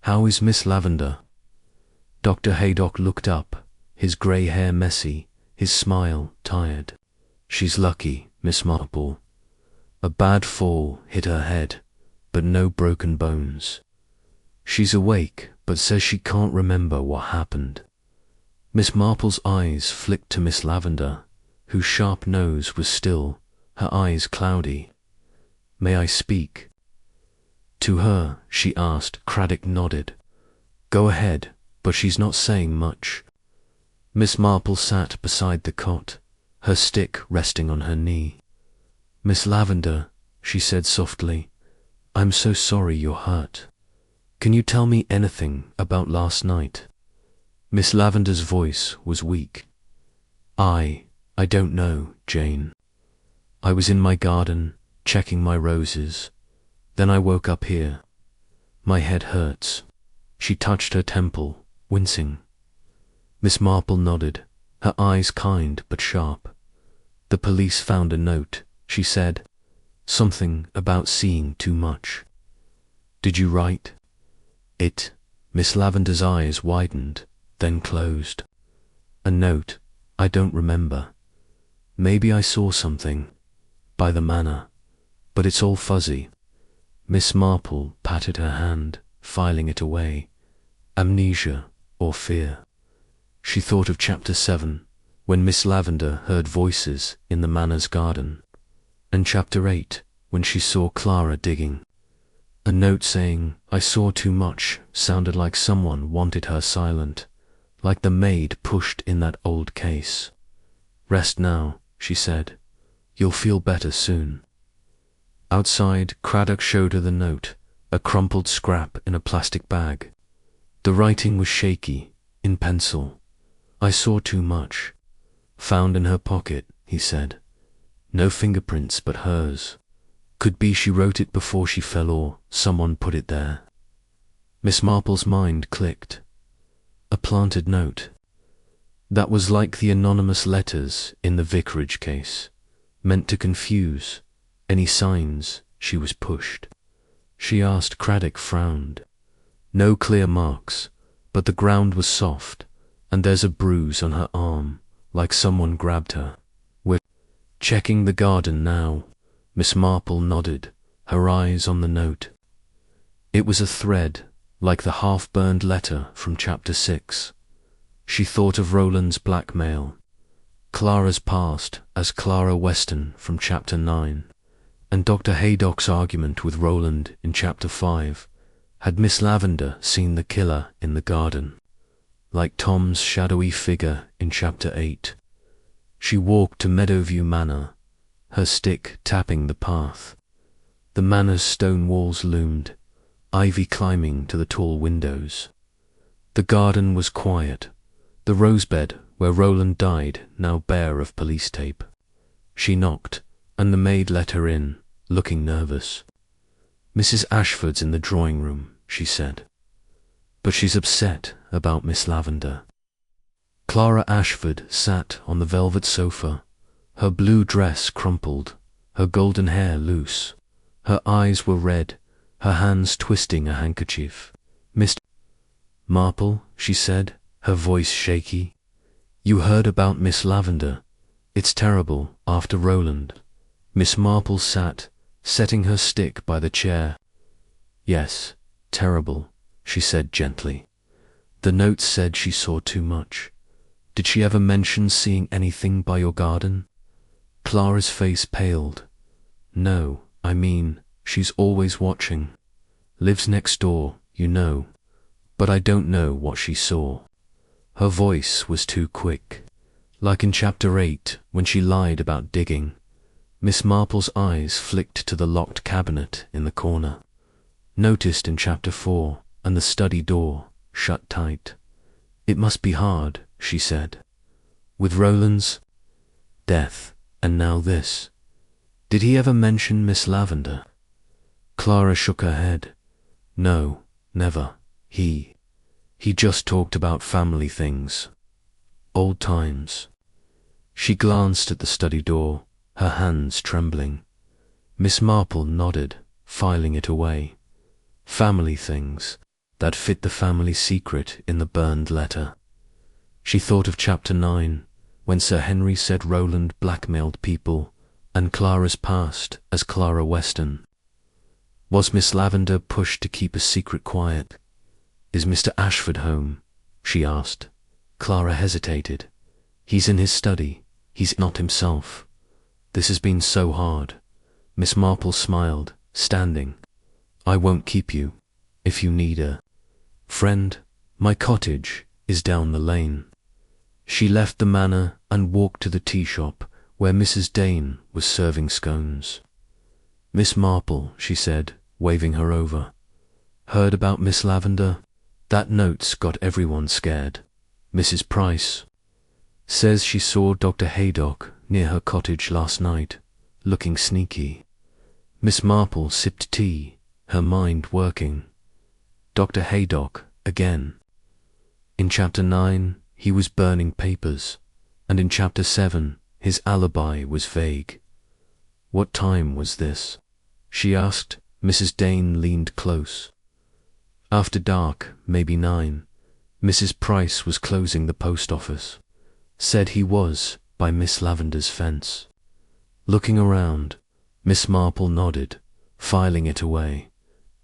How is Miss Lavender?" Dr. Haydock looked up, his grey hair messy, his smile tired. "She's lucky, Miss Marple. A bad fall hit her head, but no broken bones. She's awake, but says she can't remember what happened." Miss Marple's eyes flicked to Miss Lavender, whose sharp nose was still, her eyes cloudy. "May I speak to her?" she asked. Craddock nodded. "Go ahead, but she's not saying much." Miss Marple sat beside the cot, her stick resting on her knee. "Miss Lavender," she said softly, I'm so sorry you're hurt. Can you tell me anything about last night? Miss Lavender's voice was weak. I don't know, Jane. I was in my garden, checking my roses. Then I woke up here. My head hurts. She touched her temple, wincing. Miss Marple nodded, her eyes kind but sharp. The police found a note, she said. Something about seeing too much. Did you write? It. Miss Lavender's eyes widened, then closed. A note. I don't remember. Maybe I saw something. By the manor. But it's all fuzzy. Miss Marple patted her hand, filing it away. Amnesia or fear. She thought of chapter 7, when Miss Lavender heard voices in the manor's garden, and chapter 8, when she saw Clara digging. A note saying, I saw too much, sounded like someone wanted her silent, like the maid pushed in that old case. Rest now, she said. You'll feel better soon. Outside, Craddock showed her the note, a crumpled scrap in a plastic bag. The writing was shaky, in pencil. I saw too much. Found in her pocket, he said. No fingerprints but hers. Could be she wrote it before she fell or someone put it there. Miss Marple's mind clicked. A planted note. That was like the anonymous letters in the vicarage case, meant to confuse. Any signs she was pushed? She asked. Craddock frowned. No clear marks, but the ground was soft, and there's a bruise on her arm, like someone grabbed her. We're checking the garden now. Miss Marple nodded, her eyes on the note. It was a thread, like the half-burned letter from chapter 6. She thought of Roland's blackmail, Clara's past as Clara Weston from chapter 9, and Dr. Haydock's argument with Roland in chapter 5. Had Miss Lavender seen the killer in the garden, like Tom's shadowy figure in chapter 8? She walked to Meadowview Manor, her stick tapping the path. The manor's stone walls loomed, ivy climbing to the tall windows. The garden was quiet, the rosebed where Roland died now bare of police tape. She knocked, and the maid let her in, looking nervous. Mrs. Ashford's in the drawing room, she said. But she's upset about Miss Lavender. Clara Ashford sat on the velvet sofa, her blue dress crumpled, her golden hair loose. Her eyes were red, her hands twisting a handkerchief. Miss Marple, she said, her voice shaky. You heard about Miss Lavender. It's terrible, after Roland. Miss Marple sat, setting her stick by the chair. Yes, terrible, she said gently. The note said she saw too much. Did she ever mention seeing anything by your garden? Clara's face paled. No, I mean, she's always watching. Lives next door, you know. But I don't know what she saw. Her voice was too quick. Like in chapter 8, when she lied about digging. Miss Marple's eyes flicked to the locked cabinet in the corner. Noticed in chapter 4, and the study door, shut tight. It must be hard, she said. With Roland's death, and now this. Did he ever mention Miss Lavender? Clara shook her head. No, never. He just talked about family things. Old times. She glanced at the study door, her hands trembling. Miss Marple nodded, filing it away. Family things, that fit the family secret in the burned letter. She thought of chapter 9, when Sir Henry said Roland blackmailed people, and Clara's past as Clara Weston. Was Miss Lavender pushed to keep a secret quiet? Is Mr. Ashford home? She asked. Clara hesitated. He's in his study. He's not himself. This has been so hard. Miss Marple smiled, standing. I won't keep you, if you need a friend. My cottage is down the lane. She left the manor and walked to the tea shop where Mrs. Dane was serving scones. Miss Marple, she said, waving her over. Heard about Miss Lavender? That note's got everyone scared. Mrs. Price says she saw Dr. Haydock near her cottage last night, looking sneaky. Miss Marple sipped tea, her mind working. Dr. Haydock again. In Chapter 9, he was burning papers, and in Chapter 7, his alibi was vague. What time was this? She asked. Mrs. Dane leaned close. After dark, maybe 9. Mrs. Price was closing the post office. Said he was by Miss Lavender's fence. Looking around, Miss Marple nodded, filing it away.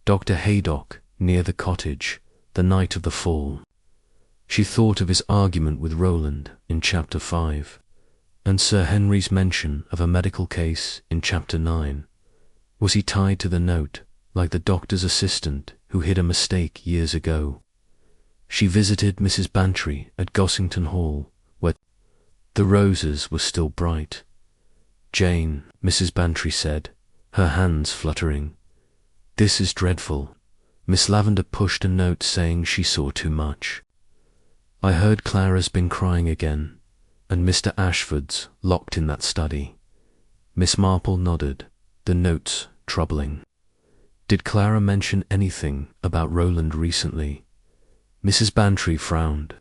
Dr. Haydock near the cottage, the night of the fall. She thought of his argument with Roland in Chapter 5, and Sir Henry's mention of a medical case in Chapter 9. Was he tied to the note, like the doctor's assistant who hid a mistake years ago? She visited Mrs. Bantry at Gossington Hall, where the roses were still bright. Jane, Mrs. Bantry said, her hands fluttering. This is dreadful. Miss Lavender pushed a note saying she saw too much. I heard Clara's been crying again, and Mr. Ashford's locked in that study. Miss Marple nodded, the notes troubling. Did Clara mention anything about Roland recently? Mrs. Bantry frowned.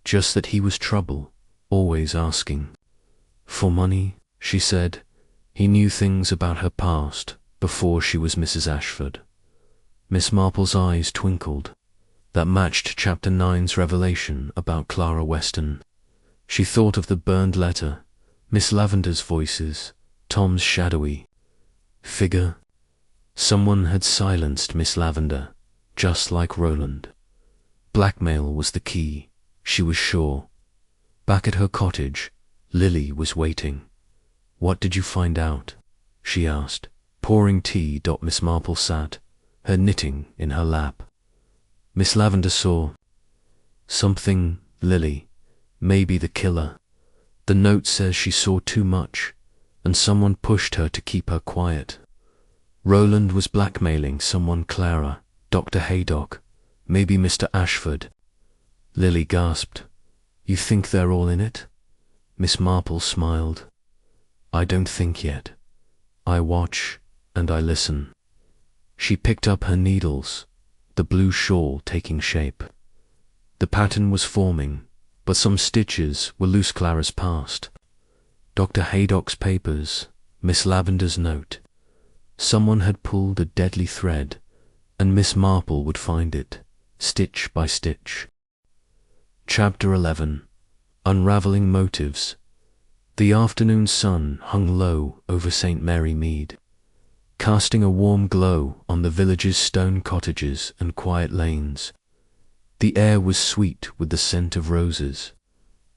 Just that he was trouble, always asking. For money, she said. He knew things about her past before she was Mrs. Ashford. Miss Marple's eyes twinkled. That matched Chapter 9's revelation about Clara Weston. She thought of the burned letter, Miss Lavender's voices, Tom's shadowy figure. Someone had silenced Miss Lavender, just like Roland. Blackmail was the key, she was sure. Back at her cottage, Lily was waiting. What did you find out? She asked, pouring tea. Miss Marple sat, her knitting in her lap. Miss Lavender saw something, Lily, maybe the killer. The note says she saw too much, and someone pushed her to keep her quiet. Roland was blackmailing someone, Clara, Dr. Haydock, maybe Mr. Ashford. Lily gasped. You think they're all in it? Miss Marple smiled. I don't think yet. I watch and I listen. She picked up her needles, the blue shawl taking shape. The pattern was forming, but some stitches were loose. Clara's past. Dr. Haydock's papers, Miss Lavender's note. Someone had pulled a deadly thread, and Miss Marple would find it, stitch by stitch. Chapter 11. Unravelling Motives. The afternoon sun hung low over St. Mary Mead, casting a warm glow on the village's stone cottages and quiet lanes. The air was sweet with the scent of roses,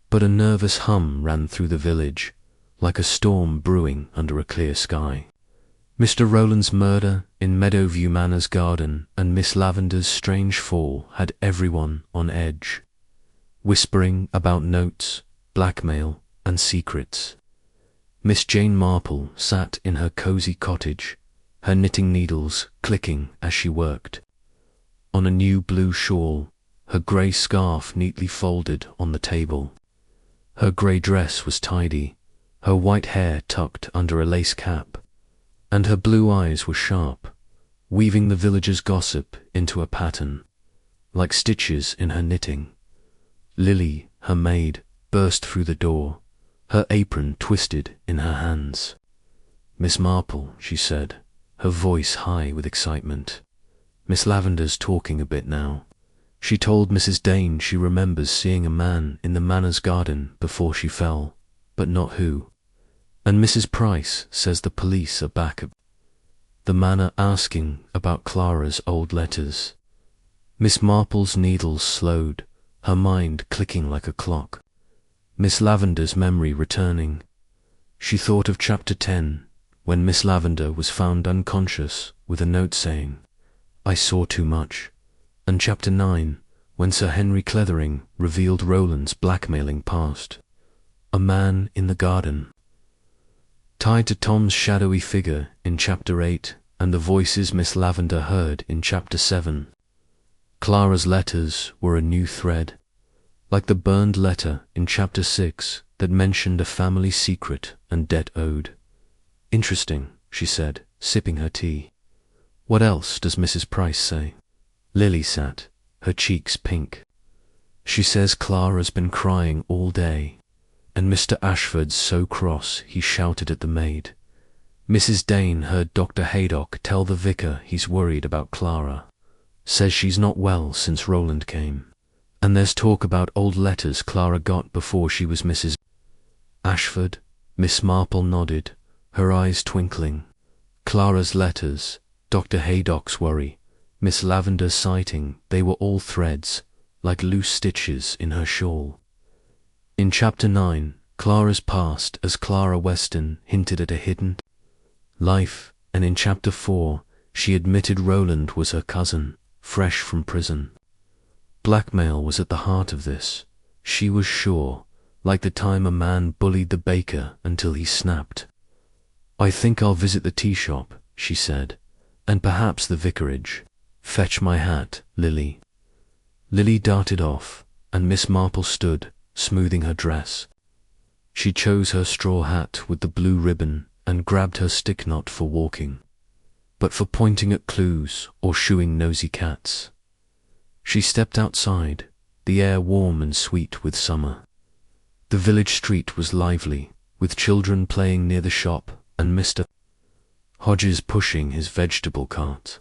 but a nervous hum ran through the village, like a storm brewing under a clear sky. Mr. Roland's murder in Meadowview Manor's garden and Miss Lavender's strange fall had everyone on edge, whispering about notes, blackmail, and secrets. Miss Jane Marple sat in her cosy cottage, her knitting needles clicking as she worked. On a new blue shawl, her grey scarf neatly folded on the table. Her grey dress was tidy, her white hair tucked under a lace cap, and her blue eyes were sharp, weaving the villagers' gossip into a pattern, like stitches in her knitting. Lily, her maid, burst through the door, her apron twisted in her hands. Miss Marple, she said, her voice high with excitement. Miss Lavender's talking a bit now. She told Mrs. Dane she remembers seeing a man in the manor's garden before she fell, but not who. And Mrs. Price says the police are back at the manor asking about Clara's old letters. Miss Marple's needles slowed, her mind clicking like a clock. Miss Lavender's memory returning. She thought of Chapter 10, when Miss Lavender was found unconscious with a note saying, I saw too much, and Chapter 9, when Sir Henry Clethering revealed Roland's blackmailing past. A man in the garden. Tied to Tom's shadowy figure in Chapter 8 and the voices Miss Lavender heard in Chapter 7. Clara's letters were a new thread, like the burned letter in Chapter 6 that mentioned a family secret and debt owed. "Interesting," she said, sipping her tea. "What else does Mrs. Price say?" Lily sat, her cheeks pink. "She says Clara's been crying all day, and Mr. Ashford's so cross he shouted at the maid. Mrs. Dane heard Dr. Haydock tell the vicar he's worried about Clara. Says she's not well since Roland came. And there's talk about old letters Clara got before she was Mrs. Ashford." Miss Marple nodded, her eyes twinkling. Clara's letters, Dr. Haydock's worry, Miss Lavender's sighting, they were all threads, like loose stitches in her shawl. In Chapter 9, Clara's past as Clara Weston hinted at a hidden life, and in Chapter 4, she admitted Roland was her cousin, fresh from prison. Blackmail was at the heart of this, she was sure, like the time a man bullied the baker until he snapped. "I think I'll visit the tea shop," she said, "and perhaps the vicarage. Fetch my hat, Lily." Lily darted off, and Miss Marple stood, smoothing her dress. She chose her straw hat with the blue ribbon and grabbed her stick knot for walking, but for pointing at clues or shooing nosy cats. She stepped outside, the air warm and sweet with summer. The village street was lively, with children playing near the shop and Mr. Hodges pushing his vegetable cart.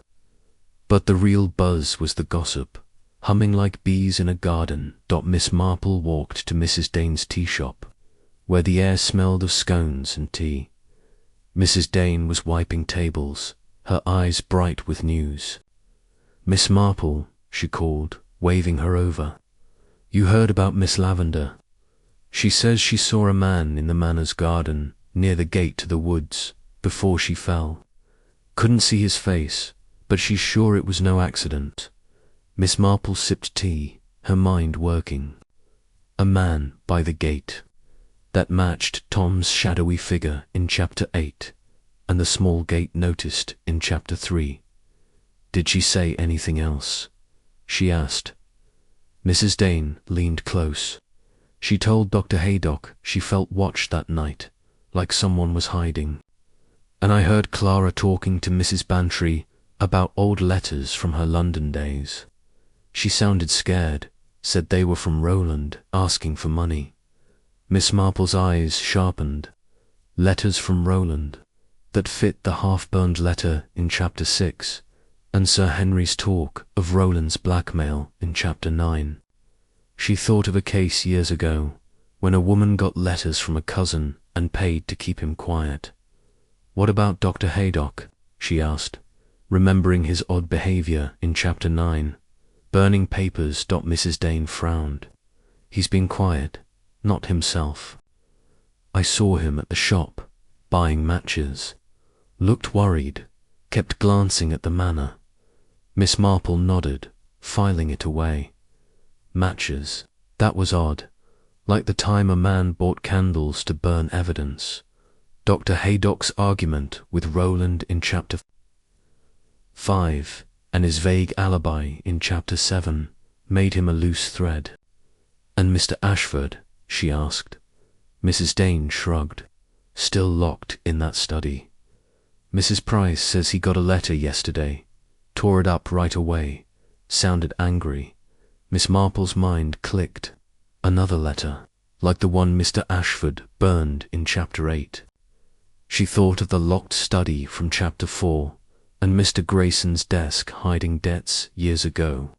But the real buzz was the gossip, humming like bees in a garden. Miss Marple walked to Mrs. Dane's tea shop, where the air smelled of scones and tea. Mrs. Dane was wiping tables, her eyes bright with news. "Miss Marple," she called, waving her over. "You heard about Miss Lavender? She says she saw a man in the manor's garden, near the gate to the woods, before she fell. Couldn't see his face, but she's sure it was no accident." Miss Marple sipped tea, her mind working. A man by the gate. That matched Tom's shadowy figure in Chapter 8, and the small gate noticed in Chapter 3. "Did she say anything else?" she asked. Mrs. Dane leaned close. She told Dr. Haydock she felt watched that night, like someone was hiding. "And I heard Clara talking to Mrs. Bantry about old letters from her London days. She sounded scared, said they were from Roland, asking for money." Miss Marple's eyes sharpened. Letters from Roland, that fit the half-burned letter in Chapter 6, and Sir Henry's talk of Roland's blackmail in Chapter 9. She thought of a case years ago, when a woman got letters from a cousin and paid to keep him quiet. "What about Dr. Haydock?" she asked, remembering his odd behaviour in Chapter 9. "Burning papers." Mrs. Dane frowned. "He's been quiet, not himself. I saw him at the shop, buying matches. Looked worried, kept glancing at the manor." Miss Marple nodded, filing it away. Matches, that was odd, like the time a man bought candles to burn evidence. Dr. Haydock's argument with Roland in Chapter 5 and his vague alibi in Chapter 7 made him a loose thread. "And Mr. Ashford?" she asked. Mrs. Dane shrugged, still locked in that study. "Mrs. Price says he got a letter yesterday, tore it up right away, sounded angry." Miss Marple's mind clicked. Another letter, like the one Mr. Ashford burned in Chapter 8. She thought of the locked study from Chapter 4 and Mr. Grayson's desk hiding debts years ago.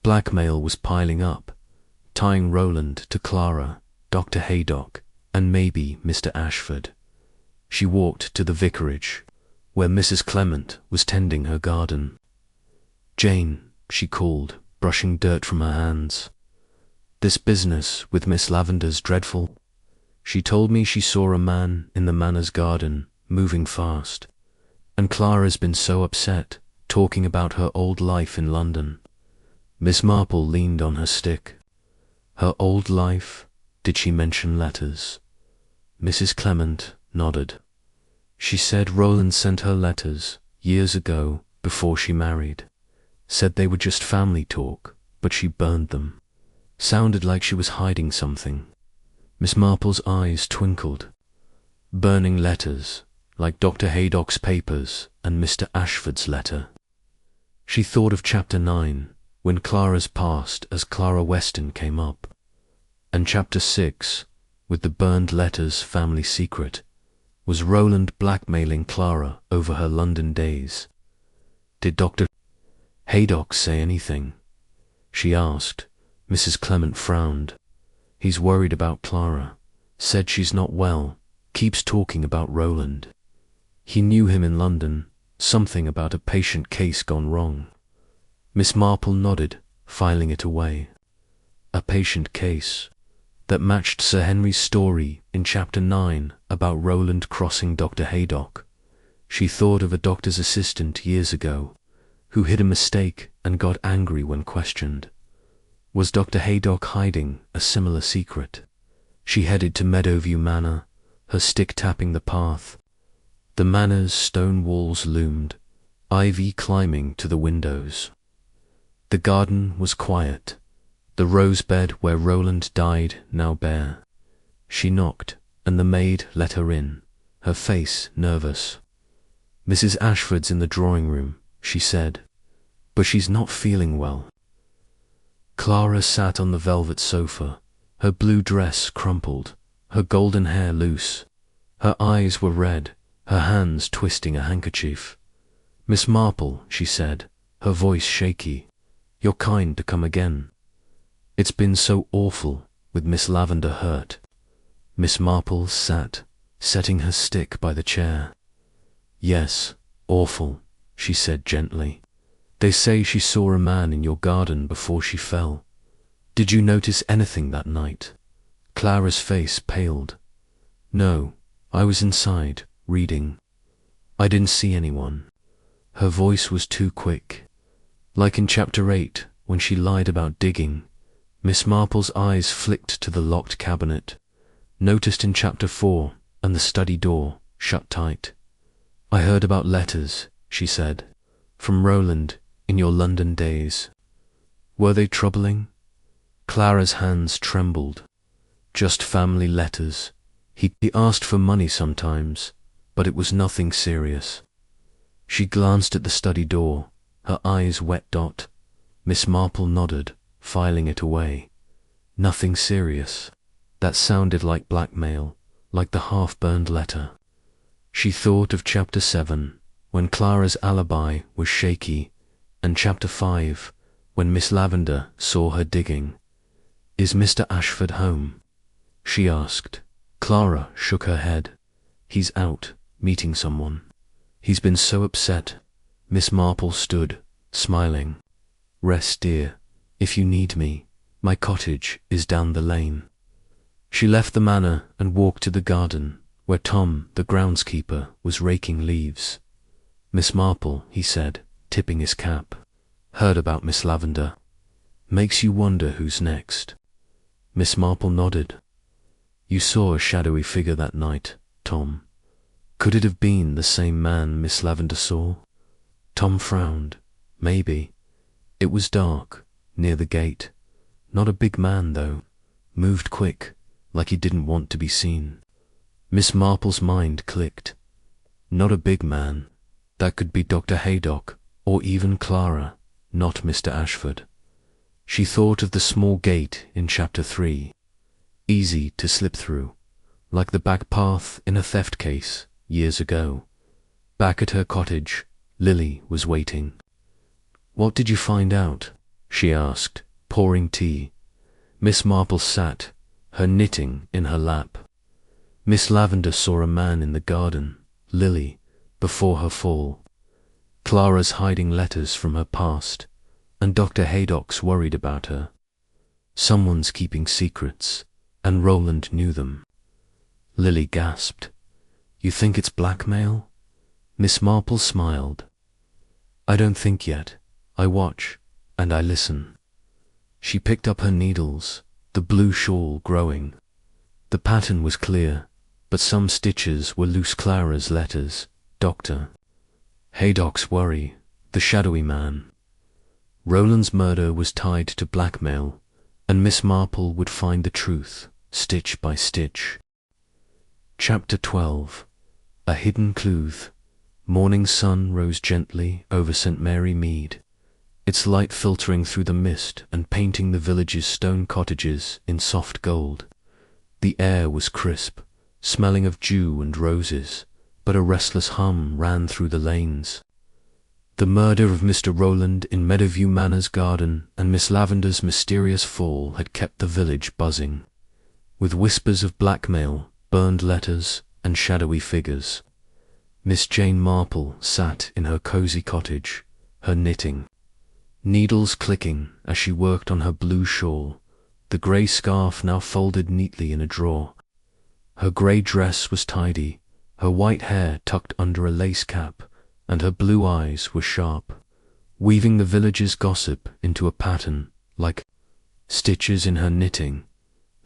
Blackmail was piling up, tying Roland to Clara, Dr. Haydock, and maybe Mr. Ashford. She walked to the vicarage, where Mrs. Clement was tending her garden. "Jane," she called, brushing dirt from her hands. "This business with Miss Lavender's dreadful. She told me she saw a man in the manor's garden, moving fast. And Clara's been so upset, talking about her old life in London." Miss Marple leaned on her stick. Her old life? Did she mention letters? Mrs. Clement nodded. "She said Roland sent her letters, years ago, before she married. Said they were just family talk, but she burned them. Sounded like she was hiding something. Miss Marple's eyes twinkled. Burning letters, like Dr. Haydock's papers and Mr. Ashford's letter. She thought of Chapter 9, when Clara's past as Clara Weston came up, and Chapter 6, with the burned letters family secret, was Roland blackmailing Clara over her London days. Did Dr. Haydock say anything? She asked. Mrs. Clement frowned. He's worried about Clara. Said she's not well. Keeps talking about Roland. He knew him in London. Something about a patient case gone wrong. Miss Marple nodded, filing it away. A patient case. That matched Sir Henry's story in Chapter 9 about Roland crossing Dr. Haydock. She thought of a doctor's assistant years ago, who hid a mistake and got angry when questioned. Was Dr. Haydock hiding a similar secret? She headed to Meadowview Manor, her stick tapping the path. The manor's stone walls loomed, ivy climbing to the windows. The garden was quiet, the rose bed where Roland died now bare. She knocked, and the maid let her in, her face nervous. Mrs. Ashford's in the drawing room, she said, but she's not feeling well. Clara sat on the velvet sofa, her blue dress crumpled, her golden hair loose. Her eyes were red, her hands twisting a handkerchief. Miss Marple, she said, her voice shaky, you're kind to come again. It's been so awful with Miss Lavender hurt. Miss Marple sat, setting her stick by the chair. Yes, awful, she said gently. They say she saw a man in your garden before she fell. Did you notice anything that night? Clara's face paled. No, I was inside, reading. I didn't see anyone. Her voice was too quick. Like in Chapter 8, when she lied about digging. Miss Marple's eyes flicked to the locked cabinet, noticed in Chapter 4, and the study door, shut tight. I heard about letters, she said, from Roland, in your London days. Were they troubling? Clara's hands trembled. Just family letters. He asked for money sometimes, but it was nothing serious. She glanced at the study door, her eyes wet dot. Miss Marple nodded, filing it away. Nothing serious. That sounded like blackmail, like the half-burned letter. She thought of Chapter 7, when Clara's alibi was shaky, and Chapter 5, when Miss Lavender saw her digging. Is Mr. Ashford home? She asked. Clara shook her head. He's out, meeting someone. He's been so upset. Miss Marple stood, smiling. Rest, dear. If you need me, my cottage is down the lane. She left the manor and walked to the garden, where Tom, the groundskeeper, was raking leaves. Miss Marple, he said, tipping his cap. Heard about Miss Lavender. Makes you wonder who's next. Miss Marple nodded. You saw a shadowy figure that night, Tom. Could it have been the same man Miss Lavender saw? Tom frowned. Maybe. It was dark, near the gate. Not a big man, though. Moved quick, like he didn't want to be seen. Miss Marple's mind clicked. Not a big man. That could be Dr. Haydock, or even Clara, not Mr. Ashford. She thought of the small gate in Chapter 3. Easy to slip through, like the back path in a theft case years ago. Back at her cottage, Lily was waiting. What did you find out? She asked, pouring tea. Miss Marple sat, her knitting in her lap. Miss Lavender saw a man in the garden, Lily, before her fall. Clara's hiding letters from her past, and Dr. Haydock's worried about her. Someone's keeping secrets, and Roland knew them. Lily gasped. You think it's blackmail? Miss Marple smiled. I don't think yet. I watch, and I listen. She picked up her needles, the blue shawl growing. The pattern was clear, but some stitches were loose. Clara's letters, Doctor. Haydock's worry, the shadowy man. Rowland's murder was tied to blackmail, and Miss Marple would find the truth, stitch by stitch. Chapter 12. A Hidden Clue. Morning sun rose gently over St. Mary Mead, its light filtering through the mist and painting the village's stone cottages in soft gold. The air was crisp, smelling of dew and roses, but a restless hum ran through the lanes. The murder of Mr. Rowland in Meadowview Manor's garden and Miss Lavendar's mysterious fall had kept the village buzzing, with whispers of blackmail, burned letters, and shadowy figures. Miss Jane Marple sat in her cosy cottage, her knitting, needles clicking as she worked on her blue shawl, the grey scarf now folded neatly in a drawer. Her grey dress was tidy, her white hair tucked under a lace cap, and her blue eyes were sharp, weaving the village's gossip into a pattern like stitches in her knitting.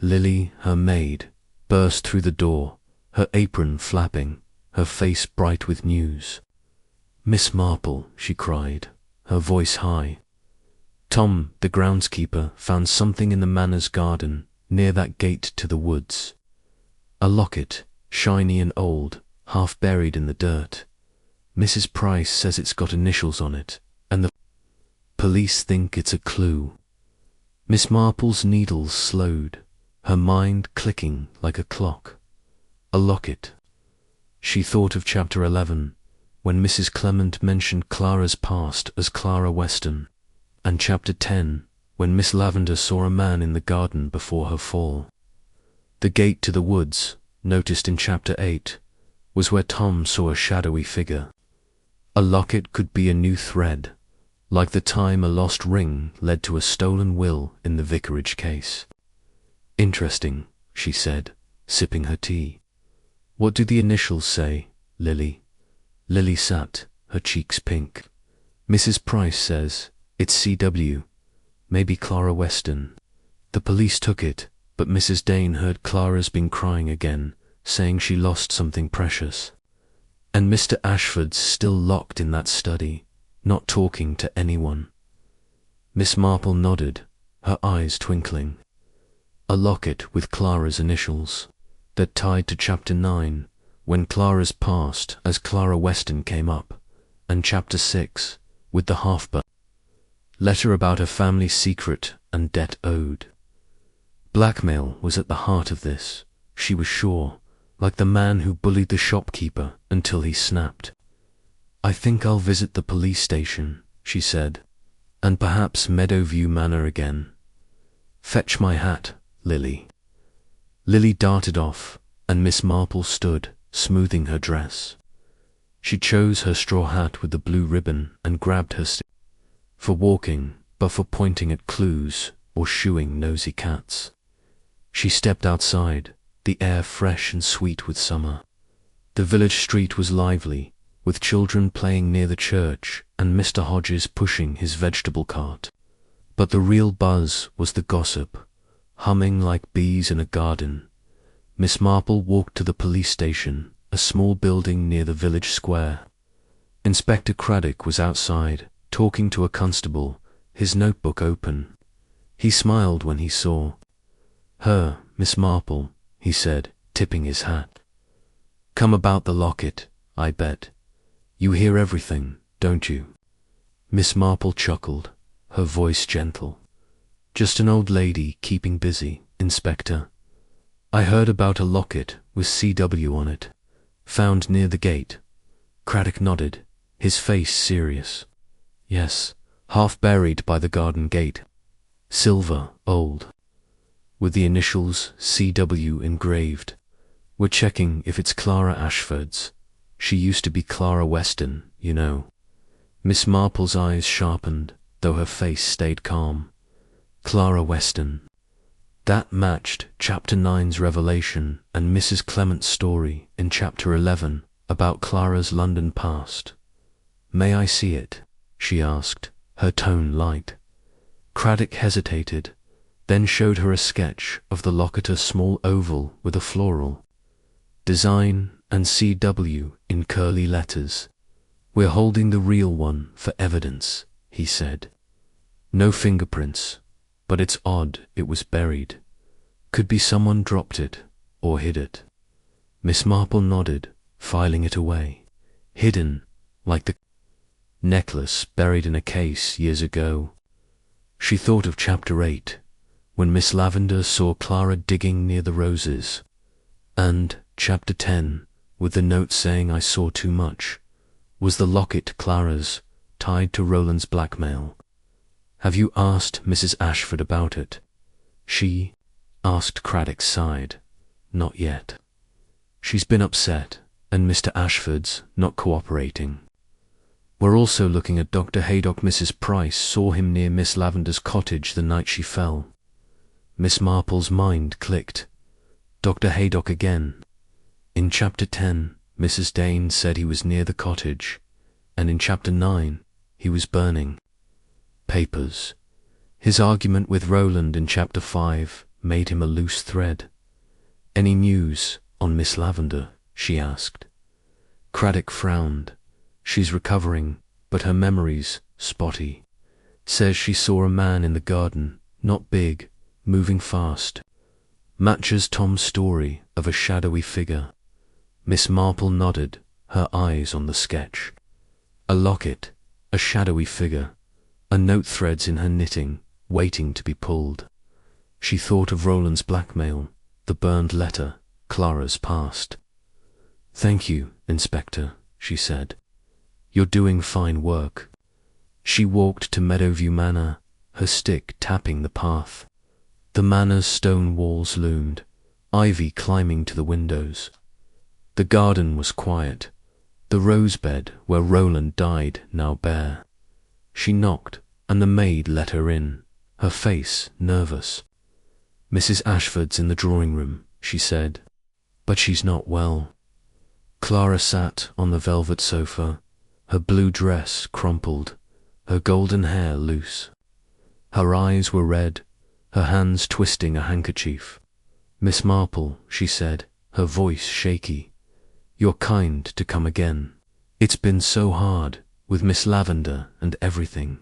Lily, her maid, burst through the door, her apron flapping, her face bright with news. "Miss Marple," she cried, her voice high. "Tom, the groundskeeper, found something in the manor's garden, near that gate to the woods. A locket, shiny and old, half buried in the dirt. Mrs. Price says it's got initials on it, and the police think it's a clue." Miss Marple's needles slowed, her mind clicking like a clock. A locket. She thought of Chapter 11, when Mrs. Clement mentioned Clara's past as Clara Weston, and Chapter 10, when Miss Lavendar saw a man in the garden before her fall. The gate to the woods, noticed in Chapter 8, was where Tom saw a shadowy figure. A locket could be a new thread, like the time a lost ring led to a stolen will in the vicarage case. "Interesting," she said, sipping her tea. "What do the initials say, Lily?" Lily sat, her cheeks pink. "Mrs. Price says it's C.W., maybe Clara Weston. The police took it, but Mrs. Dane heard Clara's been crying again, saying she lost something precious. And Mr. Ashford's still locked in that study, not talking to anyone." Miss Marple nodded, her eyes twinkling. A locket with Clara's initials, that tied to Chapter 9, when Clara's past as Clara Weston came up, and Chapter 6, with the letter about her family secret and debt owed. Blackmail was at the heart of this, she was sure, like the man who bullied the shopkeeper until he snapped. "I think I'll visit the police station," she said, "and perhaps Meadowview Manor again. Fetch my hat, Lily." Lily darted off, and Miss Marple stood, smoothing her dress. She chose her straw hat with the blue ribbon and grabbed her stick, for walking, but for pointing at clues or shooing nosy cats. She stepped outside, the air fresh and sweet with summer. The village street was lively, with children playing near the church and Mr. Hodges pushing his vegetable cart. But the real buzz was the gossip, humming like bees in a garden. Miss Marple walked to the police station, a small building near the village square. Inspector Craddock was outside, talking to a constable, his notebook open. He smiled when he saw her. "Miss Marple," he said, tipping his hat. "Come about the locket, I bet. You hear everything, don't you?" Miss Marple chuckled, her voice gentle. "Just an old lady keeping busy, Inspector. I heard about a locket with C.W. on it, found near the gate." Craddock nodded, his face serious. "Yes, half buried by the garden gate. Silver, old, with the initials C.W. engraved. We're checking if it's Clara Ashford's. She used to be Clara Weston, you know." Miss Marple's eyes sharpened, though her face stayed calm. Clara Weston. That matched Chapter 9's revelation and Mrs. Clement's story in Chapter 11 about Clara's London past. "May I see it?" she asked, her tone light. Craddock hesitated, then showed her a sketch of the locket, a small oval with a floral design and C.W. in curly letters. "We're holding the real one for evidence," he said. "No fingerprints, but it's odd it was buried. Could be someone dropped it or hid it." Miss Marple nodded, filing it away. "Hidden, like the necklace buried in a case years ago." She thought of Chapter 8, when Miss Lavender saw Clara digging near the roses, and Chapter 10, with the note saying "I saw too much." Was the locket Clara's, tied to Roland's blackmail? "Have you asked Mrs. Ashford about it?" She asked. Craddock sighed. "Not yet. She's been upset, and Mr. Ashford's not cooperating. We're also looking at Dr. Haydock. Mrs. Price saw him near Miss Lavender's cottage the night she fell." Miss Marple's mind clicked. Dr. Haydock again. In Chapter 10, Mrs. Dane said he was near the cottage, and in Chapter 9, he was burning papers. His argument with Roland in Chapter 5 made him a loose thread. "Any news on Miss Lavender?" she asked. Craddock frowned. "She's recovering, but her memory's spotty. Says she saw a man in the garden, not big, moving fast. Matches Tom's story of a shadowy figure." Miss Marple nodded, her eyes on the sketch. A locket, a shadowy figure, a note threads in her knitting, waiting to be pulled. She thought of Roland's blackmail, the burned letter, Clara's past. "Thank you, Inspector," she said. "You're doing fine work." She walked to Meadowview Manor, her stick tapping the path. The manor's stone walls loomed, ivy climbing to the windows. The garden was quiet, the rose bed where Roland died now bare. She knocked, and the maid let her in, her face nervous. "Mrs. Ashford's in the drawing room," she said, "but she's not well." Clara sat on the velvet sofa, her blue dress crumpled, her golden hair loose. Her eyes were red, her hands twisting a handkerchief. "Miss Marple," she said, her voice shaky, "you're kind to come again. It's been so hard, with Miss Lavender and everything."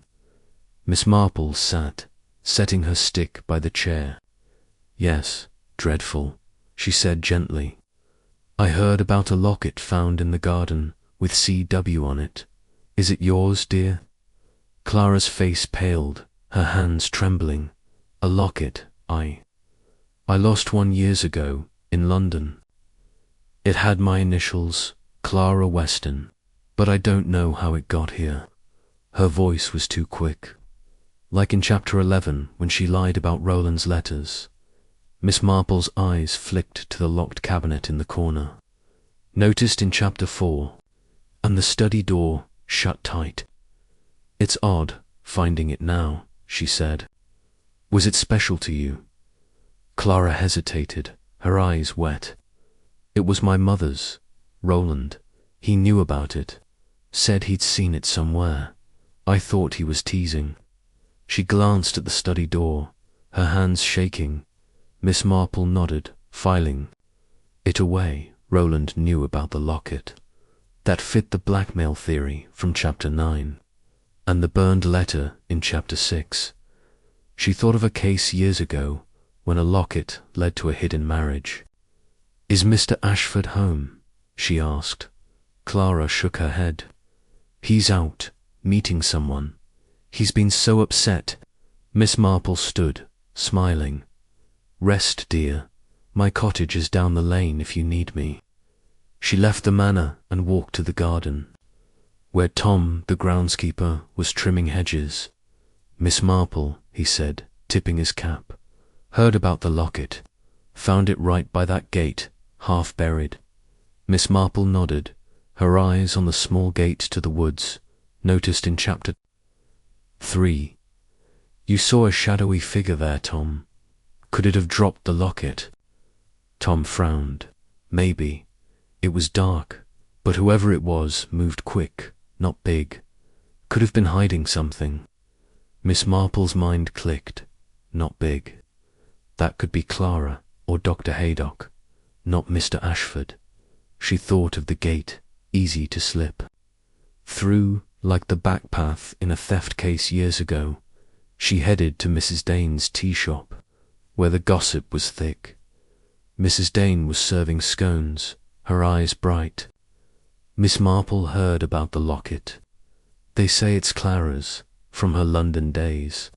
Miss Marple sat, setting her stick by the chair. "Yes, dreadful," she said gently. "I heard about a locket found in the garden with C.W. on it. Is it yours, dear?" Clara's face paled, her hands trembling. "A locket I lost one years ago in London. It had my initials, Clara Weston, but I don't know how it got here." Her voice was too quick. Like in Chapter 11, when she lied about Roland's letters. Miss Marple's eyes flicked to the locked cabinet in the corner. "Noticed in Chapter 4, and the study door shut tight. It's odd finding it now," she said. "Was it special to you?" Clara hesitated, her eyes wet. "It was my mother's. Roland. He knew about it. Said he'd seen it somewhere. I thought he was teasing." She glanced at the study door, her hands shaking. Miss Marple nodded, filing it away. Roland knew about the locket. That fit the blackmail theory from Chapter 9. And the burned letter in Chapter 6. She thought of a case years ago when a locket led to a hidden marriage. "Is Mr. Ashford home?" she asked. Clara shook her head. "He's out, meeting someone. He's been so upset." Miss Marple stood, smiling. "Rest, dear. My cottage is down the lane if you need me." She left the manor and walked to the garden, where Tom, the groundskeeper, was trimming hedges. "Miss Marple," he said, tipping his cap, "heard about the locket. Found it right by that gate, half buried." Miss Marple nodded, her eyes on the small gate to the woods, noticed in Chapter 3. "You saw a shadowy figure there, Tom. Could it have dropped the locket?" Tom frowned. "Maybe. It was dark, but whoever it was moved quick, not big. Could have been hiding something." Miss Marple's mind clicked. Not big. That could be Clara or Dr. Haydock, not Mr. Ashford. She thought of the gate, easy to slip. Through, like the back path in a theft case years ago, she headed to Mrs. Dane's tea shop, where the gossip was thick. Mrs. Dane was serving scones, her eyes bright. Miss Marple heard about the locket. They say it's Clara's, from her London days.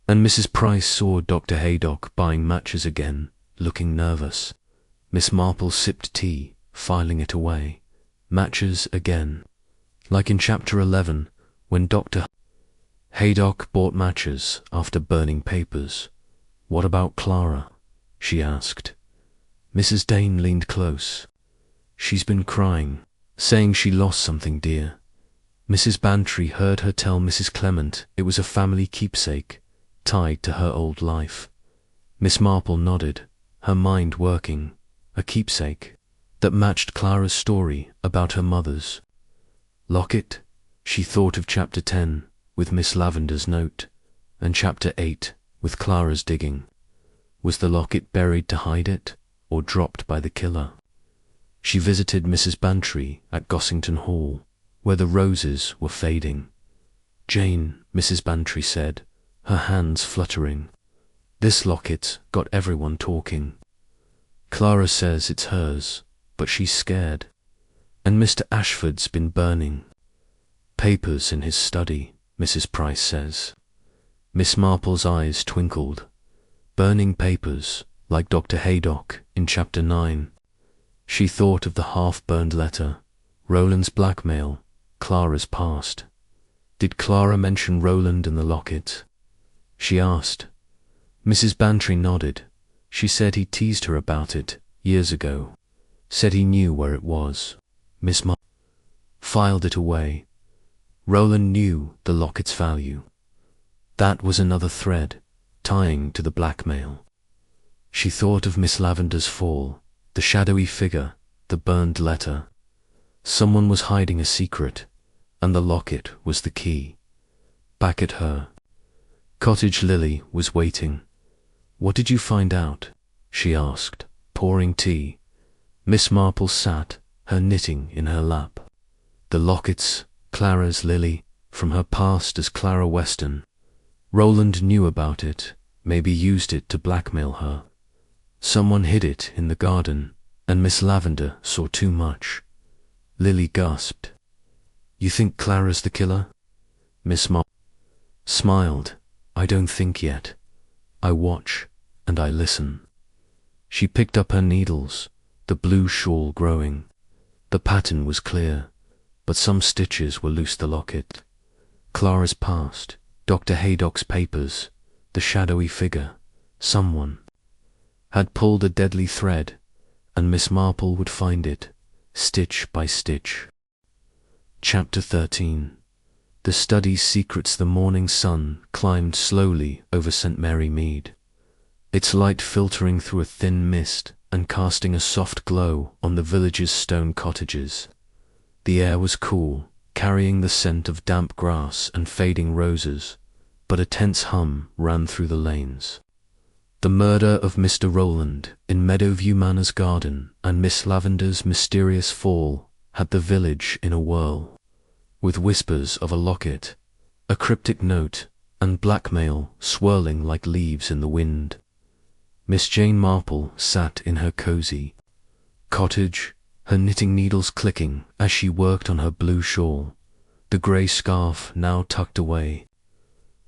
And Mrs. Price saw Dr. Haydock buying matches again, looking nervous. Miss Marple sipped tea, filing it away. Matches again. Like in chapter 11, when Dr. Haydock bought matches after burning papers. What about Clara? She asked. Mrs. Dane leaned close. She's been crying, saying she lost something dear. Mrs. Bantry heard her tell Mrs. Clement it was a family keepsake, tied to her old life. Miss Marple nodded, her mind working. A keepsake that matched Clara's story about her mother's. Locket? She thought of chapter 10, with Miss Lavendar's note, and chapter 8, with Clara's digging. Was the locket buried to hide it, or dropped by the killer? She visited Mrs. Bantry at Gossington Hall, where the roses were fading. Jane, Mrs. Bantry said, her hands fluttering. This locket got everyone talking. Clara says it's hers, but she's scared. And Mr. Ashford's been burning papers in his study, Mrs. Price says. Miss Marple's eyes twinkled. Burning papers, like Dr. Haydock in chapter 9. She thought of the half-burned letter, Roland's blackmail, Clara's past. Did Clara mention Roland in the locket? She asked. Mrs. Bantry nodded. She said he teased her about it years ago. Said he knew where it was. Miss Marple filed it away. Roland knew the locket's value. That was another thread, tying to the blackmail. She thought of Miss Lavendar's fall, the shadowy figure, the burned letter. Someone was hiding a secret, and the locket was the key. Back at her, Cottage Lily was waiting. What did you find out? She asked, pouring tea. Miss Marple sat, her knitting in her lap. The lockets, Clara's Lily, from her past as Clara Weston. Roland knew about it, maybe used it to blackmail her. Someone hid it in the garden, and Miss Lavendar saw too much. Lily gasped. You think Clara's the killer? Miss Marple smiled. I don't think yet. I watch, and I listen. She picked up her needles, the blue shawl growing. The pattern was clear, but some stitches were loose. The locket, Clara's past, Dr. Haydock's papers, the shadowy figure. Someone had pulled a deadly thread, and Miss Marple would find it, stitch by stitch. Chapter 13. The study's secrets. The morning sun climbed slowly over St. Mary Mead, its light filtering through a thin mist and casting a soft glow on the village's stone cottages. The air was cool, carrying the scent of damp grass and fading roses, but a tense hum ran through the lanes. The murder of Mr. Roland in Meadowview Manor's garden and Miss Lavendar's mysterious fall had the village in a whirl, with whispers of a locket, a cryptic note, and blackmail swirling like leaves in the wind. Miss Jane Marple sat in her cosy cottage, her knitting needles clicking as she worked on her blue shawl, the grey scarf now tucked away.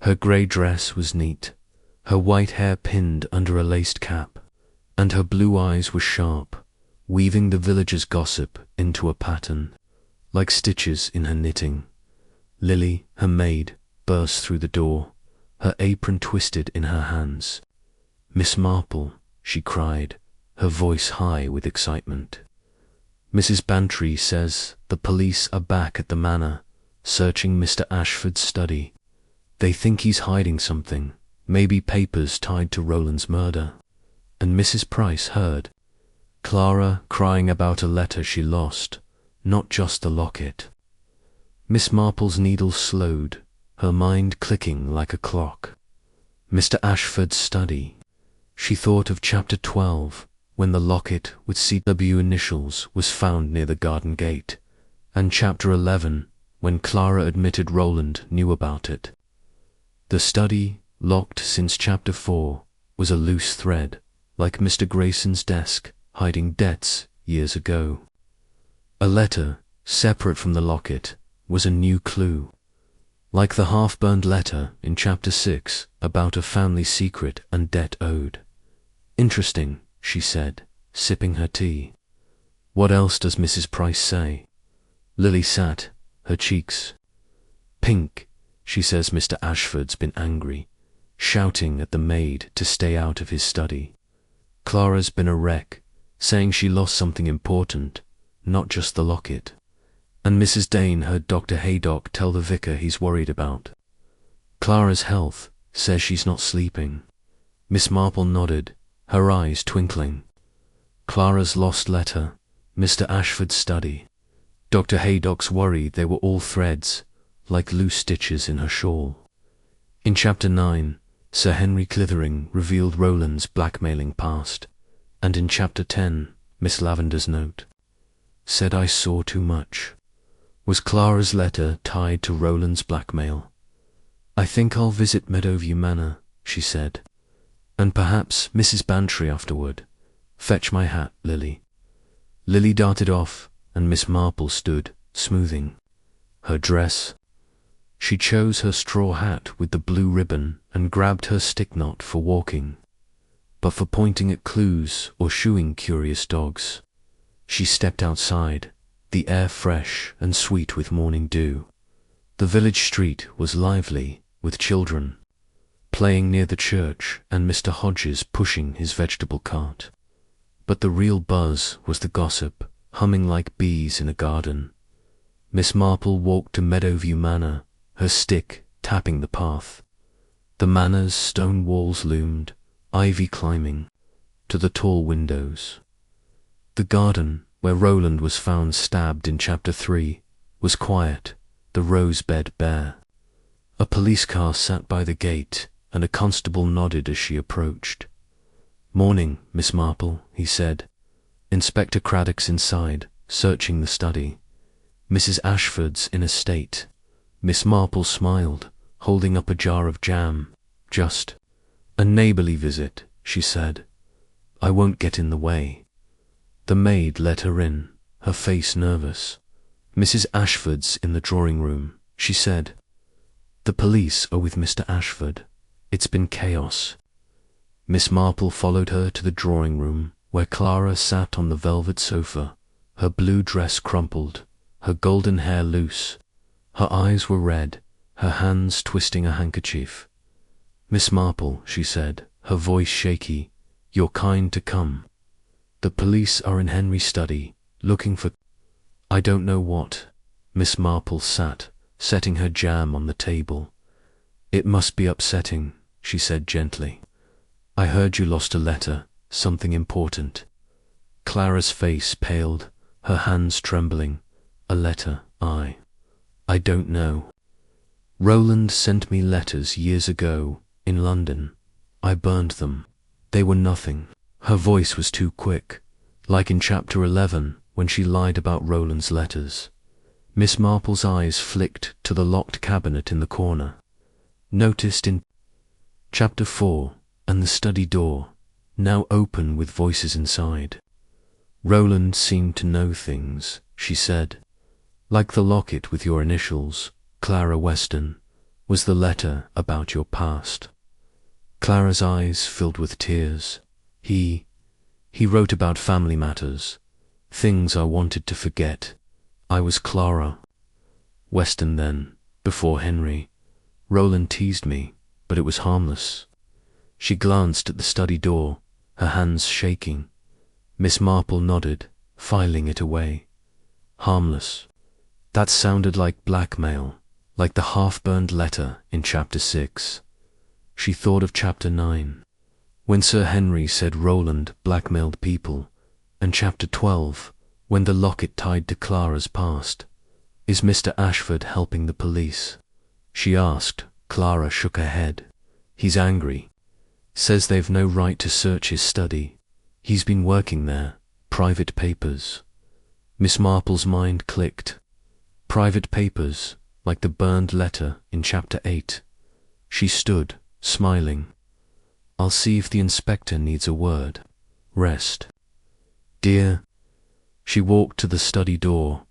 Her grey dress was neat, her white hair pinned under a laced cap, and her blue eyes were sharp, weaving the villagers' gossip into a pattern, like stitches in her knitting. Lily, her maid, burst through the door, her apron twisted in her hands. Miss Marple, she cried, her voice high with excitement. Mrs. Bantry says the police are back at the manor, searching Mr. Ashford's study. They think he's hiding something, maybe papers tied to Roland's murder. And Mrs. Price heard Clara crying about a letter she lost, not just the locket. Miss Marple's needles slowed, her mind clicking like a clock. Mr. Ashford's study. She thought of chapter 12, when the locket with CW initials was found near the garden gate, and chapter 11, when when Clara admitted Roland knew about it. The study, locked since chapter 4, was a loose thread, like Mr. Grayson's desk, hiding debts years ago. A letter, separate from the locket, was a new clue. Like the half-burned letter in chapter 6 about a family secret and debt owed. Interesting, she said, sipping her tea. What else does Mrs. Price say? Lily sat, her cheeks pink. She says Mr. Ashford's been angry, shouting at the maid to stay out of his study. Clara's been a wreck, saying she lost something important, not just the locket. And Mrs. Dane heard Dr. Haydock tell the vicar he's worried about. Clara's health, says she's not sleeping. Miss Marple nodded, her eyes twinkling. Clara's lost letter, Mr. Ashford's study. Dr. Haydock's worried they were all threads, like loose stitches in her shawl. In chapter 9, Sir Henry Clithering revealed Roland's blackmailing past, and in chapter 10, Miss Lavendar's note said I saw too much. Was Clara's letter tied to Roland's blackmail? I think I'll visit Meadowview Manor, she said, and perhaps Mrs. Bantry afterward. Fetch my hat, Lily. Lily darted off, and Miss Marple stood, smoothing her dress. She chose her straw hat with the blue ribbon and grabbed her stick knot for walking, but for pointing at clues or shooing curious dogs. She stepped outside, the air fresh and sweet with morning dew. The village street was lively with children playing near the church and Mr. Hodges pushing his vegetable cart. But the real buzz was the gossip, humming like bees in a garden. Miss Marple walked to Meadowview Manor, her stick tapping the path. The manor's stone walls loomed, ivy climbing, to the tall windows. The garden, where Roland was found stabbed in chapter 3, was quiet, the rose bed bare. A police car sat by the gate, and a constable nodded as she approached. Morning, Miss Marple, he said. Inspector Craddock's inside, searching the study. Mrs. Ashford's in a state. Miss Marple smiled, holding up a jar of jam. Just a neighbourly visit, she said. I won't get in the way. The maid let her in, her face nervous. Mrs. Ashford's in the drawing-room, she said. The police are with Mr. Ashford. It's been chaos. Miss Marple followed her to the drawing-room, where Clara sat on the velvet sofa, her blue dress crumpled, her golden hair loose. Her eyes were red, her hands twisting a handkerchief. Miss Marple, she said, her voice shaky, you're kind to come. The police are in Henry's study, looking for... I don't know what. Miss Marple sat, setting her jam on the table. It must be upsetting, she said gently. I heard you lost a letter, something important. Clara's face paled, her hands trembling. A letter, I don't know. Roland sent me letters years ago, in London. I burned them. They were nothing. Her voice was too quick, like in chapter 11, when she lied about Roland's letters. Miss Marple's eyes flicked to the locked cabinet in the corner. Noticed in chapter 4, and the study door, now open with voices inside. Roland seemed to know things, she said. Like the locket with your initials, Clara Weston, was the letter about your past. Clara's eyes filled with tears. He wrote about family matters, things I wanted to forget. I was Clara Weston then, before Henry. Roland teased me, but it was harmless. She glanced at the study door, her hands shaking. Miss Marple nodded, filing it away. Harmless. That sounded like blackmail, like the half-burned letter in chapter 6. She thought of chapter 9, when Sir Henry said Roland blackmailed people, and chapter 12, when the locket tied to Clara's past. Is Mr. Ashford helping the police? She asked. Clara shook her head. He's angry. Says they've no right to search his study. He's been working there. Private papers. Miss Marple's mind clicked. Private papers, like the burned letter in chapter 8. She stood, smiling. "I'll see if the inspector needs a word. Rest." "Dear." She walked to the study door,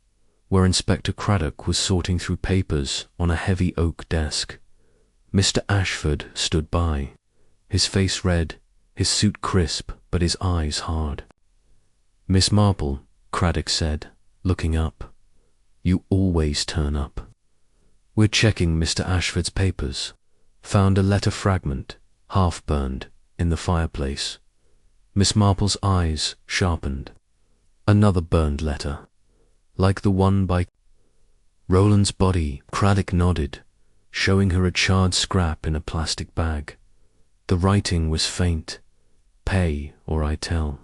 where Inspector Craddock was sorting through papers on a heavy oak desk. Mr. Ashford stood by, his face red, his suit crisp, but his eyes hard. "Miss Marple," Craddock said, looking up. "You always turn up." "We're checking Mr. Ashford's papers. Found a letter fragment, half burned, in the fireplace." Miss Marple's eyes sharpened. "Another burned letter, like the one by Roland's body." Craddock nodded, showing her a charred scrap in a plastic bag. The writing was faint. "Pay or I tell."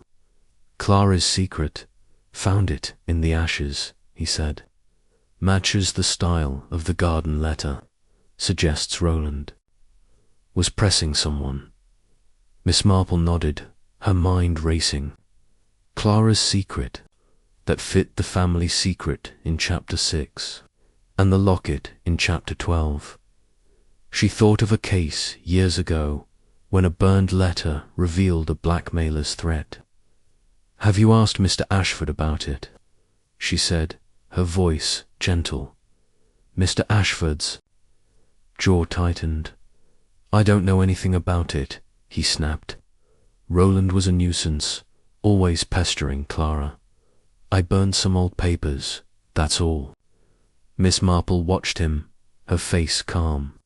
"Clara's secret. Found it in the ashes," he said. "Matches the style of the garden letter," suggests Roland. "Was pressing someone." Miss Marple nodded, her mind racing. Clara's secret, that fit the family secret in chapter 6, and the locket in chapter 12. She thought of a case years ago when a burned letter revealed a blackmailer's threat. "Have you asked Mr. Ashford about it?" she said, her voice gentle. "Mr. Ashford's?" Jaw tightened. "I don't know anything about it," he snapped. Roland was a nuisance, always pestering Clara. "I burned some old papers, that's all." Miss Marple watched him, her face calm.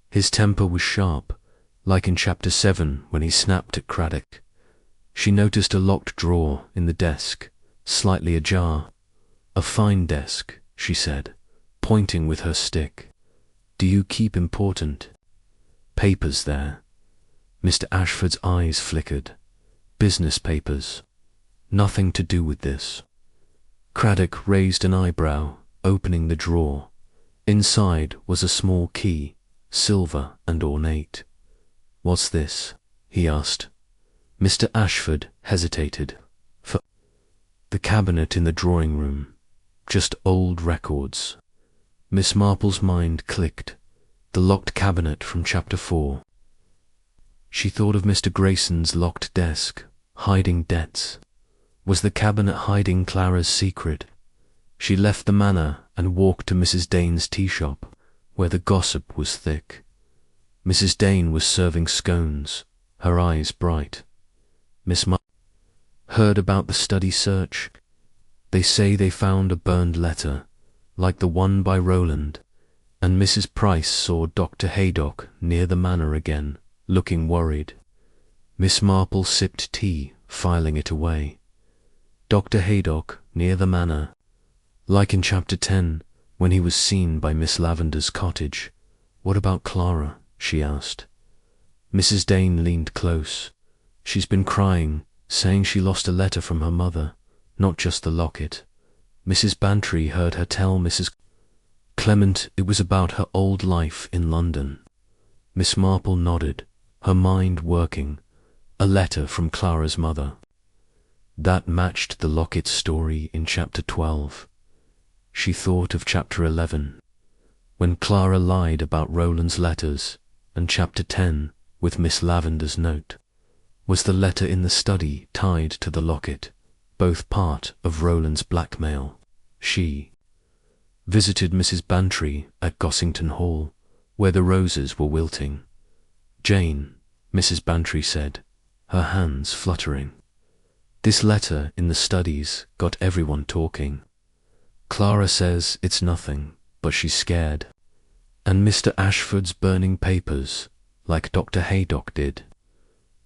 His temper was sharp, like in chapter 7 when he snapped at Craddock. She noticed a locked drawer in the desk, slightly ajar. "A fine desk," she said, pointing with her stick. "Do you keep important papers there?" Mr. Ashford's eyes flickered. "Business papers. Nothing to do with this." Craddock raised an eyebrow, opening the drawer. Inside was a small key, silver and ornate. "What's this?" he asked. Mr. Ashford hesitated. "For the cabinet in the drawing room. Just old records." Miss Marple's mind clicked. The locked cabinet from chapter 4. She thought of Mr. Grayson's locked desk, hiding debts. Was the cabinet hiding Clara's secret? She left the manor and walked to Mrs. Dane's tea shop, where the gossip was thick. Mrs. Dane was serving scones, her eyes bright. "Miss Marple heard about the study search. They say they found a burned letter, like the one by Roland, and Mrs. Price saw Dr. Haydock near the manor again, looking worried." Miss Marple sipped tea, filing it away. "Dr. Haydock near the manor, like in chapter 10, when he was seen by Miss Lavender's cottage. What about Clara?" she asked. Mrs. Dane leaned close. "She's been crying, saying she lost a letter from her mother, not just the locket. Mrs. Bantry heard her tell Mrs. Clement it was about her old life in London." Miss Marple nodded, her mind working. A letter from Clara's mother. That matched the locket story in chapter 12. She thought of chapter 11, when Clara lied about Roland's letters, and chapter 10, with Miss Lavender's note. Was the letter in the study tied to the locket, both part of Roland's blackmail? She visited Mrs. Bantry at Gossington Hall, where the roses were wilting. "Jane," Mrs. Bantry said, her hands fluttering. "This letter in the studies got everyone talking. Clara says it's nothing, but she's scared. And Mr. Ashford's burning papers, like Dr. Haydock did."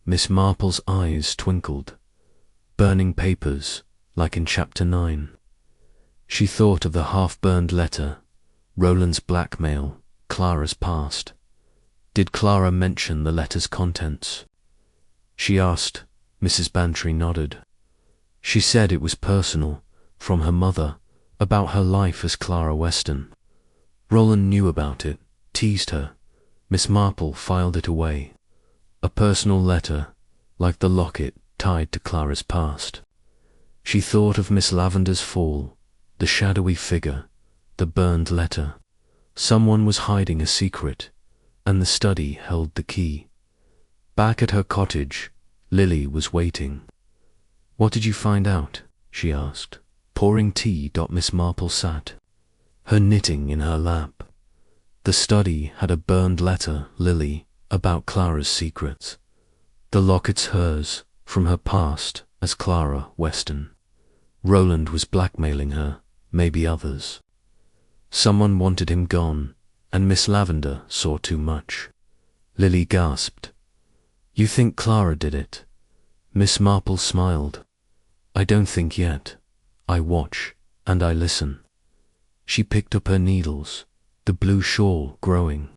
Miss Marple's eyes twinkled. Burning papers, like in chapter 9. She thought of the half-burned letter, Roland's blackmail, Clara's past. Did Clara mention the letter's contents? She asked. Mrs. Bantry nodded. She said it was personal, from her mother, about her life as Clara Weston. Roland knew about it, teased her. Miss Marple filed it away. A personal letter, like the locket tied to Clara's past. She thought of Miss Lavender's fall, the shadowy figure, the burned letter. Someone was hiding a secret, and the study held the key. Back at her cottage, Lily was waiting. "What did you find out?" she asked. Pouring tea. Miss Marple sat, her knitting in her lap. The study had a burned letter, Lily, about Clara's secrets. The locket's hers, from her past as Clara Weston. Roland was blackmailing her, maybe others. Someone wanted him gone, and Miss Lavender saw too much. Lily gasped. "You think Clara did it?" Miss Marple smiled. "I don't think yet. I watch, and I listen." She picked up her needles, the blue shawl growing.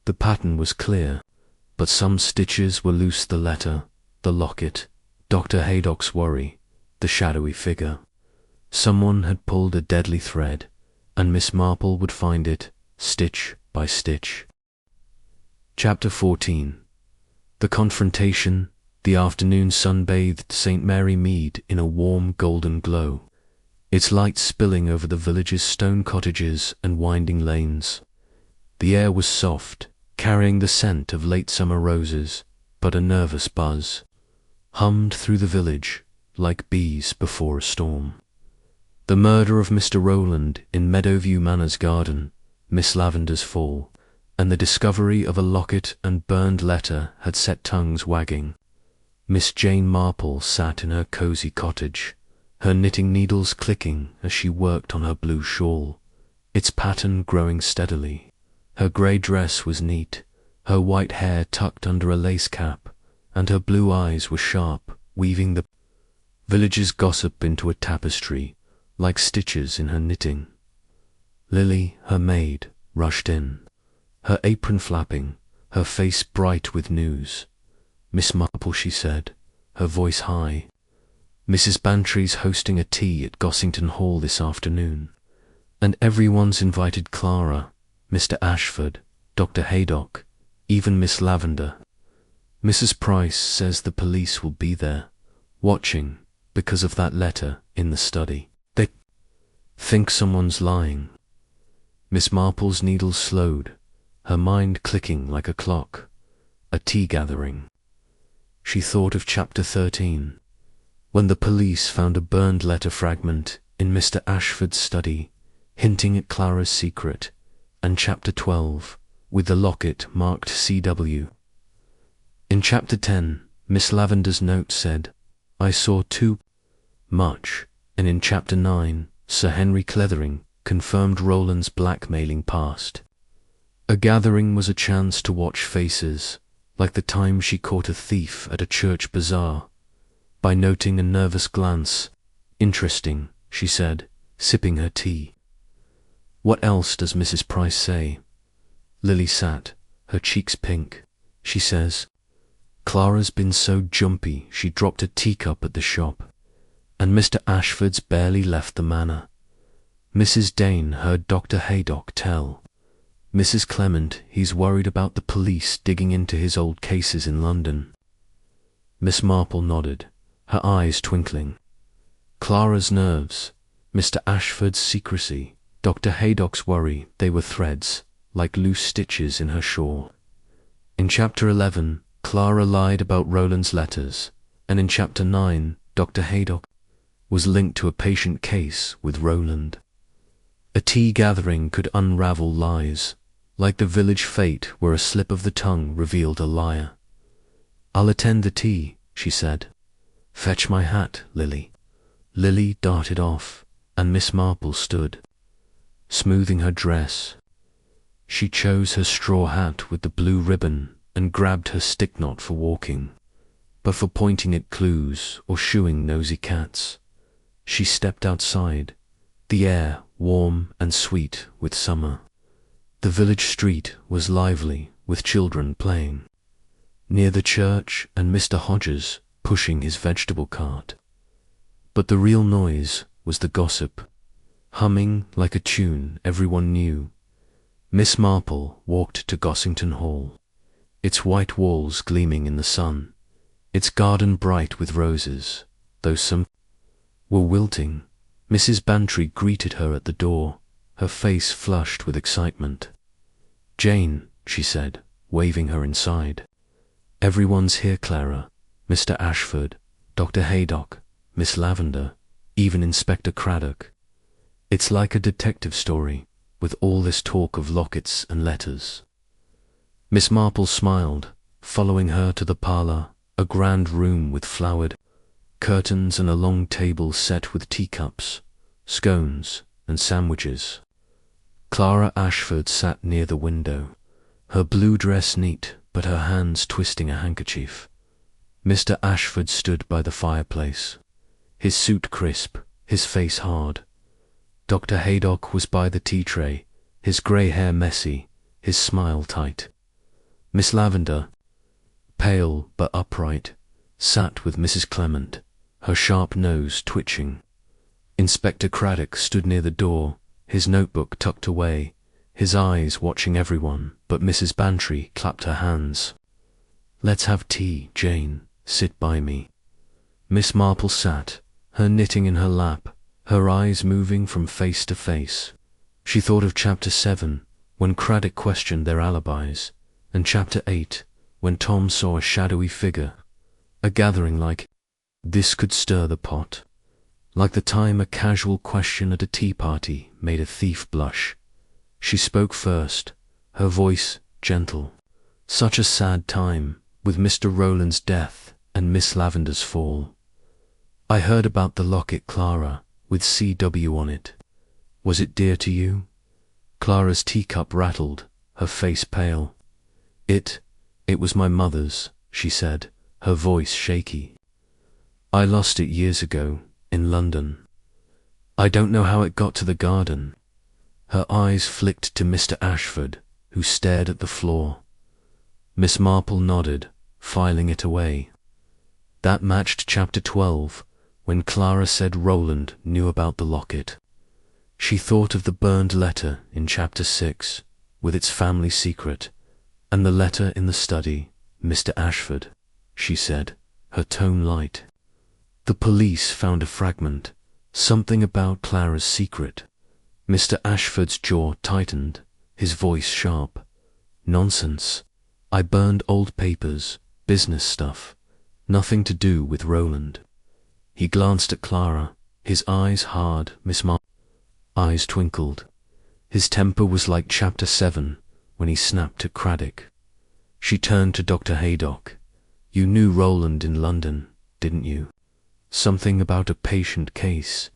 The pattern was clear, but some stitches were loose. The letter, the locket, Dr. Haydock's worry, the shadowy figure. Someone had pulled a deadly thread, and Miss Marple would find it, stitch by stitch. Chapter 14. The confrontation. The afternoon sun bathed St. Mary Mead in a warm golden glow, its light spilling over the village's stone cottages and winding lanes. The air was soft, carrying the scent of late summer roses, but a nervous buzz hummed through the village like bees before a storm. The murder of Mr. Roland in Meadowview Manor's garden, Miss Lavender's fall, and the discovery of a locket and burned letter had set tongues wagging. Miss Jane Marple sat in her cosy cottage, her knitting needles clicking as she worked on her blue shawl, its pattern growing steadily. Her grey dress was neat, her white hair tucked under a lace cap, and her blue eyes were sharp, weaving the village's gossip into a tapestry, like stitches in her knitting. Lily, her maid, rushed in, her apron flapping, her face bright with news. "Miss Marple," she said, her voice high, "Mrs. Bantry's hosting a tea at Gossington Hall this afternoon, and everyone's invited Clara, Mr. Ashford, Dr. Haydock, even Miss Lavender. Mrs. Price says the police will be there, watching, because of that letter in the study. They think someone's lying." Miss Marple's needles slowed, her mind clicking like a clock. A tea gathering. She thought of Chapter 13, when the police found a burned letter fragment in Mr. Ashford's study, hinting at Clara's secret, and Chapter 12, with the locket marked CW. In Chapter 10, Miss Lavender's note said, "I saw too much," and in Chapter 9, Sir Henry Clethering confirmed Roland's blackmailing past. A gathering was a chance to watch faces, like the time she caught a thief at a church bazaar, by noting a nervous glance. "Interesting," she said, sipping her tea. "What else does Mrs. Price say?" Lily sat, her cheeks pink. "She says, Clara's been so jumpy she dropped a teacup at the shop, and Mr. Ashford's barely left the manor. Mrs. Dane heard Dr. Haydock tell. Mrs. Clement, he's worried about the police digging into his old cases in London." Miss Marple nodded, her eyes twinkling. Clara's nerves, Mr. Ashford's secrecy, Dr. Haydock's worry, they were threads, like loose stitches in her shawl. In Chapter 11, Clara lied about Roland's letters, and in Chapter 9, Dr. Haydock was linked to a patient case with Roland. A tea gathering could unravel lies, like the village fete where a slip of the tongue revealed a liar. "I'll attend the tea," she said. "Fetch my hat, Lily." Lily darted off, and Miss Marple stood, smoothing her dress. She chose her straw hat with the blue ribbon and grabbed her stick knot for walking, but for pointing at clues or shooing nosy cats. She stepped outside, the air warm and sweet with summer. The village street was lively with children playing. Near the church and Mr. Hodges pushing his vegetable cart. But the real noise was the gossip, humming like a tune everyone knew. Miss Marple walked to Gossington Hall, its white walls gleaming in the sun, its garden bright with roses, though some were wilting. Mrs. Bantry greeted her at the door, her face flushed with excitement. "Jane," she said, waving her inside. "Everyone's here, Clara. Mr. Ashford, Dr. Haydock, Miss Lavender, even Inspector Craddock. It's like a detective story, with all this talk of lockets and letters." Miss Marple smiled, following her to the parlour, a grand room with flowered curtains and a long table set with teacups, scones, and sandwiches. Clara Ashford sat near the window, her blue dress neat but her hands twisting a handkerchief. Mr. Ashford stood by the fireplace, his suit crisp, his face hard. Dr. Haydock was by the tea tray, his grey hair messy, his smile tight. Miss Lavender, pale but upright, sat with Mrs. Clement, her sharp nose twitching. Inspector Craddock stood near the door, his notebook tucked away, his eyes watching everyone, but Mrs. Bantry clapped her hands. "Let's have tea, Jane. Sit by me." Miss Marple sat, her knitting in her lap, her eyes moving from face to face. She thought of Chapter 7, when Craddock questioned their alibis, and Chapter 8, when Tom saw a shadowy figure. A gathering like this could stir the pot, like the time a casual question at a tea party made a thief blush. She spoke first, her voice gentle. "Such a sad time, with Mr. Rowland's death and Miss Lavender's fall. I heard about the locket, Clara, with C.W. on it. Was it dear to you?" Clara's teacup rattled, her face pale. It was my mother's," she said, her voice shaky. "I lost it years ago, in London. I don't know how it got to the garden." Her eyes flicked to Mr. Ashford, who stared at the floor. Miss Marple nodded, filing it away. That matched Chapter 12, when Clara said Rowland knew about the locket. She thought of the burned letter in Chapter 6, with its family secret, and the letter in the study. "Mr. Ashford," she said, her tone light. "The police found a fragment, something about Clara's secret." Mr. Ashford's jaw tightened, his voice sharp. "Nonsense. I burned old papers, business stuff. Nothing to do with Rowland." He glanced at Clara, his eyes hard. Miss Marple's eyes twinkled. His temper was like Chapter 7, when he snapped at Craddock. She turned to Dr. Haydock. "You knew Rowland in London, didn't you? Something about a patient case."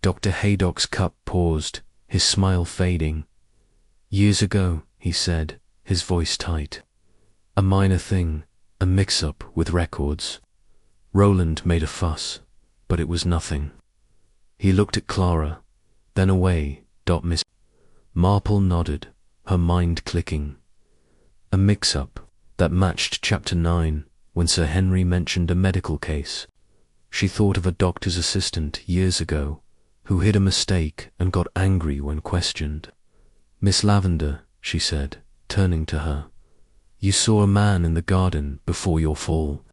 Dr. Haydock's cup paused, his smile fading. "Years ago," he said, his voice tight. "A minor thing, a mix-up with records. Rowland made a fuss, but it was nothing." He looked at Clara, then away. Miss Marple nodded, her mind clicking. A mix-up that matched Chapter 9, when Sir Henry mentioned a medical case. She thought of a doctor's assistant years ago, who hid a mistake and got angry when questioned. "Miss Lavender," she said, turning to her, "you saw a man in the garden before your fall.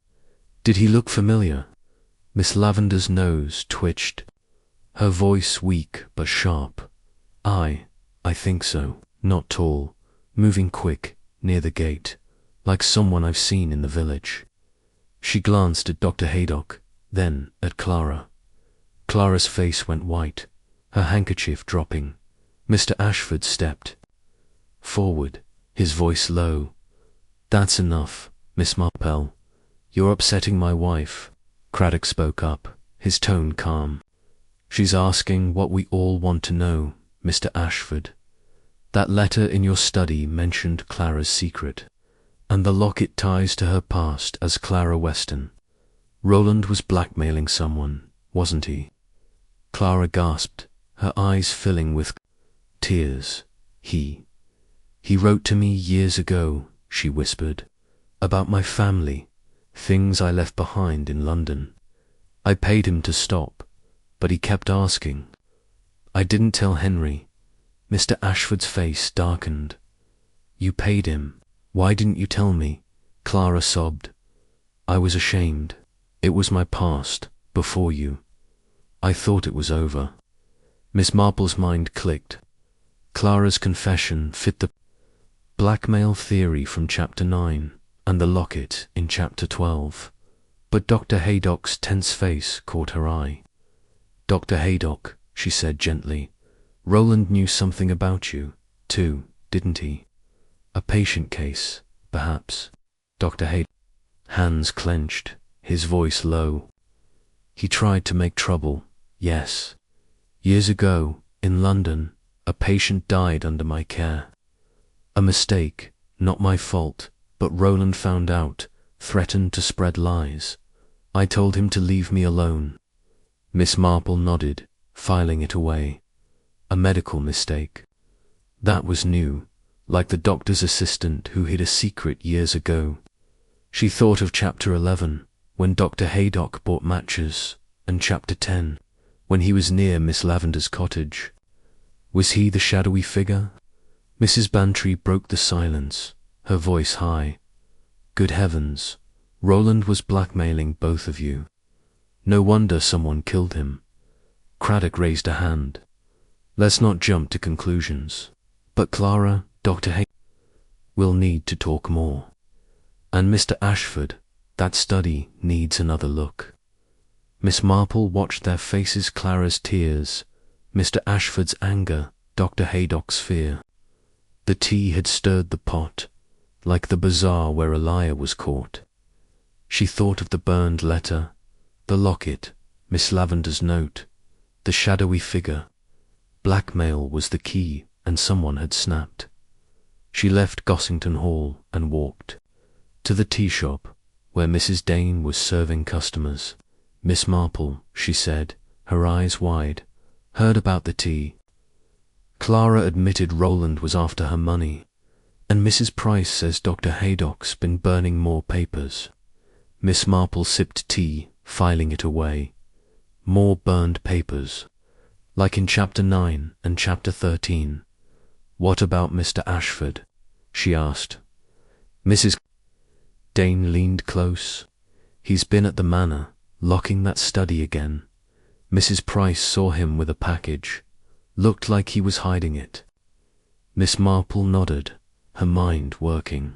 Did he look familiar?" Miss Lavender's nose twitched, her voice weak but sharp. I think so. Not tall, moving quick, near the gate, like someone I've seen in the village." She glanced at Dr. Haydock, then at Clara. Clara's face went white, her handkerchief dropping. Mr. Ashford stepped forward, his voice low. "That's enough, Miss Marple. You're upsetting my wife." Craddock spoke up, his tone calm. "She's asking what we all want to know, Mr. Ashford. That letter in your study mentioned Clara's secret, and the locket ties to her past as Clara Weston. Rowland was blackmailing someone, wasn't he?" Clara gasped, her eyes filling with tears. He wrote to me years ago," she whispered, "about my family, things I left behind in London. I paid him to stop, but he kept asking. I didn't tell Henry." Mr. Ashford's face darkened. "You paid him. Why didn't you tell me?" Clara sobbed. "I was ashamed. It was my past, before you. I thought it was over." Miss Marple's mind clicked, Clara's confession fit the blackmail theory from Chapter 9 and the locket in Chapter 12. But Dr. Haydock's tense face caught her eye. "Dr. Haydock," she said gently, "Roland knew something about you, too, didn't he? A patient case, perhaps?" Dr. Haydock's hands clenched, his voice low. "He tried to make trouble, yes. Years ago, in London, a patient died under my care. A mistake, not my fault, but Roland found out, threatened to spread lies. I told him to leave me alone." Miss Marple nodded, filing it away. A medical mistake. That was new, like the doctor's assistant who hid a secret years ago. She thought of Chapter 11, when Dr. Haydock bought matches, and Chapter 10, when he was near Miss Lavender's cottage. Was he the shadowy figure? Mrs. Bantry broke the silence, her voice high. "Good heavens, Roland was blackmailing both of you. No wonder someone killed him." Craddock raised a hand. "Let's not jump to conclusions. But Clara, Dr. Hay will need to talk more. And Mr. Ashford, that study needs another look." Miss Marple watched their faces, Clara's tears, Mr. Ashford's anger, Dr. Haydock's fear. The tea had stirred the pot, like the bazaar where a liar was caught. She thought of the burned letter, the locket, Miss Lavender's note, the shadowy figure. Blackmail was the key, and someone had snapped. She left Gossington Hall and walked to the tea shop, where Mrs. Dane was serving customers. "Miss Marple," she said, her eyes wide, "heard about the tea. Clara admitted Roland was after her money, and Mrs. Price says Dr. Haydock's been burning more papers." Miss Marple sipped tea, filing it away. More burned papers, like in Chapter 9 and Chapter 13. "What about Mr. Ashford?" she asked. Mrs. Dane leaned close. "He's been at the manor, locking that study again. Mrs. Price saw him with a package. Looked like he was hiding it." Miss Marple nodded, her mind working.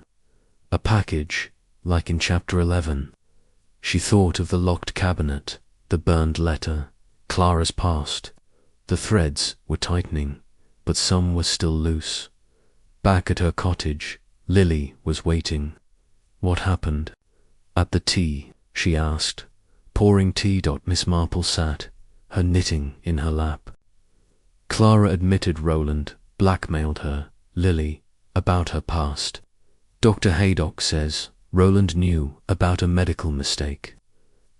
A package, like in Chapter 11. She thought of the locked cabinet, the burned letter, Clara's past. The threads were tightening, but some were still loose. Back at her cottage, Lily was waiting. What happened? At the tea, she asked. Pouring tea. Miss Marple sat, her knitting in her lap. Clara admitted Roland blackmailed her, Lily, about her past. Dr. Haydock says Roland knew about a medical mistake.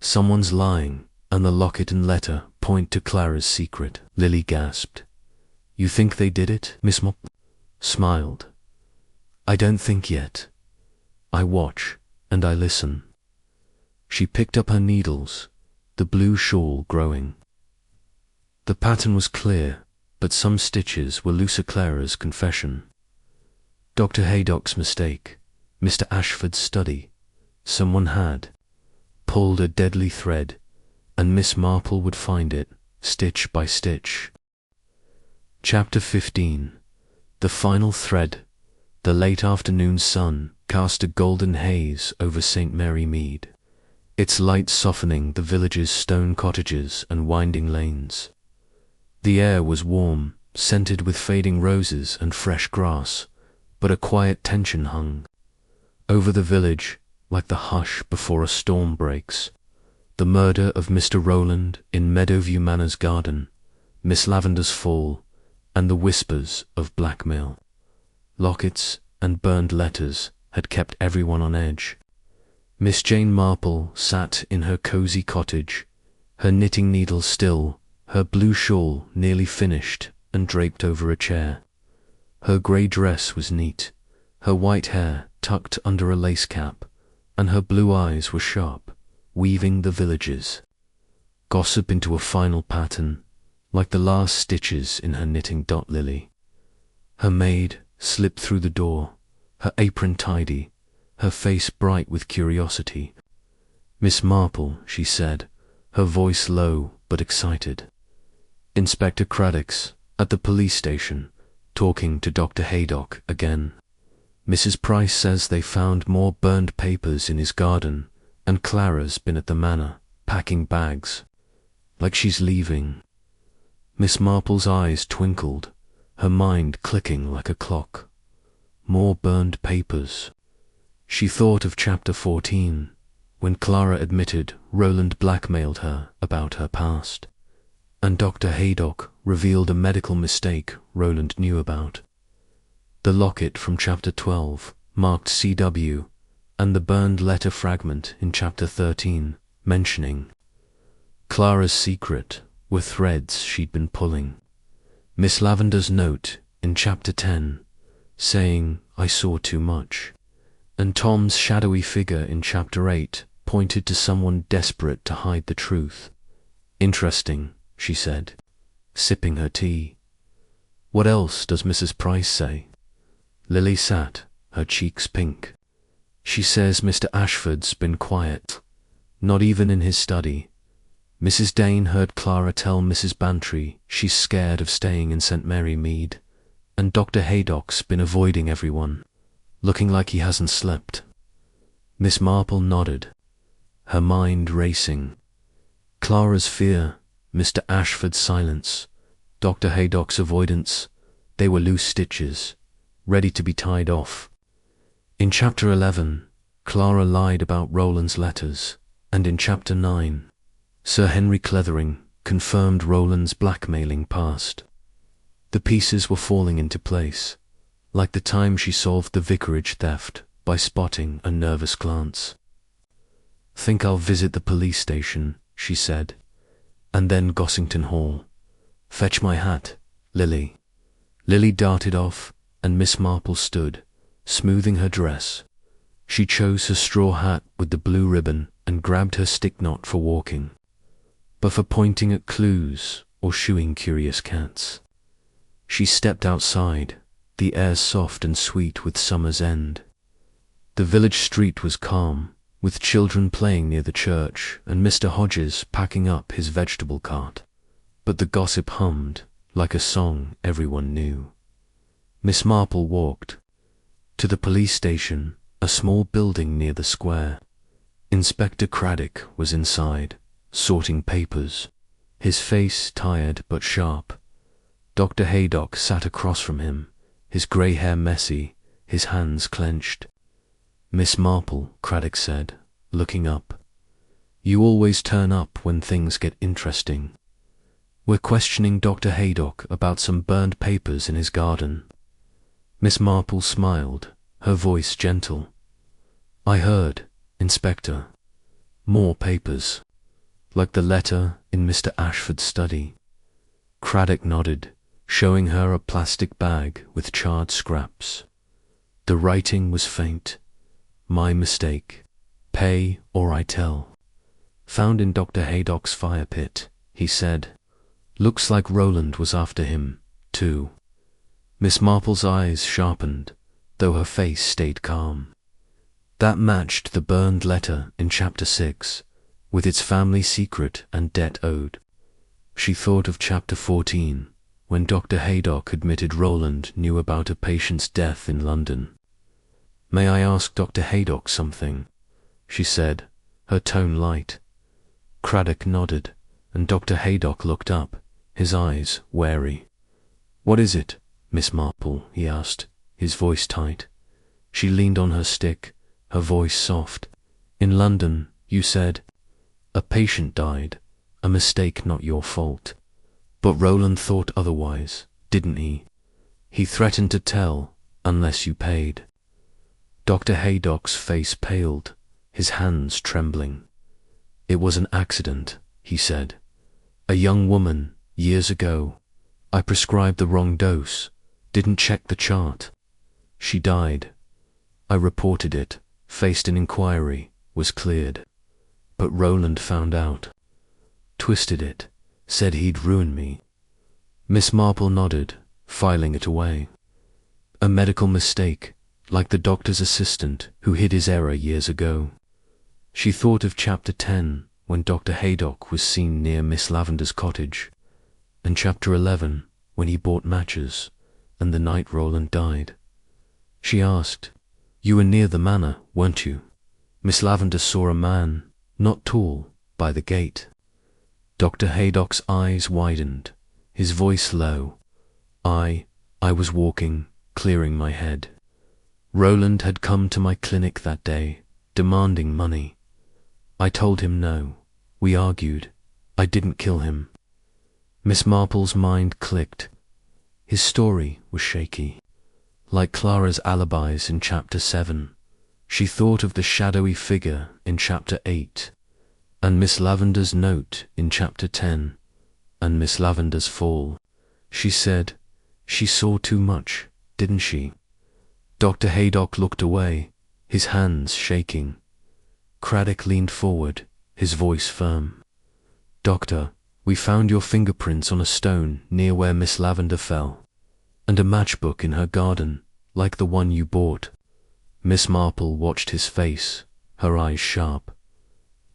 Someone's lying, and the locket and letter point to Clara's secret. Lily gasped. "You think they did it?" Miss Marple smiled. "I don't think yet. I watch, and I listen." She picked up her needles, the blue shawl growing. The pattern was clear, but some stitches were looser. Clara's confession. Dr. Haydock's mistake, Mr. Ashford's study. Someone had pulled a deadly thread, and Miss Marple would find it, stitch by stitch. Chapter 15. The final thread. The late afternoon sun cast a golden haze over St. Mary Mead, its light softening the village's stone cottages and winding lanes. The air was warm, scented with fading roses and fresh grass, but a quiet tension hung over the village, like the hush before a storm breaks. The murder of Mr. Roland in Meadowview Manor's garden, Miss Lavender's fall, and the whispers of blackmail, lockets and burned letters had kept everyone on edge. Miss Jane Marple sat in her cosy cottage, her knitting needle still, her blue shawl nearly finished and draped over a chair. Her grey dress was neat, her white hair tucked under a lace cap, and her blue eyes were sharp, weaving the villages. Gossip into a final pattern, like the last stitches in her knitting. Lily, her maid, slipped through the door, her apron tidy, her face bright with curiosity. "Miss Marple," she said, her voice low but excited. "Inspector Craddock's at the police station. talking to Dr. Haydock again. Mrs. Price says they found more burned papers in his garden, and Clara's been at the manor, packing bags, like she's leaving. Miss Marple's eyes twinkled, her mind clicking like a clock. More burned papers. She thought of chapter 14, when Clara admitted Roland blackmailed her about her past, and Dr. Haydock revealed a medical mistake Roland knew about. The locket from chapter 12, marked CW, and the burned letter fragment in chapter 13, mentioning Clara's secret were threads she'd been pulling. Miss Lavendar's note in chapter 10, saying, "I saw too much," and Tom's shadowy figure in chapter 8 pointed to someone desperate to hide the truth. "Interesting," she said, sipping her tea. "What else does Mrs. Price say?" Lily sat, her cheeks pink. "She says Mr. Ashford's been quiet, not even in his study. Mrs. Dane heard Clara tell Mrs. Bantry she's scared of staying in St. Mary Mead, and Dr. Haydock's been avoiding everyone, looking like he hasn't slept." Miss Marple nodded, her mind racing. Clara's fear, Mr. Ashford's silence, Dr. Haydock's avoidance, they were loose stitches, ready to be tied off. In chapter 11, Clara lied about Roland's letters, and in chapter 9, Sir Henry Clethering confirmed Roland's blackmailing past. The pieces were falling into place, like the time she solved the vicarage theft by spotting a nervous glance. "Think I'll visit the police station," she said, "and then Gossington Hall. Fetch my hat, Lily." Lily darted off, and Miss Marple stood, smoothing her dress. She chose her straw hat with the blue ribbon and grabbed her stick knot for walking, but for pointing at clues or shooing curious cats. She stepped outside, the air soft and sweet with summer's end. The village street was calm, with children playing near the church and Mr. Hodges packing up his vegetable cart, but the gossip hummed like a song everyone knew. Miss Marple walked to the police station, a small building near the square. Inspector Craddock was inside, sorting papers, his face tired but sharp. Dr. Haydock sat across from him, his grey hair messy, his hands clenched. "Miss Marple," Craddock said, looking up, "you always turn up when things get interesting. We're questioning Dr. Haydock about some burned papers in his garden." Miss Marple smiled, her voice gentle. "I heard, Inspector. More papers, like the letter in Mr. Ashford's study." Craddock nodded, showing her a plastic bag with charred scraps. The writing was faint. "My mistake. Pay or I tell." "Found in Dr. Haydock's fire pit," he said. "Looks like Roland was after him, too." Miss Marple's eyes sharpened, though her face stayed calm. That matched the burned letter in chapter 6, with its family secret and debt owed. She thought of chapter 14, when Dr. Haydock admitted Roland knew about a patient's death in London. "May I ask Dr. Haydock something?" she said, her tone light. Craddock nodded, and Dr. Haydock looked up, his eyes wary. "What is it, Miss Marple?" he asked, his voice tight. She leaned on her stick, her voice soft. "In London, you said, a patient died, a mistake not your fault. But Roland thought otherwise, didn't he? He threatened to tell, unless you paid." Dr. Haydock's face paled, his hands trembling. "It was an accident," he said. "A young woman, years ago. I prescribed the wrong dose, didn't check the chart. She died. I reported it, faced an inquiry, was cleared. But Roland found out. Twisted it, said he'd ruin me." Miss Marple nodded, filing it away. "A medical mistake, like the doctor's assistant who hid his error years ago." She thought of chapter 10, when Dr. Haydock was seen near Miss Lavendar's cottage, and chapter 11, when he bought matches, and the night Roland died. She asked, "You were near the manor, weren't you?" Miss Lavender saw a man, not tall, by the gate. Dr. Haydock's eyes widened, his voice low. I was walking, clearing my head. Roland had come to my clinic that day, demanding money. I told him no. We argued. I didn't kill him. Miss Marple's mind clicked. His story was shaky. Like Clara's alibis in Chapter 7, she thought of the shadowy figure in Chapter 8, and Miss Lavender's note in Chapter 10, and Miss Lavender's fall. She said, "She saw too much, didn't she?" Dr. Haydock looked away, his hands shaking. Craddock leaned forward, his voice firm. "Doctor, we found your fingerprints on a stone near where Miss Lavender fell, and a matchbook in her garden, like the one you bought." Miss Marple watched his face, her eyes sharp.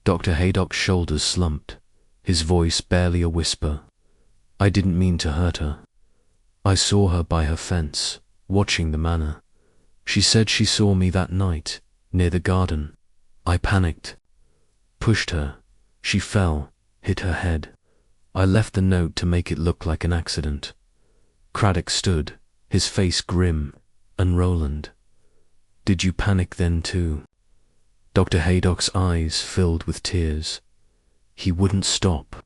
Dr. Haydock's shoulders slumped, his voice barely a whisper. "I didn't mean to hurt her. I saw her by her fence, watching the manor. She said she saw me that night, near the garden. I panicked. Pushed her. She fell, hit her head. I left the note to make it look like an accident." Craddock stood, his face grim. "And Roland? Did you panic then too?" Dr. Haydock's eyes filled with tears. He wouldn't stop.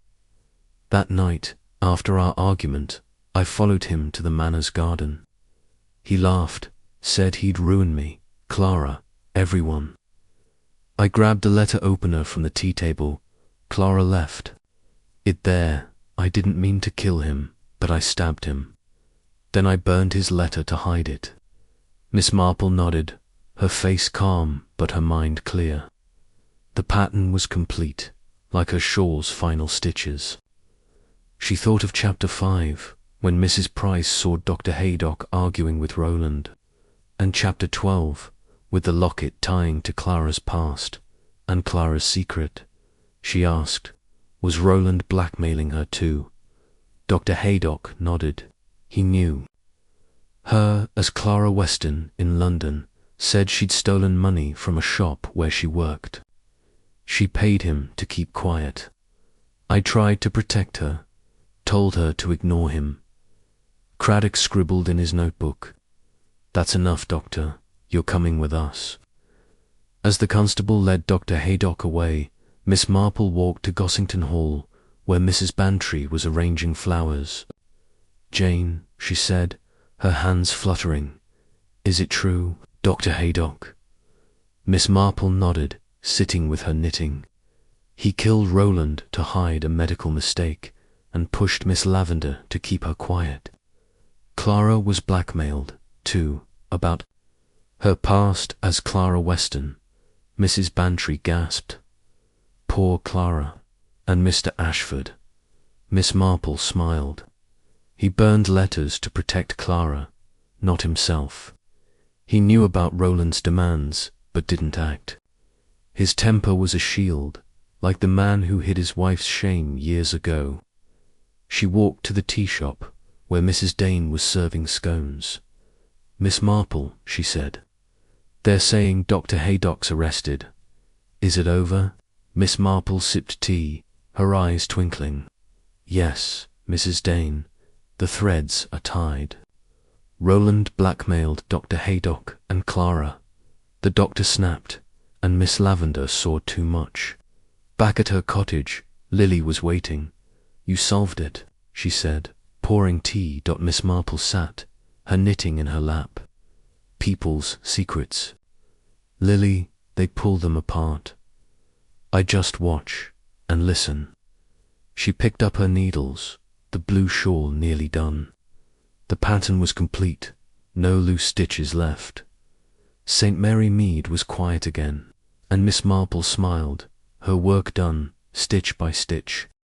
"That night, after our argument, I followed him to the manor's garden. He laughed, said he'd ruin me, Clara, everyone. I grabbed a letter opener from the tea table. Clara left it there. I didn't mean to kill him, but I stabbed him. Then I burned his letter to hide it." Miss Marple nodded, her face calm but her mind clear. The pattern was complete, like her shawl's final stitches. She thought of Chapter 5, when Mrs. Price saw Dr. Haydock arguing with Roland, and Chapter 12, with the locket tying to Clara's past and Clara's secret. She asked, was Roland blackmailing her too? Dr. Haydock nodded. He knew. Her as Clara Weston in London said she'd stolen money from a shop where she worked. She paid him to keep quiet. I tried to protect her, told her to ignore him. Craddock scribbled in his notebook, "That's enough, Doctor. You're coming with us." As the constable led Dr. Haydock away, Miss Marple walked to Gossington Hall, where Mrs. Bantry was arranging flowers. "Jane," she said, her hands fluttering, "is it true, Dr. Haydock?" Miss Marple nodded, sitting with her knitting. "He killed Roland to hide a medical mistake, and pushed Miss Lavender to keep her quiet. Clara was blackmailed, too, about her past as Clara Weston." Mrs. Bantry gasped. "Poor Clara, and Mr. Ashford." Miss Marple smiled. "He burned letters to protect Clara, not himself. He knew about Roland's demands, but didn't act. His temper was a shield, like the man who hid his wife's shame years ago." She walked to the tea shop, where Mrs. Dane was serving scones. "Miss Marple," she said, "they're saying Dr. Haydock's arrested. Is it over?" Miss Marple sipped tea, her eyes twinkling. "Yes, Mrs. Dane, the threads are tied. Roland blackmailed Dr. Haydock and Clara. The doctor snapped, and Miss Lavender saw too much. Back at her cottage, Lily was waiting. "You solved it," she said, pouring tea. Miss Marple sat, her knitting in her lap. "People's secrets. Lily, they pull them apart. I just watch and listen." She picked up her needles, the blue shawl nearly done. The pattern was complete, no loose stitches left. St. Mary Mead was quiet again, and Miss Marple smiled, her work done, stitch by stitch.